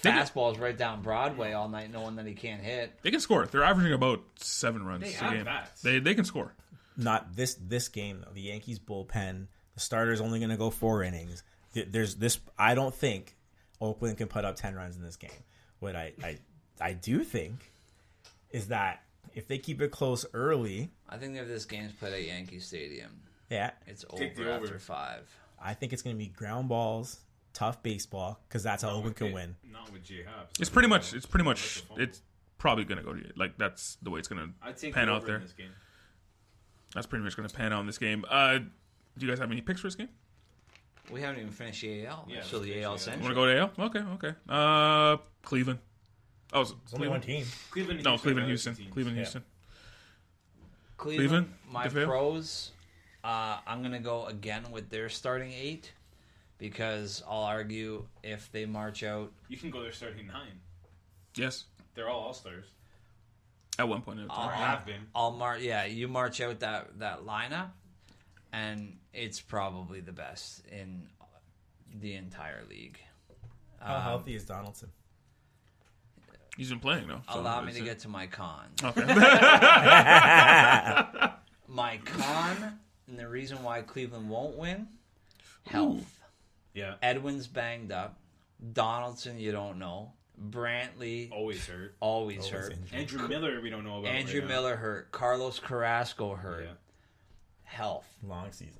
Fastballs right down Broadway all night, knowing that he can't hit. They can score. They're averaging about 7 runs They a have game. bats. They can score. not this game though. The Yankees bullpen. The starter's only going to go 4 innings. There's this. I don't think Oakland can put up 10 runs in this game. What I do think is that if they keep it close early, I think if this game's played at Yankee Stadium, yeah, it's Take the over over. after 5. I think it's going to be ground balls, tough baseball, because that's how Oakland can win. Not with J Hobbs. It's pretty much. It's probably going to go to like that's the way it's going I to take pan the out over there. in this game. That's pretty much going to pan out in this game. Do you guys have any picks for this game? We haven't even finished the AL. Yeah, So let's the finish AL the Central. Want to go to AL? Okay. Cleveland. Oh, It's only one team. Cleveland, No, Cleveland, are the Houston. teams. Cleveland, Yeah. Houston. Cleveland, my Difeo? pros, I'm going to go again with their starting 8 because I'll argue if they march out. You can go there starting 9. Yes. They're all stars. At one point in time. Or have been. You march out that lineup, and it's probably the best in the entire league. How healthy is Donaldson? He's been playing though. so Allow me it's to it. get to my cons. Okay. My con, and the reason why Cleveland won't win, health. Yeah. Edwin's banged up. Donaldson, you don't know. Brantley, Always hurt. always hurt. injured. Andrew Miller, we don't know about. Andrew right now. Miller hurt. Carlos Carrasco hurt. Yeah. Health. Long season.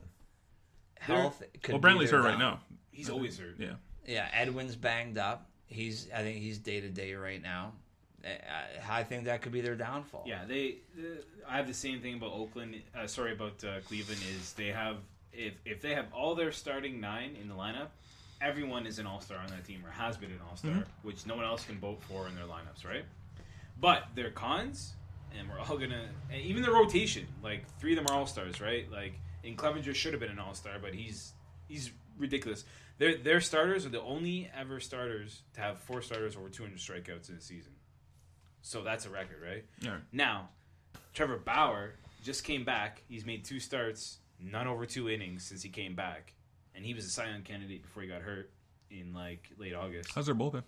Health. Could Well, be Brantley's their hurt right down- now. He's always hurt. Yeah. Yeah, Edwin's banged up. I think he's day to day right now. I think that could be their downfall. Yeah, I have the same thing about Oakland. About Cleveland. Is they have if they have all their starting 9 in the lineup, everyone is an all-star on that team or has been an all-star, which no one else can vote for in their lineups, right? But their cons, and we're all gonna, and even the rotation, like 3 of them are all-stars, right? Like, and Clevenger should have been an all-star, but he's ridiculous. Their starters are the only ever starters to have 4 starters over 200 strikeouts in a season. So that's a record, right? Yeah. Now, Trevor Bauer just came back. He's made 2 starts, none over 2 innings since he came back. And he was a Cy Young candidate before he got hurt in, like, late August. How's their bullpen?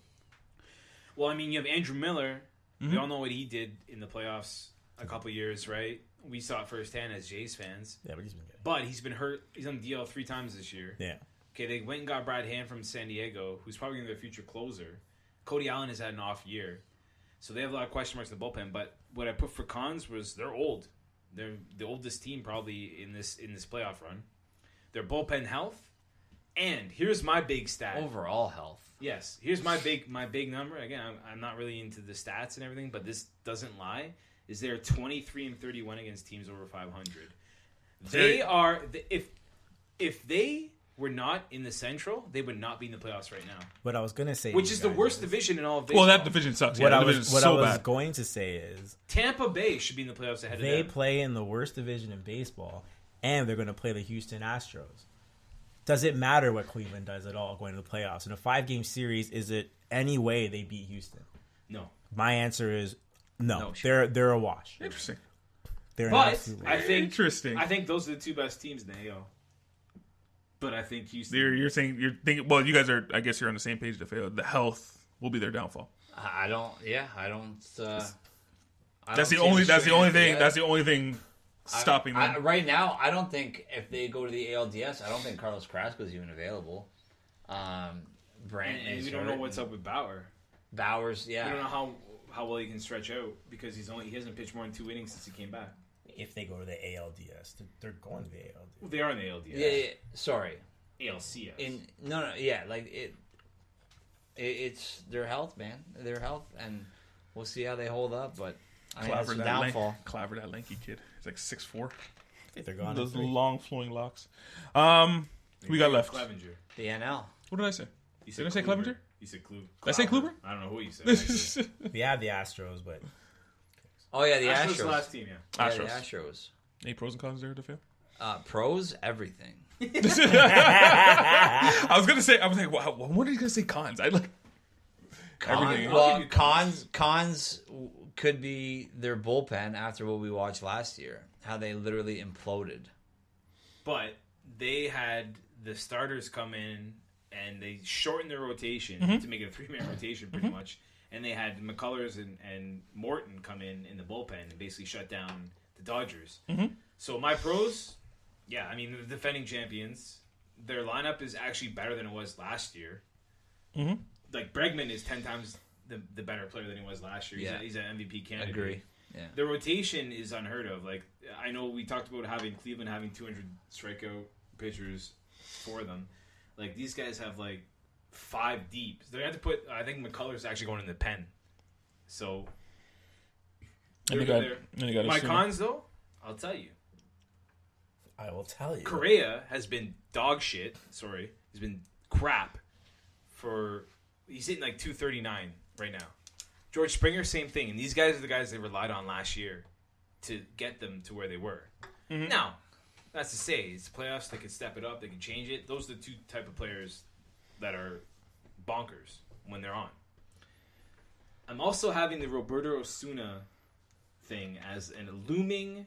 Well, I mean, you have Andrew Miller. We all know what he did in the playoffs a couple years, right? We saw it firsthand as Jays fans. Yeah, but he's been good. But he's been hurt. He's on the DL 3 times this year. Yeah. Okay, they went and got Brad Hand from San Diego, who's probably going to be their future closer. Cody Allen has had an off year. So they have a lot of question marks in the bullpen. But what I put for cons was they're old. They're the oldest team probably in this playoff run. Their bullpen health. And here's my big stat. Overall health. Yes. Here's my big number. Again, I'm not really into the stats and everything, but this doesn't lie. Is they're 23-31 against teams over 500. They are if they were not in the Central, they would not be in the playoffs right now. What I was gonna say, Which to is you the guys worst is- division in all of baseball. Well, that division sucks. What Yeah, I that was division's what so I was bad. going to say is Tampa Bay should be in the playoffs ahead they of them. play in the worst division in baseball, and they're going to play the Houston Astros. Does it matter what Cleveland does at all going to the playoffs? In a 5-game series, is it any way they beat Houston? No. My answer is no. No, sure. They're a wash. Interesting. They're an But absolute wash. I think Interesting. I think those are the 2 best teams in the AL. But I think Houston. You're thinking. Well, you guys are. I guess you're on the same page. To fail, the health will be their downfall. I don't. That's the only thing. That's the only thing stopping them. Right now, I don't think if they go to the ALDS, I don't think Carlos Carrasco is even available. Brant and we don't know what's up with Bauer. Bowers, We don't yeah. know how well he can stretch out because he hasn't pitched more than 2 innings since he came back. If they go to the ALDS, they're going to the ALDS. Well, they are in the ALDS. Yeah. Sorry. ALCS. It's their health, man. Their health, and we'll see how they hold up. But I think Claver, that's a downfall. Claver, that lanky kid. He's like 6'4". I think they're gone. Those in 3. long flowing locks. We got left. Clevenger. The NL. What did I say? You Did I say Clevenger? You said Kluber. Did I say Kluber? I don't know who you said. actually. We have the Astros, but Oh yeah, the Astros Astros. last team, yeah. Yeah, Astros. the Astros. Any pros and cons there to fail? Pros, everything. I was gonna say, I was like, wow, what are you gonna say? Cons? I like everything. Well, cons could be their bullpen after what we watched last year, how they literally imploded. But they had the starters come in and they shortened their rotation to make it a 3-man rotation pretty much. And they had McCullers and Morton come in the bullpen and basically shut down the Dodgers. So my pros, yeah, I mean, the defending champions, their lineup is actually better than it was last year. Like, Bregman is 10 times the better player than he was last year. Yeah. He's an MVP candidate. Agree. Yeah. The rotation is unheard of. Like, I know we talked about Cleveland having 200 strikeout pitchers for them. Like, these guys have, like, 5 deep. They have to put, I think McCullers actually going in the pen. So, And you got my cons, though, I'll tell you. I will tell you. Correa has been dog shit. Sorry. He's been crap he's hitting like 239 right now. George Springer, same thing. And these guys are the guys they relied on last year to get them to where they were. Now, that's to say, it's the playoffs. They can step it up. They can change it. Those are the 2 type of players that are bonkers when they're on. I'm also having the Roberto Osuna thing as a looming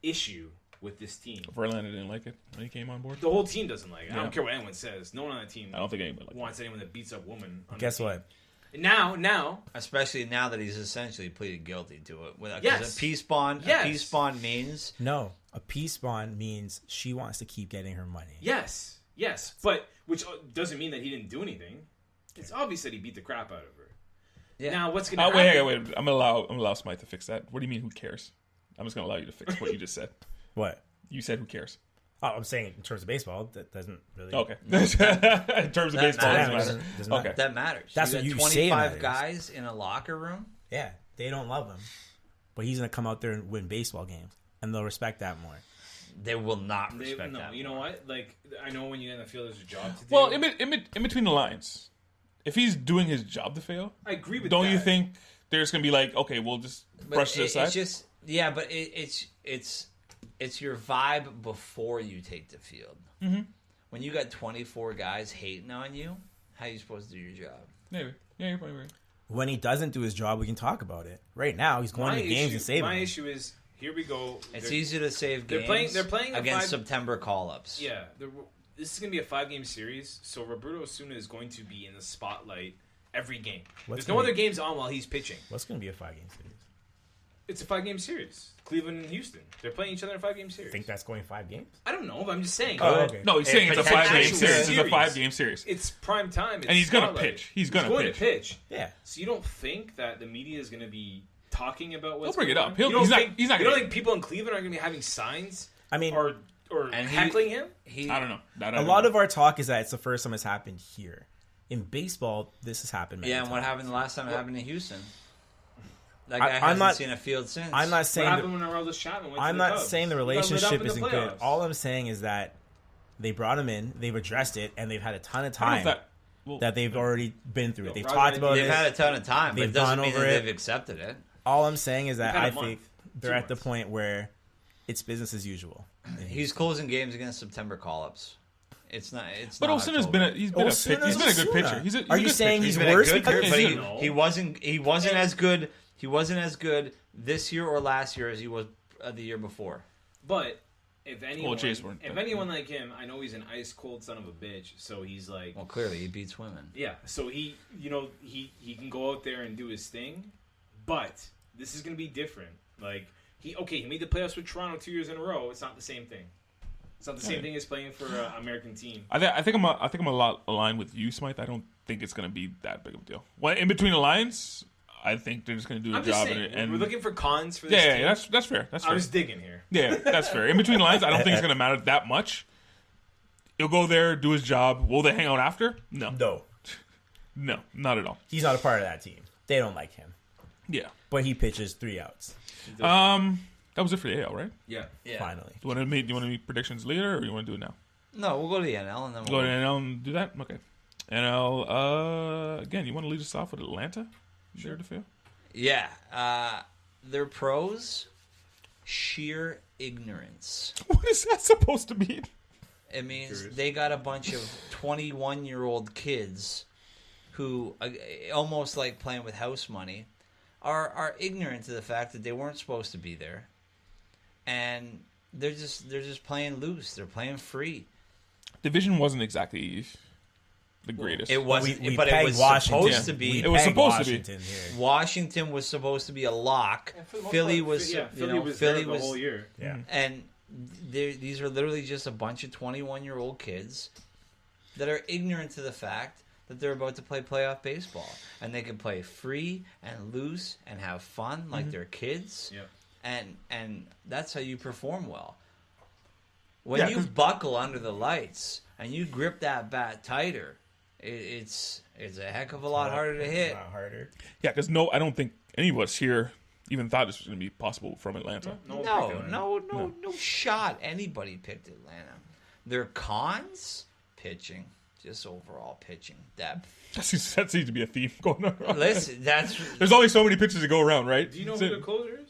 issue with this team. Verlander didn't like it when he came on board. The whole team doesn't like it. I Yeah. don't care what anyone says. No one on that team I don't think anybody wants anyone that beats up women. Guess what? Now, Especially now that he's essentially pleaded guilty to it. Because Yes. a peace bond means... No, a peace bond means she wants to keep getting her money. yes, but which doesn't mean that he didn't do anything. It's obvious that he beat the crap out of her. Yeah. Now, what's going to happen? Wait. I'm gonna allow Smythe to fix that. What do you mean? Who cares? I'm just gonna allow you to fix what you just said. What? You said who cares? Oh, I'm saying in terms of baseball, that doesn't really. Okay. In terms of baseball, it matters. doesn't Doesn't matter. matter. Okay. That matters. That's you what got you 25 say matters. guys in a locker room. Yeah, they don't love him, but he's gonna come out there and win baseball games, and they'll respect that more. They will not respect that. You know what? Like, I know when you're in the field, there's a job to do. Well, in between the lines, if he's doing his job to fail, I agree with don't that. you think there's gonna be like, okay, we'll just brush this aside? It's just but it's your vibe before you take the field. When you got 24 guys hating on you, how are you supposed to do your job? Maybe. Yeah, you're probably right. When he doesn't do his job, we can talk about it. Right now, he's going to games and saving My them. issue is, here we go. It's easy to save games. They're playing against September call-ups. Yeah, this is going to be a 5-game series, so Roberto Osuna is going to be in the spotlight every game. There's no other games on while he's pitching. What's going to be a 5-game series? It's a 5-game series. Cleveland and Houston. They're playing each other in a 5-game series. Think that's going 5 games? I don't know, but I'm just saying. Oh, okay. No, he's saying it's a potentially 5-game series. It's a series. 5-game series. It's prime time. It's And he's gonna spotlight. pitch. He's gonna going pitch. to pitch. Yeah. So you don't think that the media is going to be talking about what's He'll bring it going up. on? You don't He's not think- gonna- You don't think people in Cleveland are going to be having signs I mean, or And heckling him? I don't know. a lot of our talk is that it's the first time it's happened here. In baseball, this has happened many Yeah, and what times. happened the last time it happened in Houston? That I- guy I'm hasn't not- seen a field since. I'm not What saying happened when Aroldis Chapman went I'm to the not Cubs? saying the He got lit up relationship in the isn't good. playoffs. All I'm saying is that they brought him in, they've addressed it, and they've had a ton of I don't know time if that they've already been through it. They've Roger, talked about They've it. had a ton of time, but They've it doesn't gone mean over that it. they've accepted it. All I'm saying is that They've had I a month, think they're 2 at the months. point where it's business as usual. He's closing games against September call-ups. It's not. It's But not Osuna's October. he's been Osuna's a good Osuna. pitcher. He's a Are you good saying pitcher. he's He's been worse a good because pitcher, he's- but he wasn't as good. He wasn't as good this year or last year as he was the year before. But if anyone, Jays weren't if that anyone like him, I know he's an ice cold son of a bitch. So he's like, Well, clearly he beats women. yeah. So he can go out there and do his thing. But this is going to be different. Like he made the playoffs with Toronto 2 years in a row. It's not the same thing. It's not the same thing as playing for an American team. I think I'm a lot aligned with you, Smythe. I don't think it's going to be that big of a deal. Well, in between the lines, I think they're just going to do a I'm just job. saying, And we're looking for cons for this team. yeah, that's fair. That's I fair. was digging here. Yeah, that's fair. In between the lines, I don't think it's going to matter that much. He'll go there, do his job. Will they hang out after? No, No, not at all. he's not a part of that team. They don't like him. Yeah. But he pitches 3 outs. That was it for the AL, right? Yeah. Finally. Do you want to make predictions later, or you want to do it now? No, we'll go to the NL and then Go to NL and do that. Okay. NL. Again, you want to lead us off with Atlanta? Sure. Difeo? Yeah, their pros. sheer ignorance. What is that supposed to mean? It means they got a bunch of 21-year-old kids who, almost like playing with house money, are ignorant to the fact that they weren't supposed to be there, and they're just playing loose. They're playing free. Division wasn't exactly the greatest. It wasn't, We but it pegged was Washington. supposed to be. It was pegged supposed to be. Washington here. Washington was supposed to be a lock. And for the most Philly part, was, Philly was Philly there the whole year. Yeah. and these are literally just a bunch of 21-year-old kids that are ignorant to the fact that they're about to play playoff baseball, and they can play free and loose and have fun like they're kids. Yeah. And that's how you perform well. When Yeah, you 'cause- buckle under the lights and you grip that bat tighter, it's a heck of a lot harder to hit. A lot harder. Yeah, because I don't think any of us here even thought this was going to be possible from Atlanta. No shot. Anybody picked Atlanta. Their cons, pitching, just overall pitching depth. That seems to be a theme going on. Listen, There's only so many pitches to go around, right? Do you know who the closer is?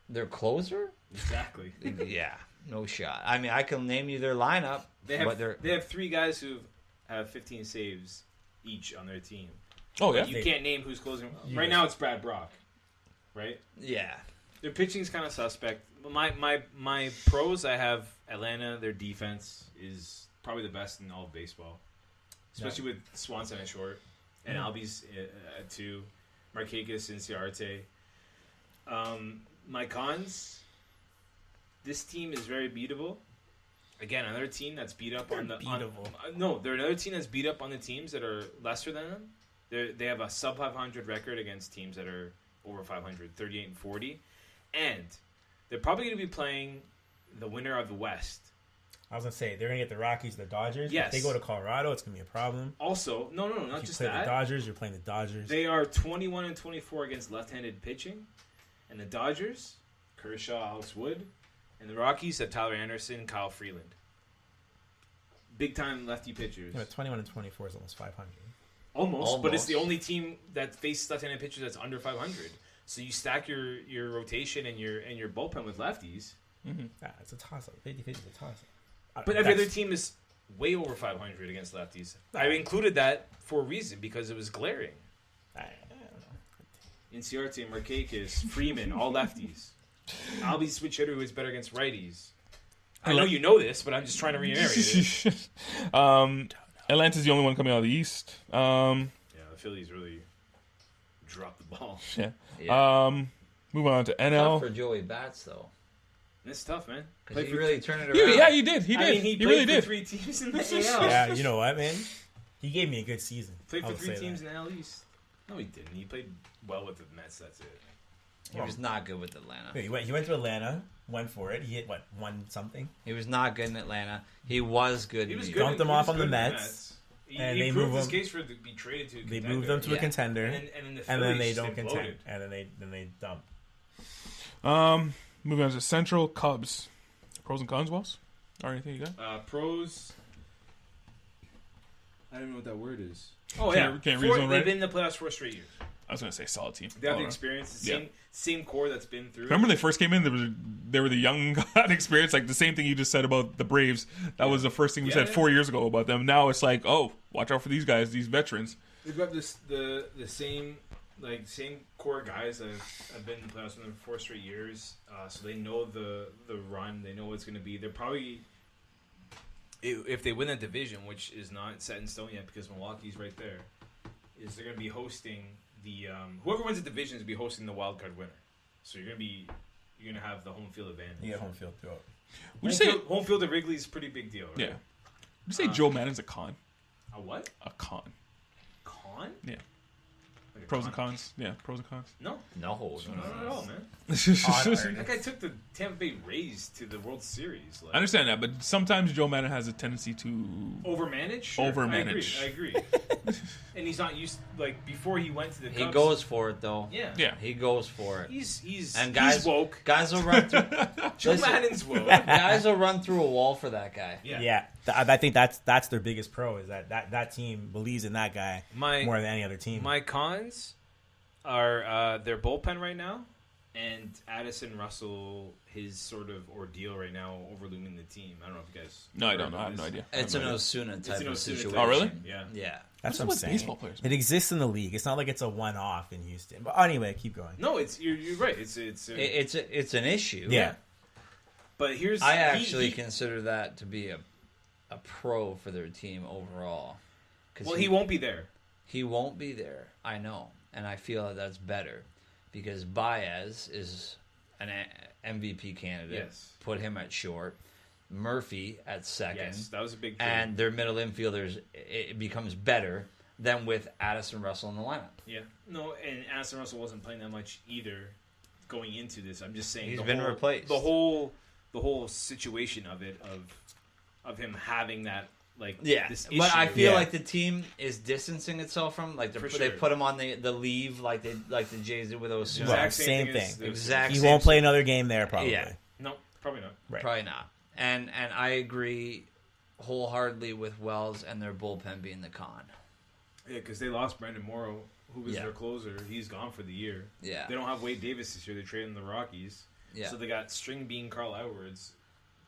their closer. Exactly. Yeah, no shot. I mean, I can name you their lineup, but They have 3 guys who have 15 saves each on their team. Oh, yeah. You can't name who's closing. Right now, it's Brad Brock. Right? yeah. Their pitching's kind of suspect. My pros, I have Atlanta. Their defense is probably the best in all of baseball, especially with Swanson at short and Albies at 2, Markakis and Ciarte. My cons, this team is very beatable. Again, another team that's beat up on the beatable. No, they're another team that's beat up on the teams that are lesser than them. They have a sub 500 record against teams that are over 500, 38 and 40, and they're probably going to be playing the winner of the West. I was gonna say they're gonna get the Rockies, the Dodgers. Yes. If they go to Colorado, it's gonna be a problem. Also, no, not If you just play that. the Dodgers, you're playing the Dodgers. They are 21 and 24 against left-handed pitching, and the Dodgers, Kershaw, Alex Wood, and the Rockies have Tyler Anderson, Kyle Freeland. Big-time lefty pitchers. Yeah, but 21 and 24 is almost 500. Almost, but it's the only team that faces left-handed pitchers that's under 500. So you stack your rotation and your bullpen with lefties. It's a toss-up. 50-50 is a toss-up. But every other team is way over 500 against lefties. I included that for a reason because it was glaring. I don't know. Inciarte, Markakis, Freeman, all lefties. Albies switch hitter who is better against righties. I know you know this, but I'm just trying to reiterate it. Atlanta's the only one coming out of the East. Yeah, the Phillies really dropped the ball. Yeah. Yeah. Move on to Tough NL. for Joey Bats though, And it's tough, man. because Played he for- really turned it around. Yeah, he did. He did. I mean, he played really for did. 3 teams in the AL. Yeah, you know what, man? He gave me a good season. Played I for will 3 say teams that. in the AL East. No, he didn't. He played well with the Mets. That's it. He was not good with Atlanta. Wait, he went to Atlanta, went for it. He hit, one something? He was not good in Atlanta. He was good. He in was New good. York. Dumped him he off was on the good in Mets, and He they proved move his him- case for to be traded to a They contender. moved them to a Yeah. contender, And then the and then they Phillies don't just contend, imploded. and then they dump. Moving on to Central Cubs. Pros and cons, Wells? Or anything you got? Pros. I don't know what that word is. Oh Can't read his own They've writing? been in the playoffs 4 straight years. I was going to say solid team. They have All the around. experience, the Yeah. same core that's been through. Remember they first came in, they were the young experience, like the same thing you just said about the Braves. That was the first thing we said 4 years ago about them. Now it's like, oh, watch out for these guys, these veterans. They've got the same core guys that have been in the playoffs with them for 4 straight years. So they know the run. They know what it's going to be. They're probably, if they win that division, which is not set in stone yet because Milwaukee's right there, is they're going to be hosting the whoever wins the division is going to be hosting the wild card winner. So you're going to have the home field advantage. You get home field throughout. Would you say, Home field at Wrigley is a pretty big deal, right? yeah. Would you say Joe Maddon's a con? A what? A con. Con? Yeah. Like a Pros and con? cons. Yeah, pros and cons. No. No, Not at all, man. Honor. That guy took the Tampa Bay Rays to the World Series. Like, I understand that, but sometimes Joe Maddon has a tendency to overmanage? Sure. Overmanage. I agree. And he's not used, like, before he went to the Cubs. he goes for it though. Yeah. Yeah. He goes for it. He's And guys, he's woke. Guys will run through. Joe Listen, Madden's woke. guys will run through a wall for that guy. Yeah. I think that's their biggest pro is that team believes in that guy My- more than any other team. My cons are their bullpen right now and Addison Russell, his sort of ordeal right now overlooming the team. I don't know if you guys. No, I don't know. I have no idea. It's an Osuna type of situation. Oh, really? Yeah. Yeah. That's what I'm with saying. baseball players, man? It exists in the league. It's not like it's a one-off in Houston. But anyway, keep going. No, you're right. It's an issue. Yeah. But here's I actually consider that to be a pro for their team overall. Well, he won't be there. He won't be there. I know, and I feel that's better because Baez is an MVP candidate. Yes. Put him at short. Murphy at second. Yes, that was a big trade. And their middle infielders, it becomes better than with Addison Russell in the lineup. Yeah. No, and Addison Russell wasn't playing that much either going into this. I'm just saying He's been replaced. The whole situation of it of him having that this issue. But I feel like the team is distancing itself from they sure. put him on the leave like the Jays did with those. Well, same thing. Exact. He won't play another game there probably. Yeah. No, probably not. Right. Probably not. And I agree wholeheartedly with Wells and their bullpen being the con. Yeah, because they lost Brandon Morrow, who was their closer. He's gone for the year. Yeah. They don't have Wade Davis this year. They traded him the Rockies. Yeah. So they got string bean Carl Edwards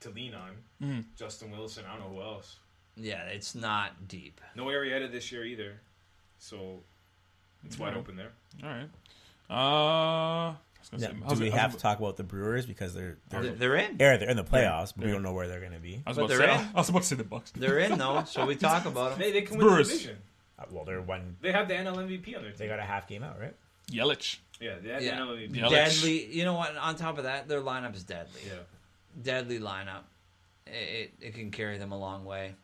to lean on. Mm-hmm. Justin Wilson. I don't know who else. Yeah, it's not deep. No Arrieta this year either. So it's wide open there. All right. Do we have to talk about the Brewers because they're in. they're in the playoffs, but we don't know where they're going to be. I was But about they're to in. say. I was about to say the Bucks. They're in though, so we talk about them. They can win Brewers. the division. Well, they're one. They have the NL MVP on their team. They got a half game out, right? Yelich. Yeah, they have Yeah. the NL MVP. Yeah. Deadly. You know what? On top of that, their lineup is deadly. Yeah. Deadly lineup. It can carry them a long way.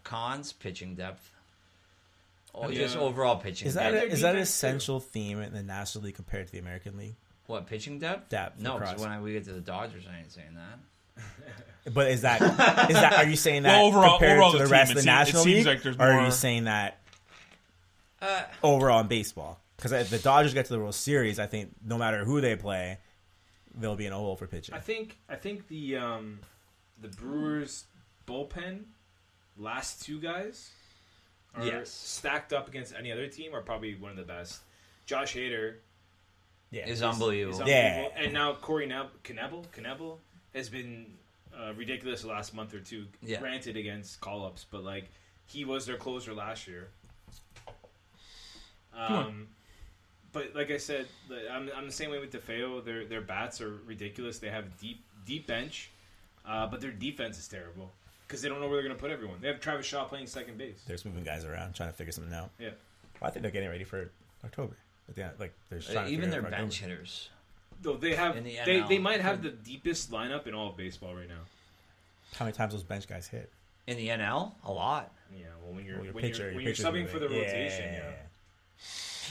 Cons, pitching depth. Just overall pitching Is depth. that their is that an defense, essential theme in the National League compared to the American League? What, pitching depth? Depth No, across. because when we get to the Dodgers, I ain't saying that. But is that are you saying that Well, overall compared to the the rest team, of the it National seems League, like there's or are more- you saying that overall in baseball? Because if the Dodgers get to the World Series, I think no matter who they play, they'll be in a hole for pitching. I think the Brewers bullpen, last two guys, are Yes. stacked up against any other team are probably one of the best. Josh Hader Yeah, Is unbelievable. Yeah. and now Corey Knebel has been ridiculous the last month or two. Yeah. Granted against call-ups, but he was their closer last year. But like I said, I'm the same way with Difeo. Their bats are ridiculous. They have a deep bench, but their defense is terrible because they don't know where they're going to put everyone. They have Travis Shaw playing second base. They're just moving guys around, trying to figure something out. Yeah. Well, I think they're getting ready for October. But yeah, they're just trying to Even figure their out for bench October. hitters. Though they have, In the they NL. might have the deepest lineup in all of baseball right now. How many times those bench guys hit? In the NL, a lot. Yeah, well, when you're Well, your when pitcher, you're your pitcher's subbing for the moving. rotation, yeah.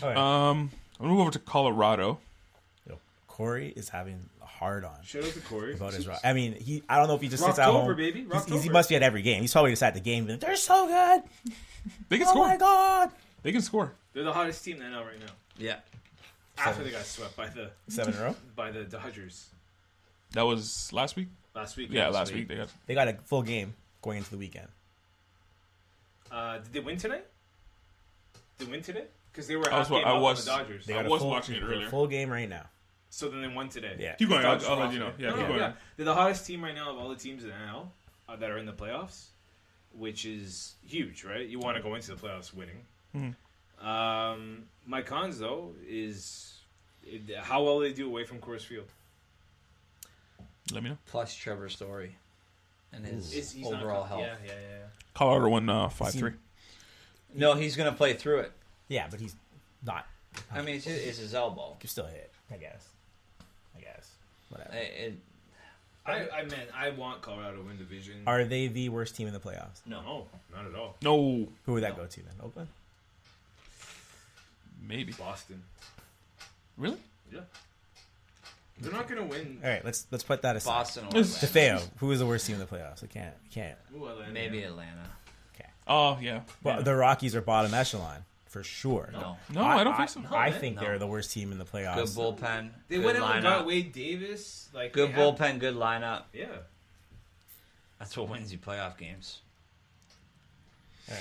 All right. I'm gonna move over to Colorado. Yo, Corey is having a hard on Shout out to Corey. about his rock. I mean, I don't know if he just sits at Rocktober, home. baby. He Rocktober. must be at every game. He's probably just at the game. They're so good. They can Oh score. my god. They can score. They're the hottest team in the NL right now. Yeah. After they got swept by the 7 in a row. Dodgers That was last week. last week. Yeah, last week they got. They got a full game going into the weekend. Did they win tonight? Did they win today? Because they were I was- half game I up on was- the Dodgers. They got I a was full, watching it earlier. full game right now. So then they won today. Yeah. Keep going. Dodgers I'll let lost you know. today. Yeah, No, keep no, going. They're the hottest team right now of all the teams in the NL that are in the playoffs, which is huge, right? You want to go into the playoffs winning. Mhm. My cons, though, is how well they do away from Coors Field. Let me know. Plus Trevor Story and his He's not- overall health. Yeah. Colorado won 5-3. No, he's going to play through it. Yeah, but he's not. I mean, it's his elbow. You can still hit, I guess. Whatever. I want Colorado to win division. Are they the worst team in the playoffs? No, not at all. No, Who would that go to then? Oakland? maybe. Boston. Really? Yeah. They're not going to win. All right, let's put that aside. Boston or It's Atlanta. Difeo, who is the worst team in the playoffs? I can't. Ooh, Atlanta. Maybe Atlanta. Oh yeah. Well, the Rockies are bottom echelon for sure. No. No, I don't think so. I man. think No. they're the worst team in the playoffs. Good bullpen. They good went out and got lineup. Wade Davis. Like Good they have- bullpen, good lineup. Yeah. That's what wins you playoff games. All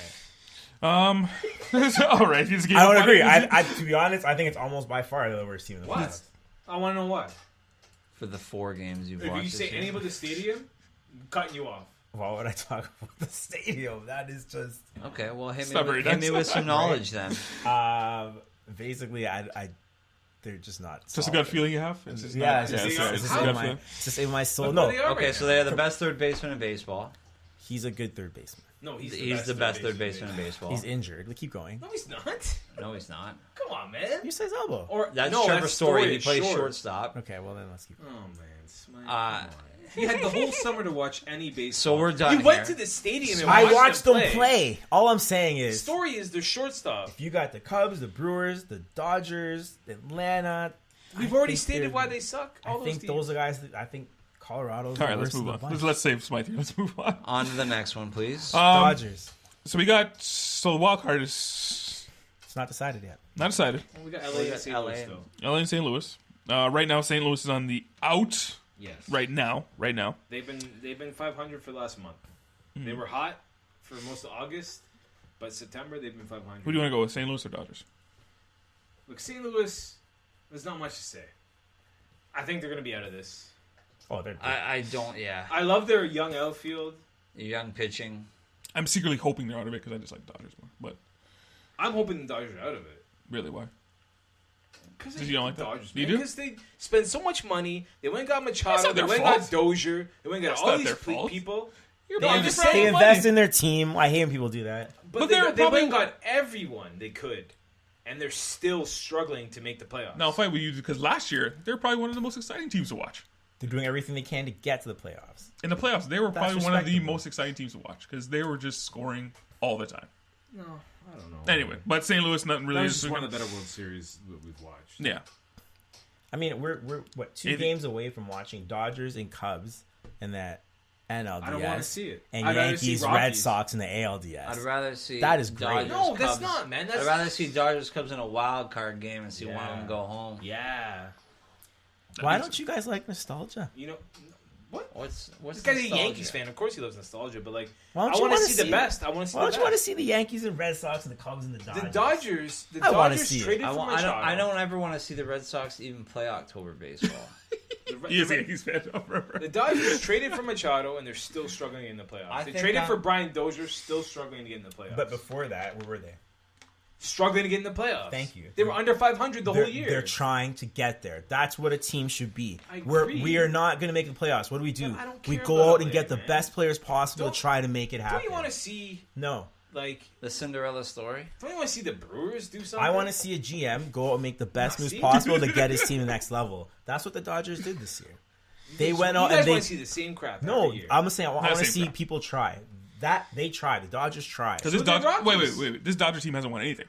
right. All right. He's I don't agree. I to be honest, I think it's almost by far the worst team in the What? playoffs. I want to know why. For the 4 games you've If watched. you say anything about the stadium, I'm cutting you off. Why would I talk about the stadium? That is just Okay, well, hit not very me nice. with some knowledge then. basically I they're just not. Just a solid. gut feeling you have? It's just Yeah, not, it's it's just a gut feeling. it's just in my soul. Look where No, they are Okay, right so now. they're the best third baseman in baseball. he's a good third baseman. No, he's the best third baseman in baseball. He's injured. We keep going. No, he's not. No, he's not. Come on, man. You say his elbow. Or That's no, Trevor that's Story. He is plays short. shortstop. Okay, well then let's keep going. Oh man, Smite, Uh, come on. He had the whole summer to watch any baseball. So we're done You went here. to the stadium and I watched them play. All I'm saying The is, story is the shortstop. you got the Cubs, the Brewers, the Dodgers, Atlanta. We've I already think stated they're- why they suck. All I think teams. those are guys. I think Colorado's All right, the let's worst move of the on. bunch. Let's save Smythe here. Let's move on. On to the next one, please. Dodgers. So we got, so the wild card is It's not decided yet. not decided. Well, we got We LA got and St. LA. Louis though. LA and St. Louis. Right now, St. Louis is on the out. Yes. Right now. They've been 500 for the last month. They were hot for most of August, but September they've been 500. Who do you want to go with, St. Louis or Dodgers? Look, St. Louis. There's not much to say. I think they're going to be out of this. Oh, they're. I don't, yeah. I love their young outfield. Young pitching. I'm secretly hoping they're out of it because I just like Dodgers more. But I'm hoping the Dodgers are out of it. really, why? Because You don't like that? Dodgers, You do? Because they spend so much money. They went and got That's Machado. not They their went and got fault. Dozier. They went and got That's all not these their fault. people. You're They, probably invest- just they throwing invest money. in their team. I hate when people do that. But But they, they're they probably- went and got everyone they could, and they're still struggling to make the playoffs. Now, I'll fight with you because last year, they're probably one of the most exciting teams to watch. They're doing everything they can to get to the playoffs. In the playoffs, they were That's probably one of the respectable. most exciting teams to watch because they were just scoring all the time. No, I don't know. Anyway, but St. Louis, nothing really. that was is- just one of the better World Series that we've watched. Yeah. I mean, we're what 2 If- games away from watching Dodgers and Cubs and that NLDS. I don't want to see it. And I'd rather see Yankees, Red Rockies. Sox in the ALDS. I'd rather see That is great. Dodgers, No, that's Cubs. not, man. That's I'd rather see Dodgers Cubs in a wild card game and see one of Yeah. them go home. Yeah. Why don't you guys like nostalgia? You know what? What's This guy's a nostalgia? Yankees fan. Of course, he loves nostalgia, but like, Why I don't you want to wanna see the see- best. I want to see Why the don't you want to best. see the Yankees and Red Sox and the Cubs and the Dodgers? The Dodgers. The I wanna Dodgers see it. traded I, for want, Machado. I don't ever want to see the Red Sox even play October baseball. He is a Yankees fan. The Dodgers traded for Machado, and they're still struggling in the playoffs. I They think traded I'm- for Brian Dozier, still struggling to get in the playoffs. But before that, where were they? struggling to get in the playoffs. Thank you. They were under 500 the They're, whole year. they're trying to get there. That's what a team should be. I We agree. are not going to make the playoffs. What do we do? But I don't We care go about out and LA, get the man. best players possible Don't- to try to make it happen. Don't you want to see No. like? The Cinderella story. Don't you want to see the Brewers do something? I want to see a GM go out and make the best Ah, moves see? possible to get his team to the next level. That's what the Dodgers did this year. They went You out guys and they want to see the same crap. no. every year. I'm saying I want to same see crap. people try. That they try. The Dodgers try. Because this So the Dodger, Rockies- wait. This Dodger team hasn't won anything.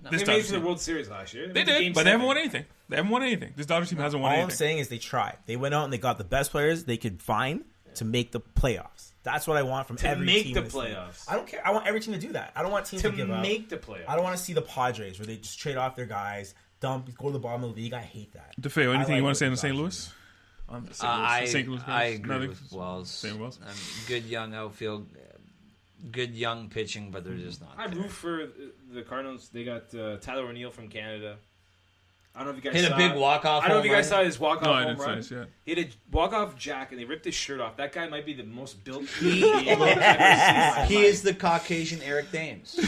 They This made Dodger it to the team. World Series last year. They made it to did, Game but they haven't 7. won anything. They haven't won anything. This Dodger team hasn't won All I'm anything. saying is they tried. They went out and they got the best players they could find to make the playoffs. That's what I want from To every make team. the in this league. playoffs. I don't care. I want every team to do that. I don't want teams to, To give up. make the playoffs. I don't want to see the Padres where they just trade off their guys, dump, go to the bottom of the league. I hate that. Difeo, anything I you like want to say on what the St. the Louis? On the I St. Louis I guys? agree Nothing? with Wells. Same Wells? Good young outfield, good young pitching, but they're just not. I there. root for the Cardinals. They got Tyler O'Neill from Canada. I don't know if you guys Hit saw a big walk-off I don't know if you home guys run. saw his walk-off No, I home didn't run. say this yet. He had a walk-off jack, and they ripped his shirt off. That guy might be the most built human being I've ever seen in my He life. is the Caucasian Eric Dames.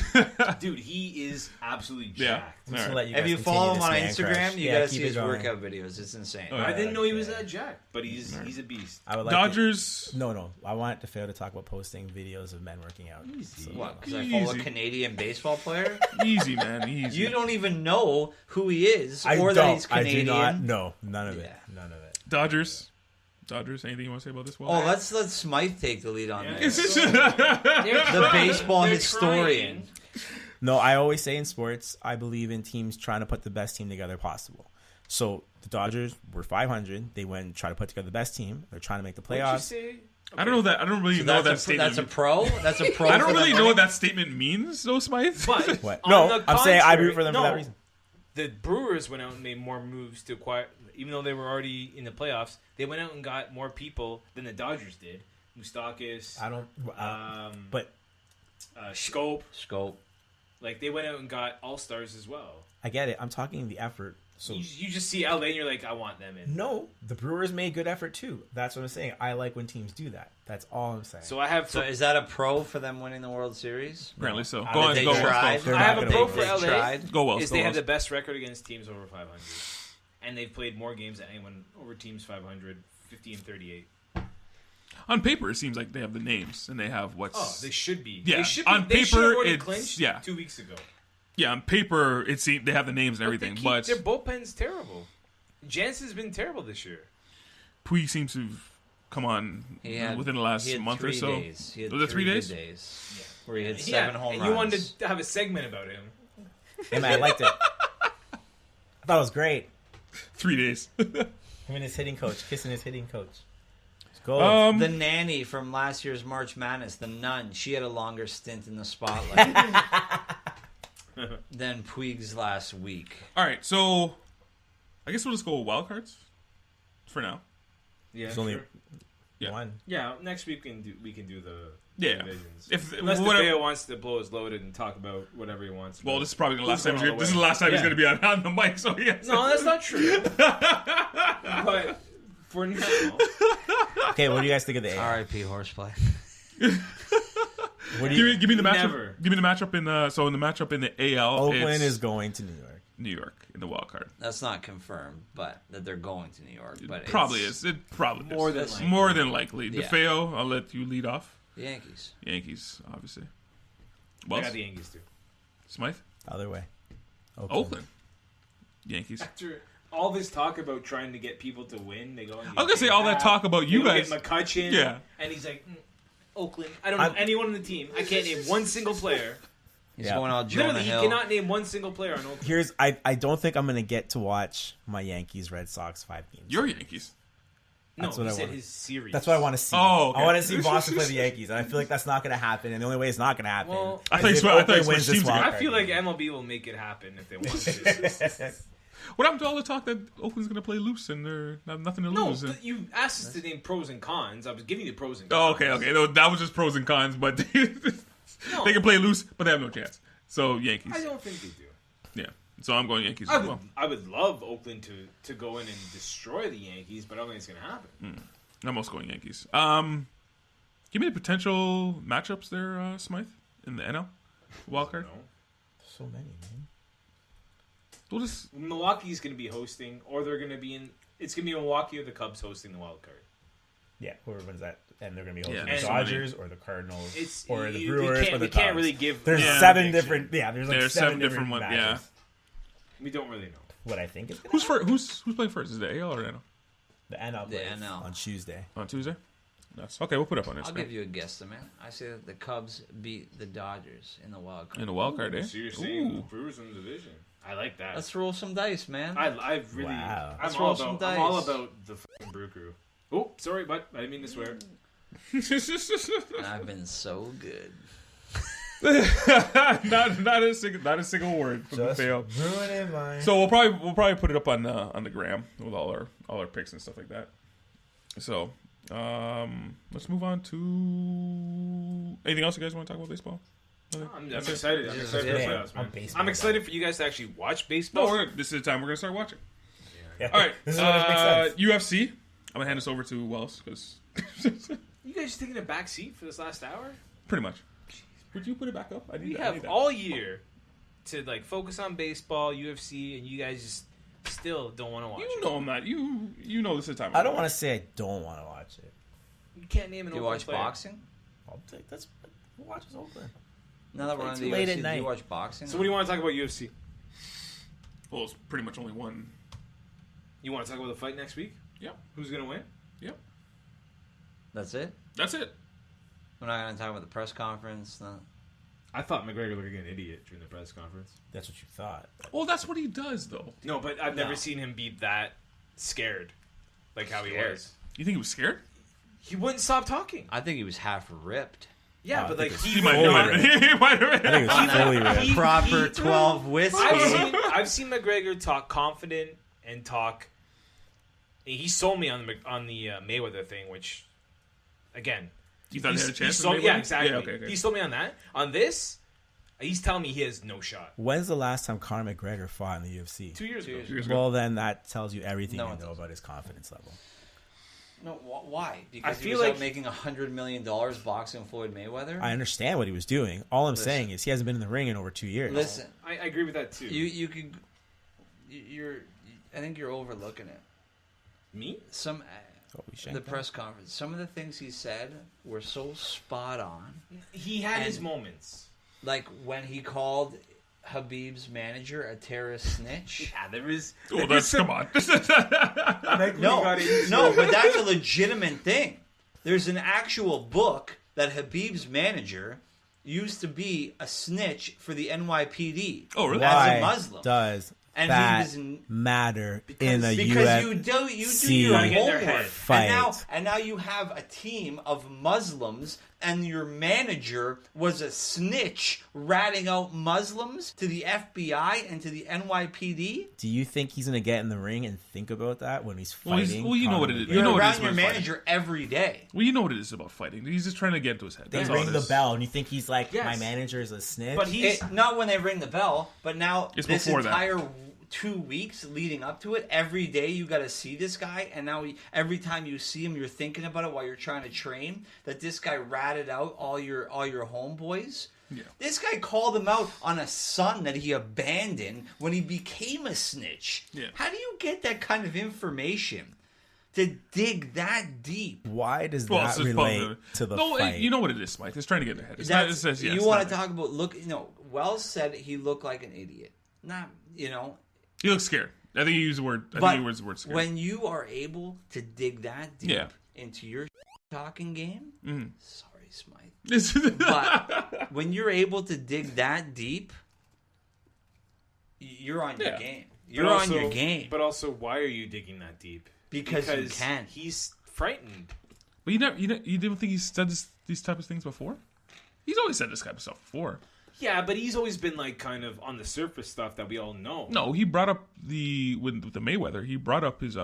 Dude, he is absolutely Yeah. jacked. I'm just All gonna right. let you If guys you follow him continue on this man Instagram, crush. you Yeah, gotta keep see it his going. workout videos. It's insane. Oh, yeah. I didn't know he was Okay. that jacked, but he's a beast. I would like Dodgers. No. I want Difeo to talk about posting videos of men working out. Easy. What? Because I follow a Easy. Canadian baseball player? Easy, man. Easy. You don't even know who he is I or don't. that he's I Canadian. do not. No, none of it. Yeah. None of it. Dodgers. Anything you want to say about this one? Oh, let Smythe take the lead on Yeah. this. They're The baseball They're historian. No, I always say in sports, I believe in teams trying to put the best team together possible. So the Dodgers were 500. They went and tried to put together the best team. They're trying to make the What'd you playoffs. say? I don't know that. I don't really So know what that that's statement. a pro. That's a pro. I don't for really them know what winning? that statement means, though, Smythe. But What? on No, the I'm saying I contrary- root for them for that reason. The Brewers went out and made more moves to acquire, even though they were already in the playoffs. They went out and got more people than the Dodgers did. Moustakis, I don't. But Scope. Scope. Like they went out and got all stars as well. I get it. I'm talking the effort. So you just see LA and you're like, I want them in. no, the Brewers made good effort too. That's what I'm saying. I like when teams do that. That's all I'm saying. So I have. So is that a pro for them winning the World Series? Apparently so. I Go on, they go tried. Wells. They're I not have a gonna pro win. for They LA. tried. Go Wells. Is Go they have Wells. the best record against teams over 500, and they've played more games than anyone over teams 500, 50 and 38. On paper, it seems like they have the names and they have what's. Oh, they should be. Yeah, They should be. on They should have paper, already it's- clinched yeah. 2 weeks ago. Yeah, on paper, it seems they have the names and everything, but their bullpen's terrible. Jansen's been terrible this year. Puig seems to have come on He had, within the last he had month or 3 so. days. He had Was it 3 good days? days where he had Yeah, 7 home and runs. you wanted to have a segment about him. Hey, man, I liked it. I thought it was great. 3 days. Him and his hitting coach, kissing his hitting coach. It's gold. The nanny from last year's March Madness, the nun, she had a longer stint in the spotlight than Puig's last week. All right, so I guess we'll just go with wild cards for now. Yeah, There's only Yeah. one. Yeah, next week we can do the Yeah. divisions. If Unless whatever, Difeo wants to blow his load and talk about whatever he wants. well, this is probably the last time. going all the This is way? the last time he's Yeah. going to be on the mic. So yes. No, that's not true. But for now, Okay, what do you guys think of the AL? R.I.P. Horseplay. What do you, Give me the matchup. Never. Give me the matchup in the matchup in the AL. Oakland it's is going to New York. New York in the wild card. That's not confirmed, but that they're going to New York. But Probably it's is. It probably More is. than It's likely. more than likely. Yeah. DeFeo, I'll let you lead off. the Yankees. Yankees, obviously. I Wells, got the Yankees too. Smythe, Other way. Oakland, Yankees. After all this talk about trying to get people to win, they go. And I was gonna say all that talk about you guys. Get McCutcheon. Yeah. And he's like, Oakland. I don't know anyone on the team. I can't name one single player. He's Yeah. going all Jonah Literally, he Hill. cannot name one single player on Oakland. Here's I don't think I'm gonna get to watch my Yankees Red Sox 5 games. Your Yankees. That's no, what he I said want. his series. That's what I want to see. Oh, okay. I want to see Boston play the Yankees, and I feel like that's not going to happen. And the only way it's not going to happen. Well, I is thought you if switched- I thought you Oakland switched wins this teams again. wild I card feel like game. MLB will make it happen if they want to. What happened to all the talk that Oakland's going to play loose and they're have nothing to No, lose? but you asked us to name pros and cons. I was giving you the pros and Oh, cons. okay. No, that was just pros and cons, but No, they can play loose, but they have no chance. So Yankees. I don't think they do. Yeah. So I'm going Yankees I as would, well. I would love Oakland to go in and destroy the Yankees, but I don't think it's going to happen. I'm also going Yankees. Give me the potential matchups there, Smythe, in the NL wildcard. No. So many, man. We'll just Milwaukee's going to be hosting, or they're going to be in. It's going to be Milwaukee or the Cubs hosting the wild card. Yeah, whoever wins that, and they're going to be Yeah, hosting and the Dodgers or the Cardinals It's or the you Brewers can't, or the we can't Cubs. really give. There's Yeah. 7 prediction. different. Yeah, there's like There's 7 seven different ones, matches. yeah. We don't really know. What I think is gonna who's happen? first? Who's playing first? Is it AL or NL The NL The plays NL. on Tuesday. on Tuesday? That's okay. We'll put it up on I'll Instagram give you a guesstimate. I say that the Cubs beat the Dodgers in the wild card. in the wildcard, eh? So you're saying the Ooh. Brewers in the division? I like that. Let's roll some dice, man. I really. Wow. Let's I'm roll all some about. I'm all dice. about the fucking Brew Crew. Oh, sorry, but I didn't mean to swear. And I've been so good. not a single word from Just Theo. ruining mine. So we'll probably put it up on the gram with all our picks and stuff like that. So let's move on to anything else you guys want to talk about baseball? I'm excited. I'm excited for the Yeah, playoffs, I'm man. baseball I'm excited for you guys to actually watch baseball. No, this is the time we're gonna start watching. Yeah. All right, This is when it makes sense. UFC. I'm gonna hand this over to Wells because You guys taking a back seat for this last hour? pretty much. Would you put it back up? I We need have that. all year to like focus on baseball, UFC, and you guys just still don't want to watch You it. know I'm not. You know this is the time. I don't want to say I don't want to watch it. You can't name an Do you Oakland watch player. boxing? I'll take that's who watches Oakland. Now that we're on It's the late UFC, at do night. you watch boxing? So what do you want to talk about UFC? Well, it's pretty much only one. You want to talk about the fight next week? Yep. Who's gonna win? Yep. That's it? That's it. We're not going to talk about the press conference? No. I thought McGregor looked like an idiot during the press conference. That's what you thought. Well, that's what he does, though. No, but I've never No. seen him be that scared, like how he Scared. was. You think he was scared? He wouldn't stop talking. I think he was half ripped. Yeah, I but think like it's he He might. fully He might. ripped. He might have. I think it was fully ripped. He- Proper he- 12 whiskey. I've seen McGregor talk confident and talk. He sold me on the Mayweather thing, which, again, You thought they had a chance? Sold, with yeah, Mayweather? exactly. Yeah, okay. He sold me on that. On this, He's telling me he has no shot. When's the last time Conor McGregor fought in the UFC? 2 years ago. 2 years ago. Well, then that tells you everything No, you it know doesn't. about his confidence level. No, why? Because I he feel was like- out making $100 million boxing Floyd Mayweather? I understand what he was doing. All I'm Listen. saying is he hasn't been in the ring in over 2 years. Listen, I agree with that too. you could... I think you're overlooking it. Me? Some... Holy shit. The press conference. Some of the things he said were so spot on. He had And- his moments. Like when he called Habib's manager a terrorist snitch. Yeah, there is. Oh, that's come on. No, but that's a legitimate thing. There's an actual book that Habib's manager used to be a snitch for the NYPD. Oh, really? As Why a Muslim. does And he that was in- matter in a Because UFC you do your Gotta get in their homework, head. fight? and now you have a team of Muslims, and your manager was a snitch ratting out Muslims to the FBI and to the NYPD. Do you think he's going to get in the ring and think about that when he's Well, fighting? you know what Conor it is. McGregor? You know You're what it around is your about fighting. manager every day. Well, you know what it is about fighting. He's just trying to get into his head. They That's all ring it the is. bell, and you think he's like, Yes. my manager is a snitch? But he's. Not when they ring the bell, but now It's this before that. entire 2 weeks leading up to it, every day you got to see this guy, and now every time you see him, you're thinking about it while you're trying to train. That this guy ratted out all your homeboys. Yeah. This guy called him out on a son that he abandoned when he became a snitch. Yeah. How do you get that kind of information to dig that deep? Why does Well, that it's just relate probably- to the no, fight? you know what it is, Mike. It's trying to get in the head. It's That's, not, it's, yeah, you it's want not- to talk about Wells said he looked like an idiot. Not, He looks scared. I think he used the word. I But think he used the word scared. when you are able to dig that deep Yeah. into your talking game, Mhm. sorry, Smythe, but but when you're able to dig that deep, you're on your Yeah. game. But You're also- on your game But also, why are you digging that deep? because you can. He's frightened. you didn't think he's said these type of things before? He's always said this kind of stuff before. Yeah, but he's always been like kind of on the surface stuff that we all know. No, he brought up with the Mayweather. He brought up his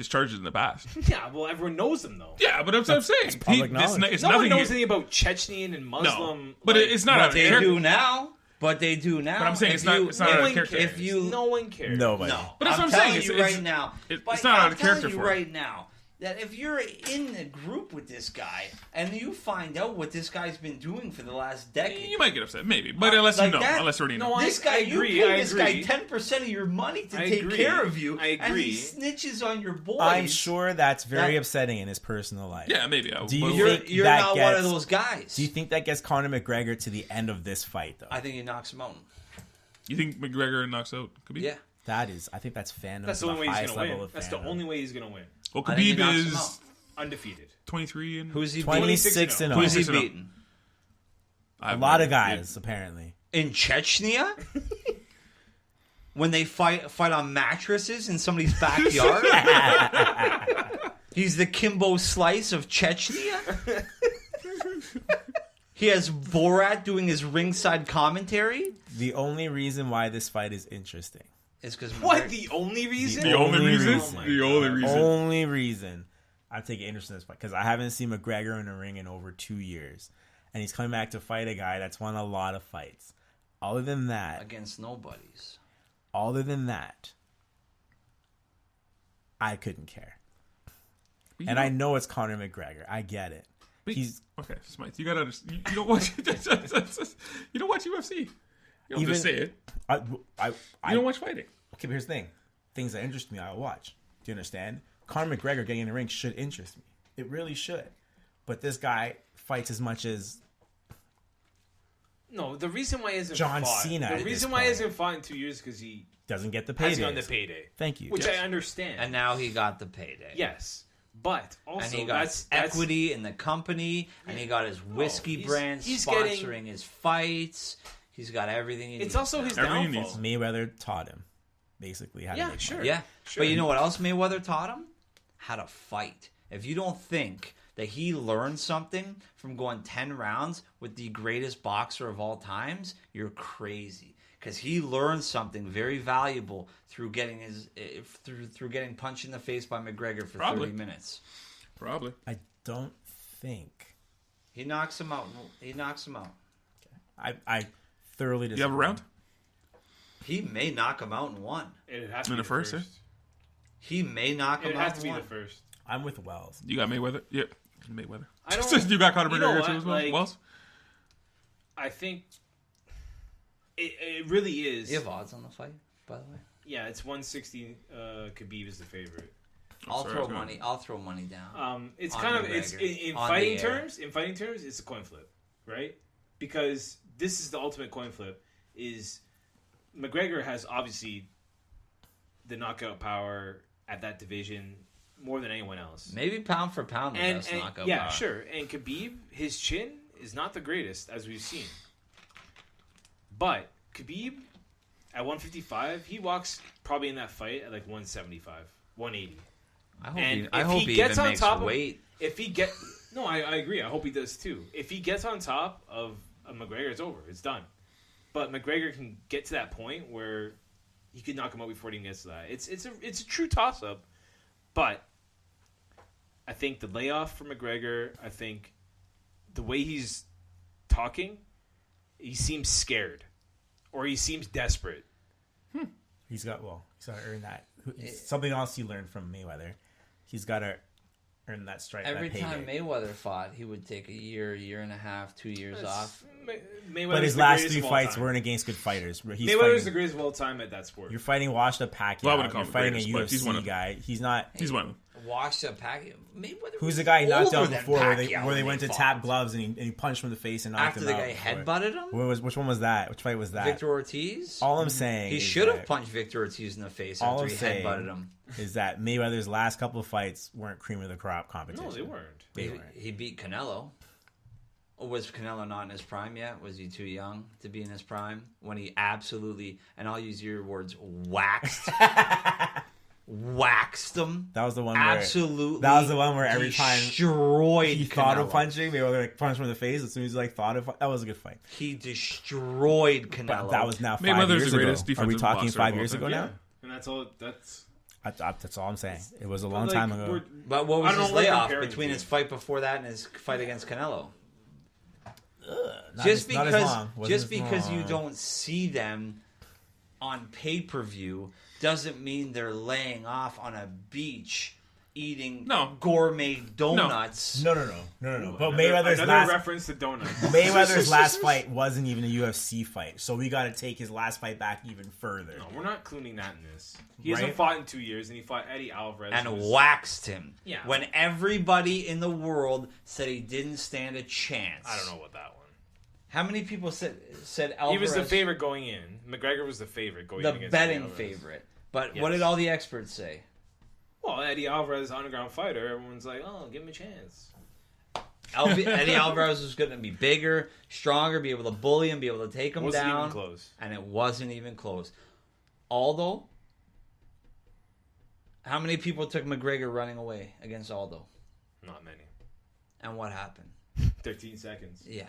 charges in the past. Yeah, well, everyone knows him though. Yeah, but that's what I'm saying. public knowledge. It's No one nothing. knows anything about Chechen and Muslim. No, but it's not But out of they character. do now. But they do now. But I'm saying If it's not. you- It's not no out one of character. cares. If you- no one cares. Nobody. No, But that's I'm what I'm telling saying. you It's- right now. it's But not out I'm of telling character you for him. right now that if you're in a group with this guy and you find out what this guy's been doing for the last decade, You might get upset, maybe, but unless Like you know, that? unless you already know. No, this guy, I agree, you pay I this guy agree. 10% of your money to I take agree. care of you, I and he agree. snitches on your boys. I'm sure that's very That- upsetting in his personal life. Yeah, maybe. Do you You're, think you're that not one of gets- those guys. Do you think that gets Conor McGregor to the end of this fight, though? I think he knocks him out. You think McGregor knocks out Khabib? Yeah. That is, I think that's fandom. That's to the only way he's highest gonna level win. of That's the fandom. only way he's gonna win. Well, I think he Khabib knocks him is out. Undefeated. 23 and Who's he 26 beating? and Who's he 26 and beating? A lot of guys, apparently. In Chechnya? When they fight on mattresses in somebody's backyard? He's the Kimbo Slice of Chechnya? He has Borat doing his ringside commentary? The only reason why this fight is interesting. It's because What? The only reason? The only Only reason. reason. Oh my The only God. reason. Only reason I'm taking interest in this fight because I haven't seen McGregor in a ring in over 2 years, and he's coming back to fight a guy that's won a lot of fights. Other than that, against nobodies. I couldn't care. But you And know- I know it's Conor McGregor. I get it. but- He's okay, Smythe. You gotta understand. You don't watch. You don't watch UFC. You don't Even- just say it. I You don't watch fighting. Okay, but here's the thing. Things that interest me, I'll watch. Do you understand? Conor McGregor getting in the ring should interest me. It really should. But this guy fights as much as No, the reason why he hasn't John fought, Cena at The this reason why he point. hasn't fought in 2 years because he doesn't get the hasn't payday. gotten the payday. Thank you. Which Yes. I understand. And now he got the payday. Yes. But also, And he got that's equity in the company, and he got his whiskey brand he's sponsoring getting- his fights. He's got everything he needs. It's also his Everything he downfall. needs. Mayweather taught him basically how to Yeah, make sure. money. Yeah. Sure. But you know what else Mayweather taught him? How to fight. If you don't think that he learned something from going 10 rounds with the greatest boxer of all times, you're crazy. Because he learned something very valuable through getting through getting punched in the face by McGregor for Probably. 30 minutes. Probably. I don't think He knocks him out. He knocks him out. I thoroughly You have a round? He may knock him out in one. It has to In be the first, He may knock him It out has to in be one. the first. I'm with Wells. You got Mayweather? Yep. Mayweather. I don't. You got Conor You know McGregor what? too as well? Like, Wells? I think it really is. You have odds on the fight, by the way. Yeah, it's 160. Khabib is the favorite. I'll sorry, throw go money. I'll throw money down. It's On kind of McGregor. in On fighting the air. terms. In fighting terms, it's a coin flip, right? Because this is the ultimate coin flip. Is McGregor has obviously the knockout power at that division more than anyone else. Maybe pound for pound, the best knockout yeah, power. sure. And Khabib, his chin is not the greatest as we've seen. But Khabib at 155, he walks probably in that fight at like 175, 180. I hope he even makes weight. If he get no, I agree. I hope he does too. If he gets on top of McGregor, it's over. It's done. But McGregor can get to that point where he could knock him out before he even gets to that. It's a true toss up. But I think the layoff for McGregor, I think the way he's talking, he seems scared. Or he seems desperate. He's got to earn that. Something else he learned from Mayweather. He's got to earn that strike. Every that time payday. Mayweather fought, he would take a year and a half, 2 years off. Mayweather's But his the last greatest 3 of all fights time. weren't against good fighters. Mayweather's the greatest of all time at that sport. You're fighting Washed Up Pacquiao. Well, I wouldn't call You're him fighting a greatest, but he's one UFC of them. guy. He's not. He's one of them. Washed up Pacquiao. Mayweather. Who's the guy he knocked older out than before where they Pacquiao went to fought. tap gloves and he punched him in the face and knocked After him the out? guy before? headbutted him? Which one was that? Which fight was that? Victor Ortiz? All I'm saying He is should have that- punched Victor Ortiz in the face All after I'm he saying headbutted him. is that Mayweather's last couple of fights weren't cream of the crop competition. No, they weren't. They He, weren't. he beat Canelo. Or was Canelo not in his prime yet? Was he too young to be in his prime? When he absolutely, and I'll use your words, waxed him. That was the one where Absolutely. That was the one where every time destroyed he thought of Canelo. punching, Mayweather like punched him in the face as soon as he like thought of. That was a good fight. He destroyed Canelo. But that was now 5 Mayweather's years the ago. greatest Are we defensive talking boxer 5 of all years time. ago Yeah. now? And that's all. That's That's all I'm saying. It was a long like, time ago. we're- But what I was don't his know what layoff comparing between to. his fight before that and his fight against Canelo? Not Just as- not as because, long. Wasn't just as because you long. don't see them on pay-per-view doesn't mean they're laying off on a beach eating No. gourmet donuts. No. But Mayweather's another last reference to donuts. Mayweather's last fight wasn't even a UFC fight, so we got to take his last fight back even further. No, we're not including that in this. He hasn't Right? fought in 2 years, and he fought Eddie Alvarez. And who's- waxed him. Yeah. When everybody in the world said he didn't stand a chance. I don't know what that one. How many people said Alvarez? He was the favorite going in. McGregor was the favorite going in The against betting Eddie Alvarez. favorite. But Yes. what did all the experts say? Well, Eddie Alvarez, underground fighter. Everyone's like, "Oh, give him a chance." Eddie Alvarez was going to be bigger, stronger, be able to bully him, be able to take him Wasn't down. even close. And it wasn't even close. Aldo, how many people took McGregor running away against Aldo? Not many. And what happened? 13 seconds. Yeah.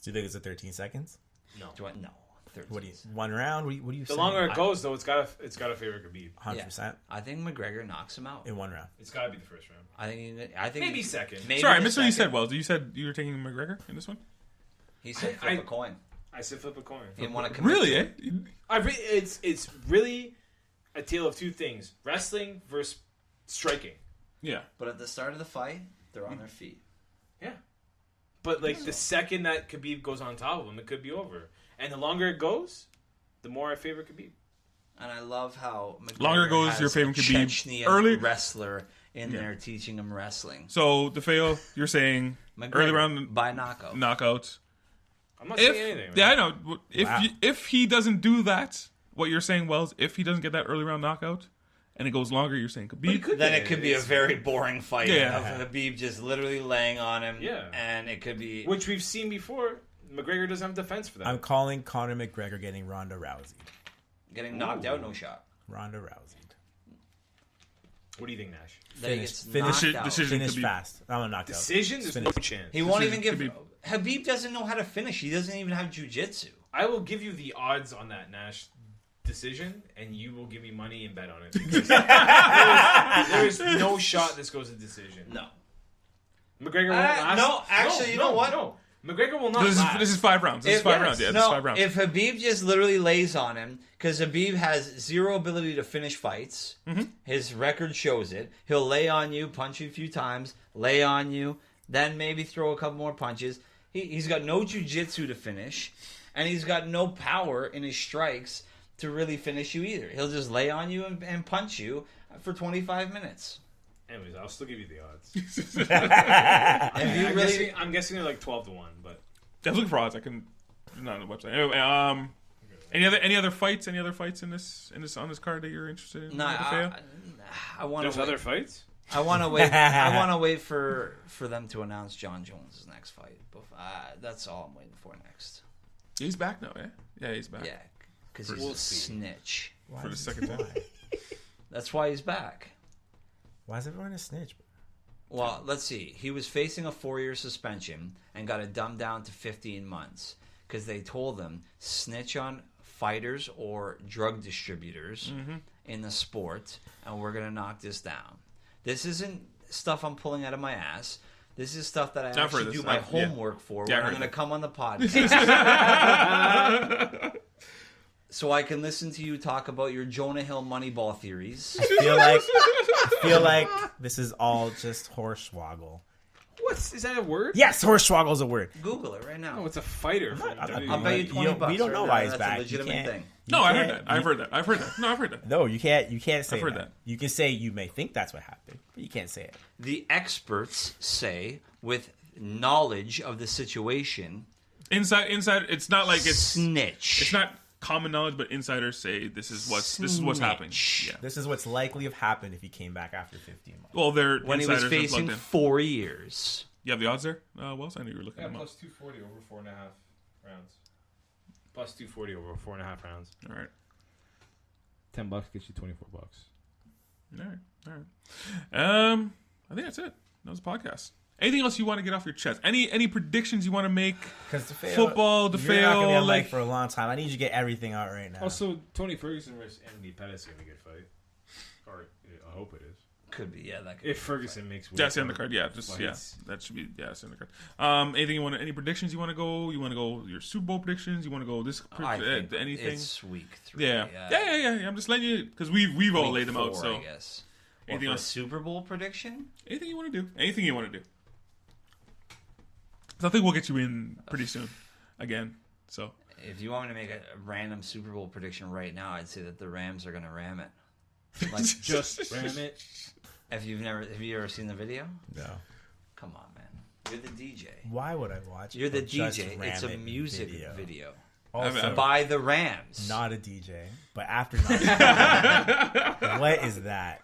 Do you think it's a 13 seconds? No. No. 13. What do you? One round? What do you? The say? longer it goes, though, it's got to favor Khabib. 100% I think McGregor knocks him out. in one round. It's got to be the first round. I think Maybe second. maybe Sorry, I the missed what you second. said, Wells. You said you were taking McGregor in this one? He said I- flip a coin. I said flip a coin. He didn't want to commit. Really, to eh? it. It's really a tale of two things: wrestling versus striking. Yeah. But at the start of the fight, they're on their feet. Yeah. But like the second that Khabib goes on top of him, it could be over. And the longer it goes, the more I favor Khabib. And I love how McGregor Longer goes, has your favorite a could be Chechnya early- wrestler in Yeah. there teaching him wrestling. So, Difeo, you're saying McGregor, early round by knockout. knockouts. I'm not saying anything. Yeah, I know. If Wow. if he doesn't do that, what you're saying, Wells, if he doesn't get that early round knockout, and it goes longer, you're saying Khabib. Then it could be a very boring fight Yeah. of Habib just literally laying on him. Yeah. And it could be... Which we've seen before. McGregor doesn't have defense for that. I'm calling Conor McGregor getting Ronda Rousey. Getting knocked out, no shot. Ronda Rousey. What do you think, Nash? That he Finish- gets finish knocked it- out. decision. Finish Khabib. fast. I'm gonna knock out. Decision? There's Finish. no chance. He won't even Decision give... Habib doesn't know how to finish. He doesn't even have jiu-jitsu. I will give you the odds on that Nash decision, and you will give me money and bet on it. Because there is no shot this goes to decision. No. McGregor won't last. no, actually, you know what? No. McGregor will not This last. is 5 rounds. This is 5 rounds. Yeah, this is 5 rounds. If Habib just literally lays on him, because Habib has zero ability to finish fights, his record shows it. He'll lay on you, punch you a few times, lay on you, then maybe throw a couple more punches. He's got no jiu-jitsu to finish, and he's got no power in his strikes to really finish you either. He'll just lay on you and punch you for 25 minutes. Anyways, I'll still give you the odds. I'm guessing they're like 12-1, but I was looking for odds. I can not on the website. Anyway, any other fights? Any other fights in this on this card that you're interested in? No, I want there's to. other fights. I want to wait. I want to wait for them to announce John Jones' next fight. That's all I'm waiting for next. He's back now, eh? Yeah, he's back. Yeah, because he's a snitch. For the second time. That's why he's back. Why is everyone a snitch? Well, let's see. He was facing a 4-year suspension and got it dumbed down to 15 months because they told him snitch on fighters or drug distributors in the sport, and we're going to knock this down. This isn't stuff I'm pulling out of my ass. This is stuff that I actually do my homework for when I'm going to come on the podcast. So I can listen to you talk about your Jonah Hill Moneyball theories. I feel like this is all just horsewoggle. Is that a word? Yes, horsewoggle is a word. Google it right now. No, it's a fighter. I'll bet you $20. We don't know why he's back. That's a legitimate thing. No, I heard that. I've heard that. No, I've heard that. No, you can't say I've heard that. You can say you may think that's what happened, but you can't say it. The experts say, with knowledge of the situation, Inside. It's not like it's snitch. It's not common knowledge, but insiders say this is what's happening. Yeah. This is what's likely have happened if he came back after 15 months. Well, they're when he was insiders are facing plugged in. 4 years. You have the odds there? Wells, I knew you were looking them up. Plus 240 over 4.5 rounds. Plus 240 over 4.5 rounds. All right. $10 gets you $24. All right. I think that's it. That was the podcast. Anything else you want to get off your chest? Any predictions you want to make? Because football, you're not gonna be Difeo, on like mic for a long time. I need you to get everything out right now. Also, Tony Ferguson versus Anthony Pettis is going to be a good fight. Or I hope it is. Could be, yeah. That could If Ferguson makes weight. That's the undercard. Yeah, that should be that's the undercard. Anything you want? Any predictions you want to go? You want to go your Super Bowl predictions? You want to go this? I think anything? it's week 3. Yeah. I'm just letting you because we've all laid them out. 4, So I guess. anything else? Super Bowl prediction? Anything you want to do? Anything you want to do? So I think we'll get you in pretty soon, again. So if you want me to make a random Super Bowl prediction right now, I'd say that the Rams are going to ram it. Like just ram it. Have you ever seen the video? No. Come on, man. You're the DJ. Why would I watch? You're the Just DJ. Ram It's a It music video. video. Also, By the Rams. not a DJ, but after what is that?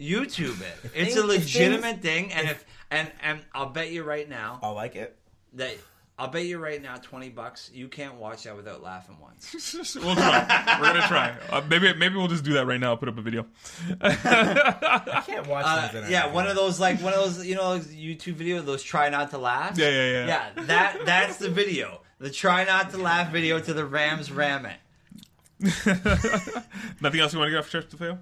YouTube it. It's a legitimate thing, and and I'll bet you right now I'll like it. that I'll bet you right now $20 you can't watch that without laughing once. we'll try. We're gonna try. Maybe we'll just do that right now. Put up a video. I can't watch those. One of those YouTube videos, those try not to laugh. Yeah. Yeah, that's the video. The try not to laugh video to the Rams ram it. Nothing else you want to get off your chest to fail?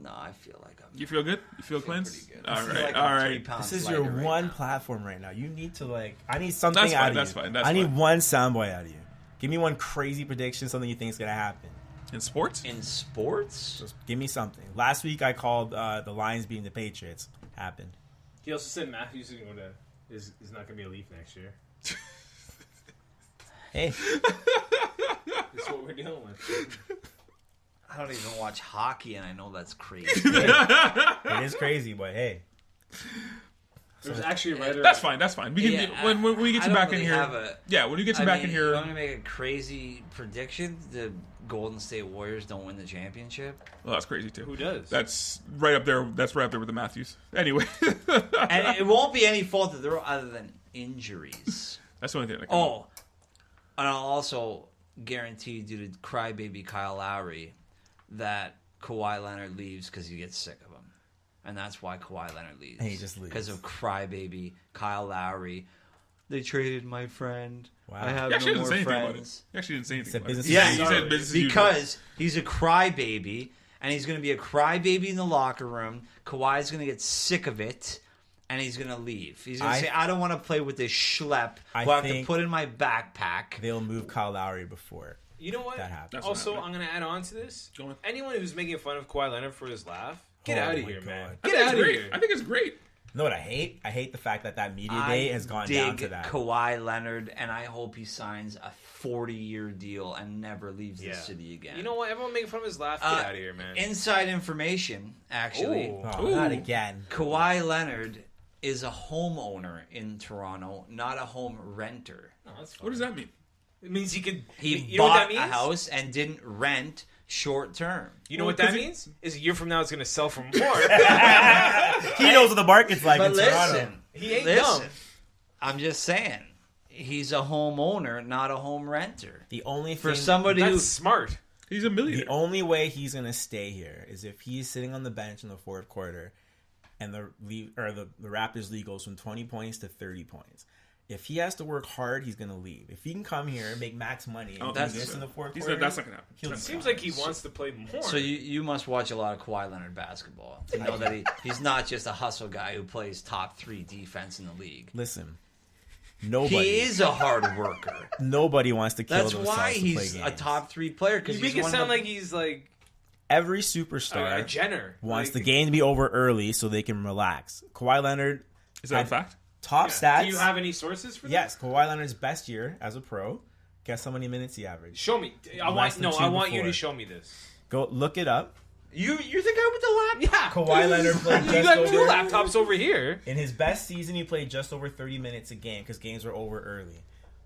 No, I feel like You feel good? You feel cleansed? pretty good. All I feel right, like all I'm 3 right. pounds This is lighter your right one now. platform right now. You need to I need something That's out fine. of That's you. fine. That's I need fine. one soundbite out of you. Give me one crazy prediction, something you think is gonna happen. In sports? In sports? Just give me something. Last week I called the Lions beating the Patriots. Happened. He also said Matthews is not going to be a Leaf next year. Hey, That's what we're dealing with. I don't even watch hockey, and I know that's crazy. it is crazy, but hey. There's actually a writer. That's fine. That's fine. We can when we get you back in here. When you get you back in here. You want me to make a crazy prediction? The Golden State Warriors don't win the championship? Well, that's crazy too. Who does? That's right up there. That's right up there with the Matthews. Anyway, And it won't be any fault of their own other than injuries. that's the only thing. That can Oh, and I'll also guarantee due to crybaby Kyle Lowry that Kawhi Leonard leaves because he gets sick of him. And that's why Kawhi Leonard leaves. And he just leaves. Because of crybaby Kyle Lowry. They traded my friend. Wow. I have He actually no didn't more say anything about it. friends. He actually didn't say anything said about it. business Yeah, as he said business as usual. because he's a crybaby, and he's going to be a crybaby in the locker room. Kawhi's going to get sick of it, and he's going to leave. He's going to say, I don't want to play with this schlep who I have to put in my backpack. They'll move Kyle Lowry before. You know what? That happens. Also, I'm going to add on to this. Anyone who's making fun of Kawhi Leonard for his laugh, get out of here, man. Get out of here. I think it's great. You know what I hate? I hate the fact that media day has gone down to that. Kawhi Leonard, and I hope he signs a 40-year deal and never leaves the city again. You know what? Everyone making fun of his laugh. Get out of here, man. Inside information, actually. Ooh, not again. Kawhi Leonard is a homeowner in Toronto, not a home renter. No, that's fine. What does that mean? It means he could. He bought a house and didn't rent short term. You know what that means? Is a year from now it's going to sell for more. He knows what the market's like in Toronto. He ain't dumb. I'm just saying, he's a homeowner, not a home renter. The only for thing, somebody that's who's smart. He's a millionaire. The only way he's going to stay here is if he's sitting on the bench in the fourth quarter, and the Raptors lead goes from 20 points to 30 points. If he has to work hard, he's going to leave. If he can come here and make max money and do this in the fourth quarter, that's not going to happen. It seems like he wants to play more. So you must watch a lot of Kawhi Leonard basketball to know that he's not just a hustle guy who plays top 3 defense in the league. Listen, nobody. He is a hard worker. Nobody wants to kill That's themselves why to he's play games. a top 3 player. You make it sound like he's like every superstar a Jenner wants the game to be over early so they can relax. Kawhi Leonard is that a fact? Top stats. Do you have any sources for that? Yes, Kawhi Leonard's best year as a pro. Guess how many minutes he averaged? Show me. I want you to show me this. Go look it up. You're the guy with the laptop. Yeah. Kawhi Leonard played You got 2 laptops over here. In his best season, he played just over 30 minutes a game because games were over early.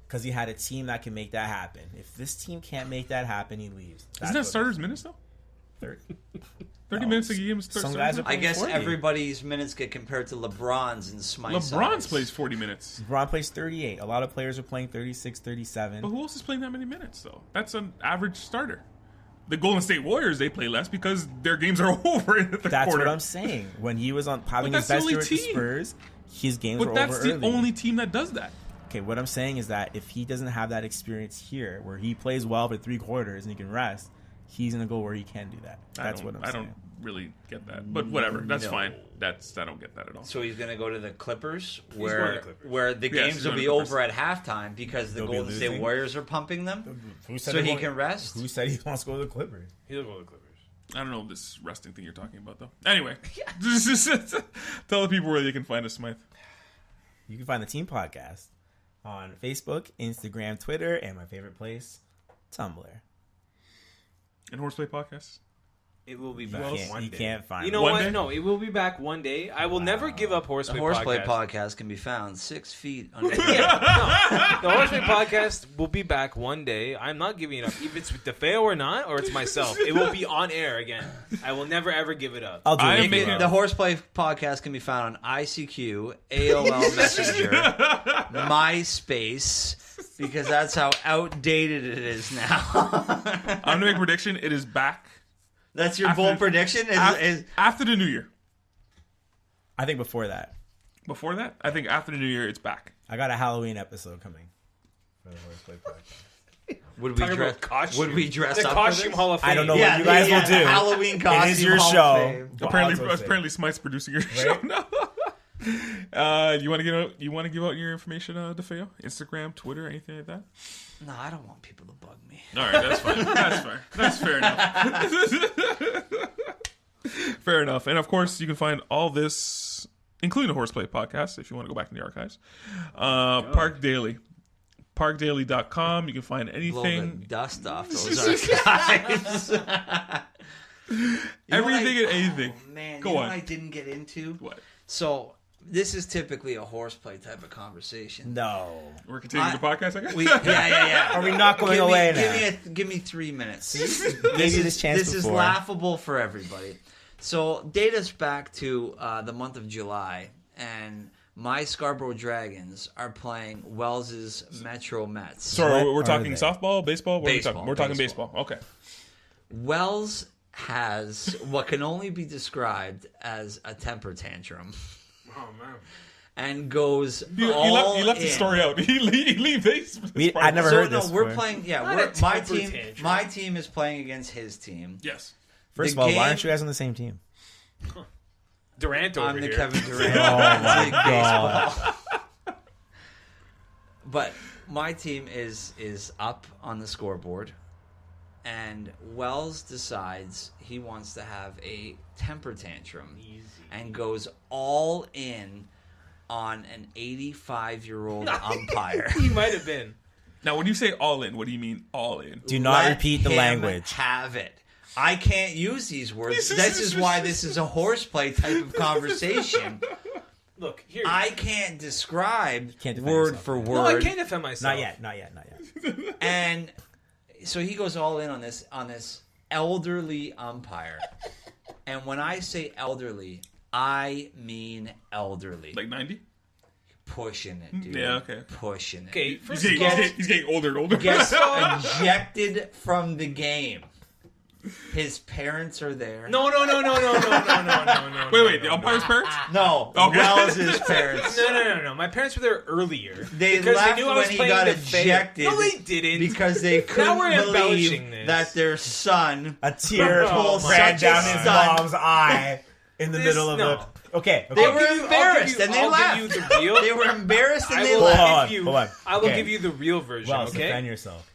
Because he had a team that can make that happen. If this team can't make that happen, he leaves. Isn't that starters' minutes, though? 30 minutes a game is some guys are I guess 40. everybody's minutes get compared to LeBron's and Smythe. LeBron's plays 40 minutes. LeBron plays 38. A lot of players are playing 36, 37. But who else is playing that many minutes, though? That's an average starter. The Golden State Warriors, they play less because their games are over in the third That's quarter. what I'm saying. When he was having his best year at the Spurs, his games were over early. But that's the only team that does that. Okay, what I'm saying is that if he doesn't have that experience here, where he plays well for 3 quarters and he can rest, he's gonna go where he can do that. That's what I'm saying. I don't really get that, but whatever. That's fine. I don't get that at all. So he's going to go to the Clippers, where the Yes, games will be over at halftime because the Golden State Warriors are pumping them, so he can rest. Who said he wants to go to the Clippers? He'll go to the Clippers. I don't know this resting thing you're talking about, though. Anyway, tell the people where they can find us, Smythe. You can find the Team Podcast on Facebook, Instagram, Twitter, and my favorite place, Tumblr. And Horseplay Podcast. It will be back one day. You can't find it. You know what? No, it will be back one day. I will never give up Horseplay The Horseplay Podcast can be found 6 feet under the The Horseplay Podcast will be back one day. I'm not giving it up. If it's with Difeo or not, or it's myself, it will be on air again. I will never, ever give it up. I'll do it. The Horseplay Podcast can be found on ICQ, AOL Messenger, MySpace, because that's how outdated it is now. I'm going to make a prediction. It is back. That's your bold prediction? After the New Year. I think before that. Before that? I think after the New Year, it's back. I got a Halloween episode coming for the Horseplay Podcast. Would we dress the up costume for Hall of Fame? I don't know what you guys will do. Halloween costume. It is your Hall show. of Fame. Apparently Smythe's producing your show now. You want to give out your information, Difeo? Instagram, Twitter, anything like that? No, I don't want people to bug me. All right, that's fine. That's fair. That's fair enough. Fair enough. And of course, you can find all this, including the Horseplay Podcast, if you want to go back in the archives. Park Daily. ParkDaily.com. You can find anything. Blow the dust off those archives. Everything and anything. Oh, man, go you know on. what I didn't get into? What? So, this is typically a horseplay type of conversation. No. We're continuing the podcast, I guess? Yeah. Are we not going away now? Give me 3 minutes. Gave you this chance This before. is laughable for everybody. So, date us back to the month of July, and my Scarborough Dragons are playing Wells's Metro Mets. So we're What talking are they? softball, baseball? What Baseball, are we talking? We're talking baseball. Okay. Wells has what can only be described as a temper tantrum. Oh, man. And goes You all left the in. story out. He leaves. I never heard this we're before. playing. Yeah, Not a my temper team. tantrum. My team is playing against his team. Yes. First The of all, game- why aren't you guys on the same team? Durant over I'm the here. Kevin Durant. Oh my Big God. baseball. But my team is up on the scoreboard, and Wells decides he wants to have a temper tantrum and goes all in on an 85-year-old umpire. He might have been. Now, when you say all in, what do you mean all in? Do not Let repeat the him language. Have it. I can't use these words. This is why this is a horseplay type of conversation. Look, here. I can't describe Can't defend word yourself. for word. No, I can't defend myself. Not yet. And so he goes all in on this elderly umpire. And when I say elderly, I mean elderly. Like 90? Pushing it, dude. Yeah, okay. Pushing it. Okay, He's first getting, of all, he's getting older and older. Gets ejected from the game. His parents are there. no. Wait, the umpire's parents? No, Okay. Wells' parents. No. My parents were there earlier. They because left they knew I was when he playing got Difeo. ejected. No, they didn't. Because they couldn't we're embellishing believe this. that their son A tear Oh my ran God. down his Son. mom's eye in the This- middle of no. the. Okay. They I'll were give you- embarrassed and they I'll left. give you the real. They were embarrassed and I they will left. give you. Hold on. I will Okay. give you the real version. Well, Okay. defend yourself.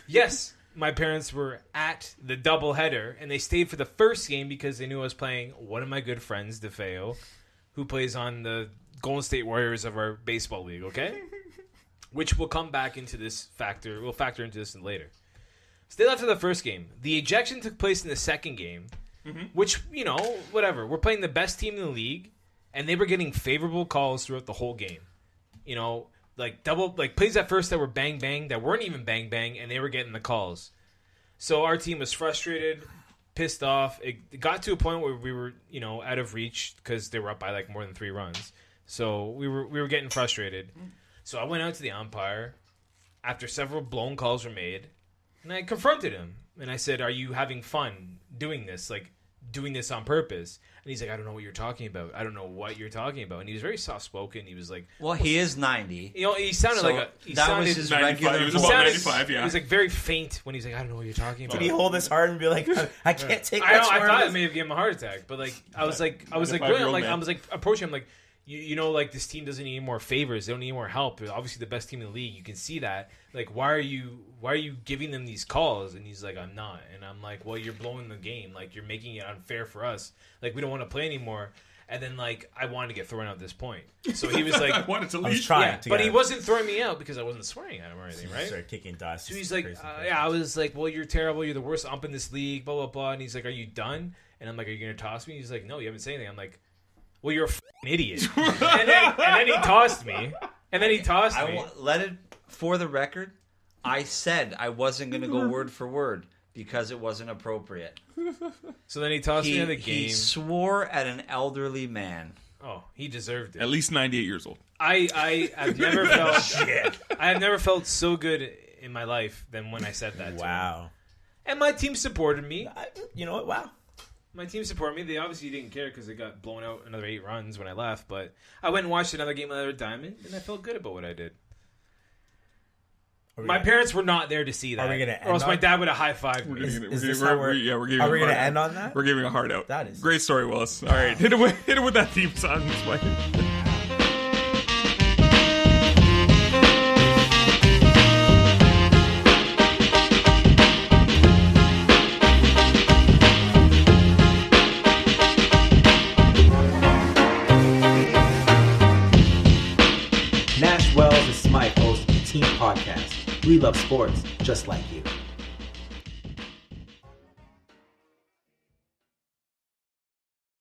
Yes, my parents were at the doubleheader, and they stayed for the first game because they knew I was playing one of my good friends, Difeo, who plays on the Golden State Warriors of our baseball league. Okay, which will come back into this factor. We'll factor into this later. So they left for the first game. The ejection took place in the second game, which whatever. We're playing the best team in the league, and they were getting favorable calls throughout the whole game. Like plays at first that were bang bang that weren't even bang bang, and they were getting the calls. So our team was frustrated, pissed off. It got to a point where we were out of reach because they were up by like more than 3 runs. So we were getting frustrated. So I went out to the umpire after several blown calls were made, and I confronted him and I said, "Are you having fun doing this? Like doing this on purpose?" And he's like, "I don't know what you're talking about. I don't know what you're talking about." And he was very soft spoken. He was like, Well, he is 90. he sounded So like a. He that sounded, was his 95. regular He was he about sounded- 95, yeah. He was like very faint when he's like, "I don't know what you're talking about." Did he hold his heart and be like, I can't take I know. much I more thought of it this? may have given him a heart attack, but like I was like really, 95-year-old like man. I was like approaching him like, like this team doesn't need any more favors. They don't need more help. They're obviously the best team in the league. You can see that. Like, why are you giving them these calls? And he's like, "I'm not." And I'm like, "Well, you're blowing the game. Like, you're making it unfair for us. Like, we don't want to play anymore." And then like I wanted to get thrown out at this point. So he was like, I wanted to I was leave. trying yeah, to but get he him. wasn't throwing me out because I wasn't swearing at him or anything, right? Started kicking dust. So he's like, Crazy. yeah, I was like, well, you're terrible. You're the worst ump in this league, blah, blah, blah. And he's like, are you done? And I'm like, are you going to toss me? He's like, no, you haven't said anything. I'm like, well, you're a f***ing idiot. and then he tossed me. Let it, for the record, I said I wasn't going to go word for word because it wasn't appropriate. So then he tossed me out of the He game. swore at an elderly man. Oh, he deserved it. At least 98 years old. I have never felt I have never felt so good in my life than when I said that to him. Wow. And my team supported me. You know what? Wow. My team supported me. They obviously didn't care because they got blown out another 8 runs when I left. But I went and watched another game of Diamond, and I felt good about what I did. My parents were not there to see that. Are we gonna or else end my on- dad would have high-fived me. Is We're this giving- how we're- yeah, we're giving Are we a going to heart end out. on that? We're giving a heart out. That is- Great story, Willis. All right, hit it with that theme song. Mike. Nash Wells and Smythe host the Team Podcast. We love sports just like you.